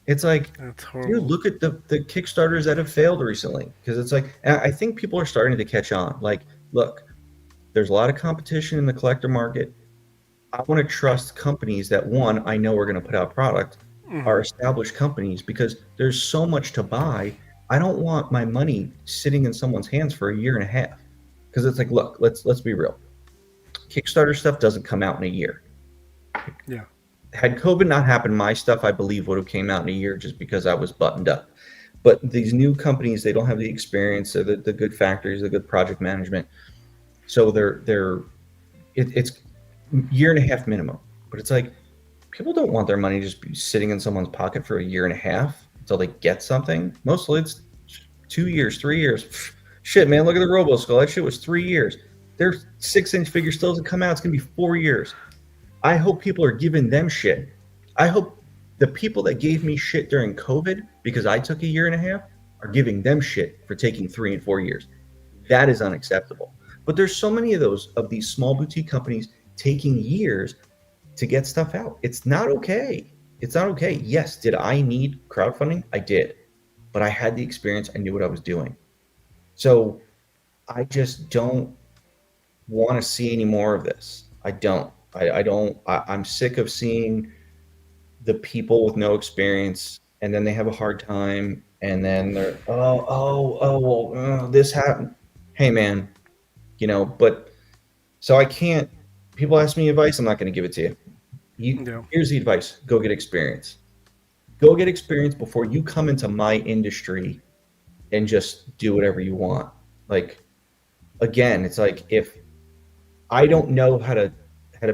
It's like, That's dude, horrible. look at the Kickstarters that have failed recently, because it's like, and I think people are starting to catch on. Like, look, there's a lot of competition in the collector market. I want to trust companies that, one, I know are going to put out product, are established companies, because there's so much to buy. I don't want my money sitting in someone's hands for a year and a half, because it's like, look, let's be real. Kickstarter stuff doesn't come out in a year. Yeah. Had COVID not happened, my stuff, I believe, would have came out in a year just because I was buttoned up. But these new companies, they don't have the experience, they're the good factories, the good project management. So it's year and a half minimum. But it's like, people don't want their money just be sitting in someone's pocket for a year and a half until they get something. Mostly it's 2 years, 3 years. Shit, man, look at the Robo Skull. That shit was 3 years. Their 6-inch figure still doesn't come out. It's going to be 4 years. I hope people are giving them shit. I hope the people that gave me shit during COVID because I took a year and a half are giving them shit for taking 3 and 4 years. That is unacceptable. But there's so many of these small boutique companies taking years to get stuff out. It's not okay. It's not okay. Yes, did I need crowdfunding? I did. But I had the experience. I knew what I was doing. So I just don't want to see any more of this. I don't. I'm sick of seeing the people with no experience, and then they have a hard time, and then they're, this happened. Hey, man, but so I can't. People ask me advice. I'm not going to give it to you. Here's the advice. Go get experience. Go get experience before you come into my industry and just do whatever you want. Like, again, it's like, if I don't know how to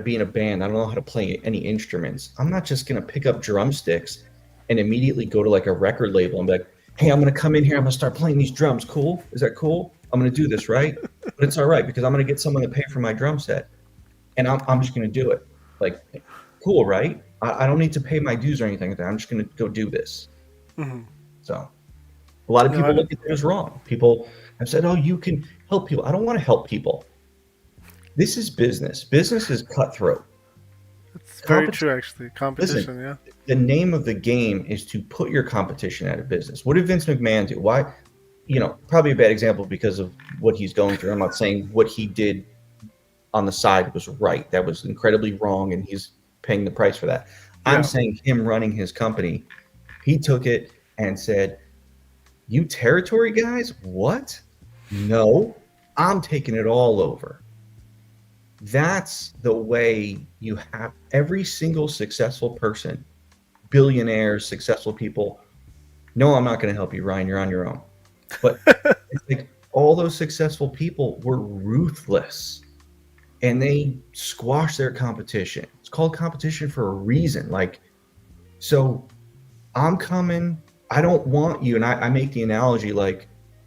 be in a band, I don't know how to play any instruments, I'm not just going to pick up drumsticks and immediately go to like a record label and be like, hey, I'm going to come in here, I'm going to start playing these drums. Cool? Is that cool? I'm going to do this, right? But it's all right, because I'm going to get someone to pay for my drum set, and I'm just going to do it. Like, cool, right? I don't need to pay my dues or anything like that. I'm just going to go do this. So a lot of people look at it as wrong. People have said, oh, you can help people. I don't want to help people. This is business. Business is cutthroat. It's very true, actually. Competition, Listen, yeah. The name of the game is to put your competition out of business. What did Vince McMahon do? Why? Probably a bad example because of what he's going through. I'm not saying what he did on the side was right. That was incredibly wrong, and he's paying the price for that. Yeah. I'm saying him running his company, he took it and said, you territory guys, what? No, I'm taking it all over. That's the way you have every single successful person, billionaires, successful people. No, I'm not going to help you, Ryan. You're on your own. But it's like, all those successful people were ruthless, and they squashed their competition. It's called competition for a reason. Like, so I'm coming. I don't want you. And I make the analogy like,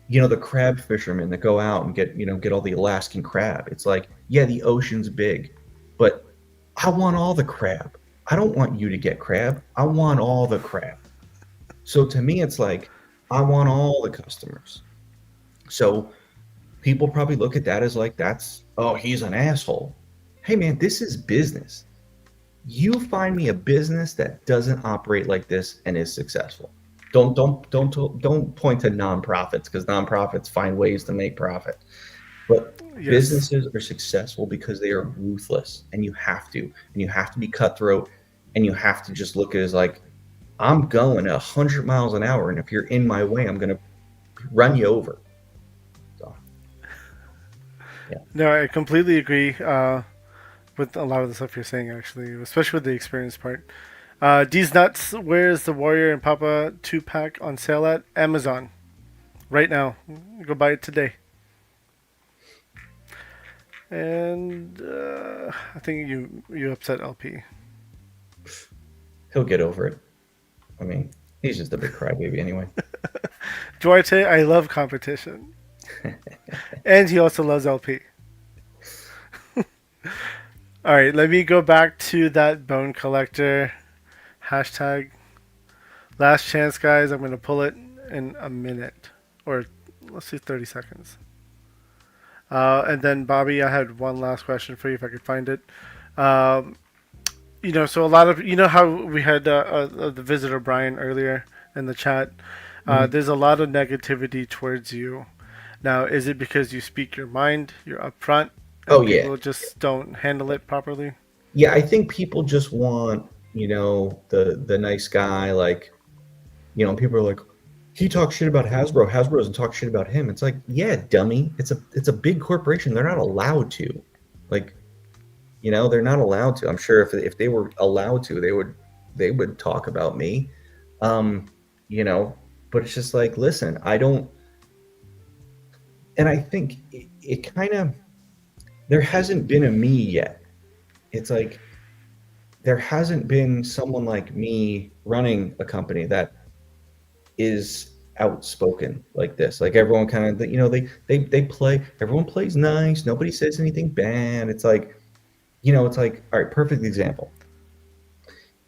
the crab fishermen that go out and get all the Alaskan crab. It's like, yeah, the ocean's big, but I want all the crab. I don't want you to get crab. I want all the crab. So to me, it's like, I want all the customers. So people probably look at that as like, he's an asshole. Hey man, this is business. You find me a business that doesn't operate like this and is successful. Don't point to nonprofits, because nonprofits find ways to make profit. But businesses are successful because they are ruthless, and you have to be cutthroat. and you have to just look at it as like, I'm going 100 miles an hour, and if you're in my way, I'm gonna run you over. So, yeah. No, I completely agree with a lot of the stuff you're saying, actually, especially with the experience part. D's Nuts, where is the Warrior and Papa 2-pack on sale at? Amazon. Right now. Go buy it today. And I think you upset LP. He'll get over it. I mean, he's just a big crybaby anyway. Duarte, I love competition. And he also loves LP. Alright, let me go back to that bone collector hashtag. Last chance, guys. I'm going to pull it in a minute. Or let's do 30 seconds. And then, Bobby, I had one last question for you if I could find it. So a lot of, how we had the visitor Brian earlier in the chat. There's a lot of negativity towards you. Now, is it because you speak your mind, you're upfront, and people just don't handle it properly? Yeah, I think people just want, the nice guy, like, and people are like, he talks shit about Hasbro. Hasbro doesn't talk shit about him. It's like, yeah, dummy. It's a big corporation. They're not allowed to. Like, they're not allowed to. I'm sure if they were allowed to, they would talk about me. But it's just like, listen, I don't. And I think it kind of, there hasn't been a me yet. It's like, there hasn't been someone like me running a company that is outspoken like this. Like everyone kind of, they play, everyone plays nice. Nobody says anything bad. It's like, it's like, all right, perfect example.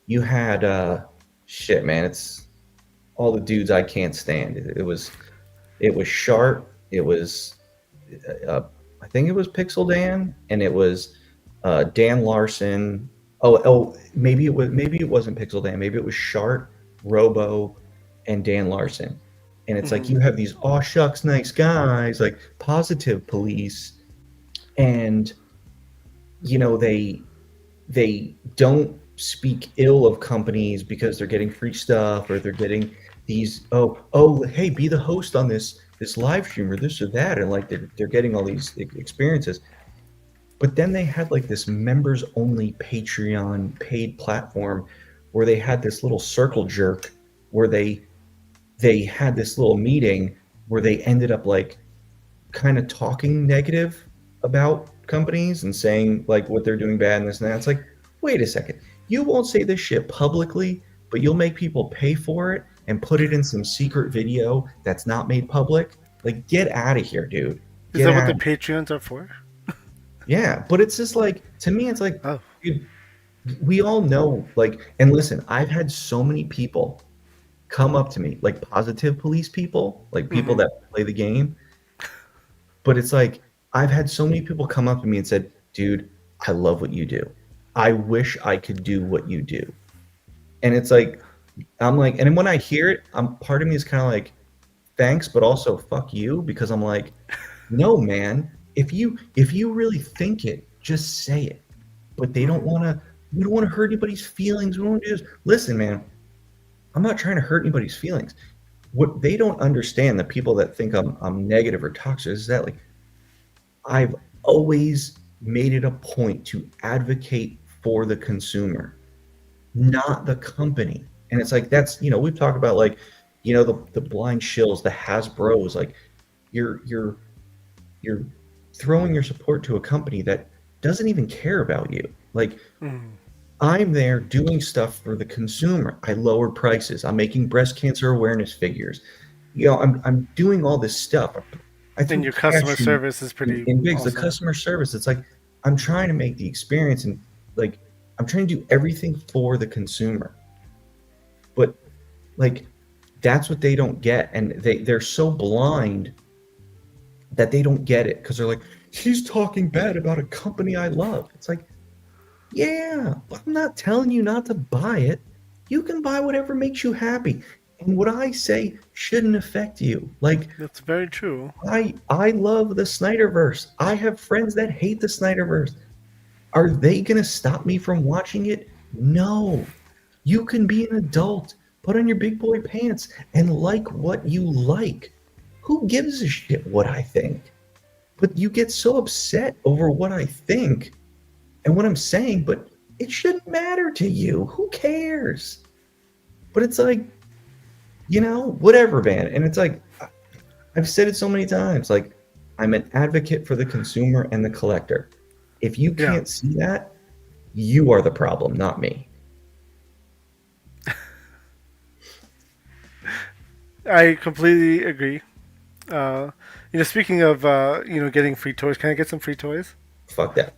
You had, shit, man, it's all the dudes I can't stand. It was Sharp. It was, I think it was Pixel Dan, and it was Dan Larson. Maybe it wasn't Pixel Dan. Maybe it was Sharp, Robo, and Dan Larson. And it's like, you have these aw shucks nice guys, like positive police, and they don't speak ill of companies because they're getting free stuff, or they're getting these hey, be the host on this live stream or this or that, and like they're getting all these experiences. But then they had like this members only Patreon paid platform where they had this little circle jerk where they had this little meeting where they ended up like kind of talking negative about companies and saying like what they're doing bad and this and that. It's like, wait a second, you won't say this shit publicly, but you'll make people pay for it and put it in some secret video that's not made public. Like, get out of here, dude. Is that what the Patreons are for? Yeah, but it's just like, to me, it's like, dude, we all know, like, and listen, I've had so many people come up to me, like positive police people, like people that play the game. But it's like, I've had so many people come up to me and said, dude, I love what you do. I wish I could do what you do. And it's like, I'm like, and when I hear it, part of me is kind of like, thanks, but also fuck you, because I'm like, no, man, if you really think it, just say it. But we don't want to hurt anybody's feelings. We don't want to do this. Listen, man, I'm not trying to hurt anybody's feelings. What they don't understand, the people that think I'm negative or toxic, is that like, I've always made it a point to advocate for the consumer, not the company. And it's like, that's, we've talked about like, the blind shills, the Hasbros, like you're throwing your support to a company that doesn't even care about you. Like, I'm there doing stuff for the consumer. I lowered prices. I'm making breast cancer awareness figures. I'm doing all this stuff. I think your customer service is pretty big. awesome. The customer service, it's like, I'm trying to make the experience, and like, I'm trying to do everything for the consumer. But like, that's what they don't get, and they're so blind that they don't get it, because they're like, he's talking bad about a company I love. It's like, yeah, but I'm not telling you not to buy it. You can buy whatever makes you happy. And what I say shouldn't affect you. Like, that's very true. I love the Snyderverse. I have friends that hate the Snyderverse. Are they going to stop me from watching it? No, you can be an adult, put on your big boy pants, and like what you like. Who gives a shit what I think? But you get so upset over what I think and what I'm saying, but it shouldn't matter to you. Who cares? But it's like, whatever, man. And it's like, I've said it so many times, like, I'm an advocate for the consumer and the collector. If you can't see that, you are the problem, not me. I completely agree. Speaking of, getting free toys, can I get some free toys? Fuck that.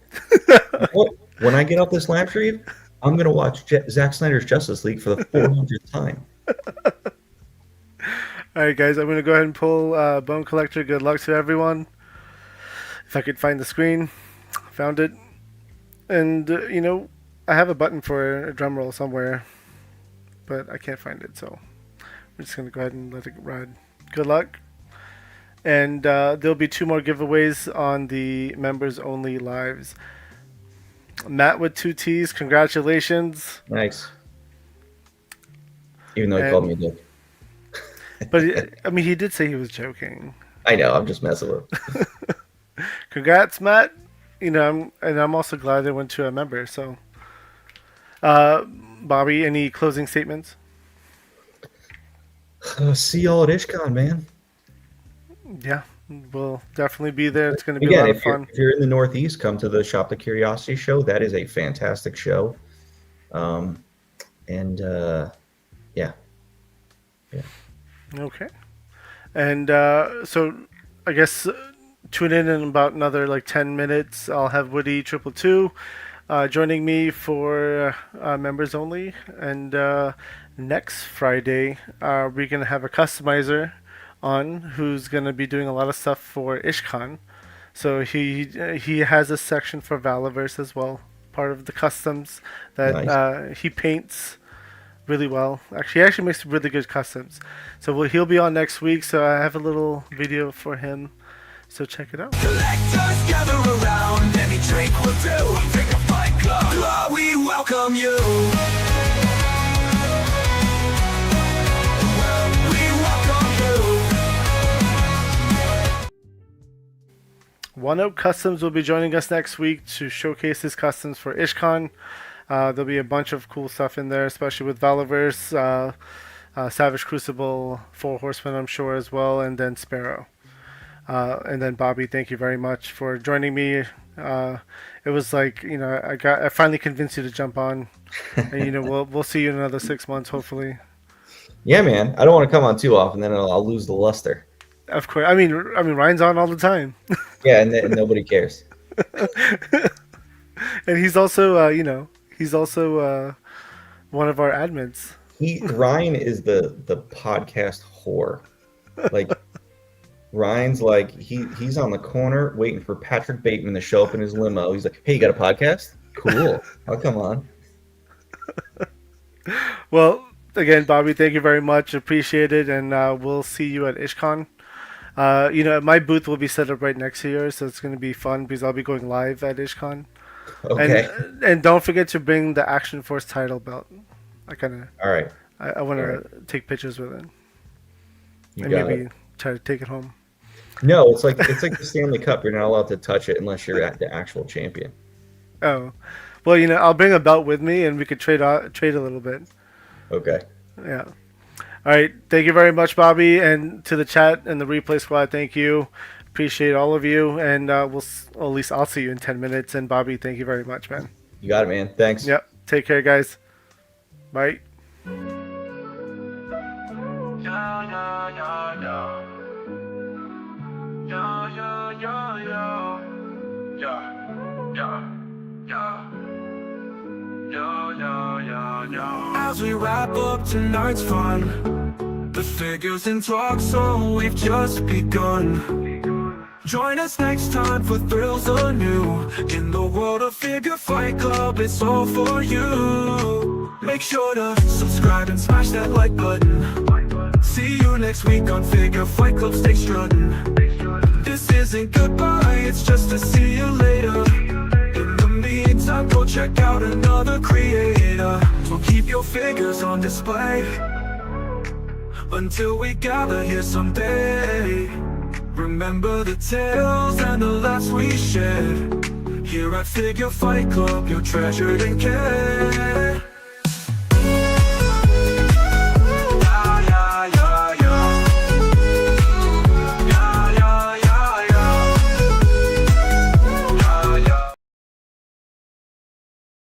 When I get off this live stream, I'm going to watch Zack Snyder's Justice League for the 400th time. All right, guys, I'm going to go ahead and pull Bone Collector. Good luck to everyone. If I could find the screen. Found it. And, I have a button for a drum roll somewhere, but I can't find it, so we're just going to go ahead and let it ride. Good luck. And there'll be 2 more giveaways on the members-only lives. Matt with 2 T's, congratulations. Nice. Even though he called me a dick. But, he did say he was joking. I know, I'm just messing with him. Congrats, Matt. I'm also glad they went to a member, so. Bobby, any closing statements? See y'all at IshCon, man. Yeah, we'll definitely be there. It's going to be a lot of fun. If you're in the Northeast, come to the Shop the Curiosity show. That is a fantastic show. Yeah. Okay. And so I guess tune in about another 10 minutes. I'll have Woody 222 joining me for members only. And next Friday, we're going to have a customizer on who's going to be doing a lot of stuff for IshCon. So he has a section for Valaverse as well, part of the customs that nice. He paints really well. He actually makes really good customs. So he'll be on next week, so I have a little video for him. So check it out. Collectors gather around, any drink will do. Pick a fight club, we welcome you. One Up Customs will be joining us next week to showcase his customs for IshCon. There'll be a bunch of cool stuff in there, especially with Valaverse, Savage Crucible, 4 Horsemen, I'm sure, as well, and then Sparrow. And then Bobby, thank you very much for joining me. It was like, I finally convinced you to jump on, and we'll see you in another 6 months, hopefully. Yeah, man. I don't want to come on too often, then I'll lose the luster. Of course. I mean, Ryan's on all the time. Yeah, and nobody cares. And he's also, one of our admins. Ryan is the podcast whore. Like, Ryan's like, he's on the corner waiting for Patrick Bateman to show up in his limo. He's like, hey, you got a podcast? Cool. I'll come on. Well, again, Bobby, thank you very much. Appreciate it. And we'll see you at IshCon. My booth will be set up right next to yours, so it's going to be fun because I'll be going live at IshCon. Okay. And don't forget to bring the Action Force title belt. All right. I want to take pictures with it. And maybe try to take it home. No, it's like the Stanley Cup. You're not allowed to touch it unless you're at the actual champion. Oh, well, I'll bring a belt with me, and we could trade a little bit. Okay. Yeah. All right. Thank you very much, Bobby, and to the chat and the replay squad. Thank you. Appreciate all of you, and at least I'll see you in 10 minutes. And Bobby, tthank you very much, man. You got it, man. Thanks. Yep. Take care, guys. Bye. As we wrap up tonight's fun, the figures in talk, so we've just begun. Join us next time for thrills anew. In the world of Figure Fight Club, it's all for you. Make sure to subscribe and smash that like button. See you next week on Figure Fight Club, stay strutting. This isn't goodbye, it's just a see you later. In the meantime, go check out another creator. your figures on display until we gather here someday. Remember the tales and the laughs we shared here at Figure Fight Club, you're treasured and cared.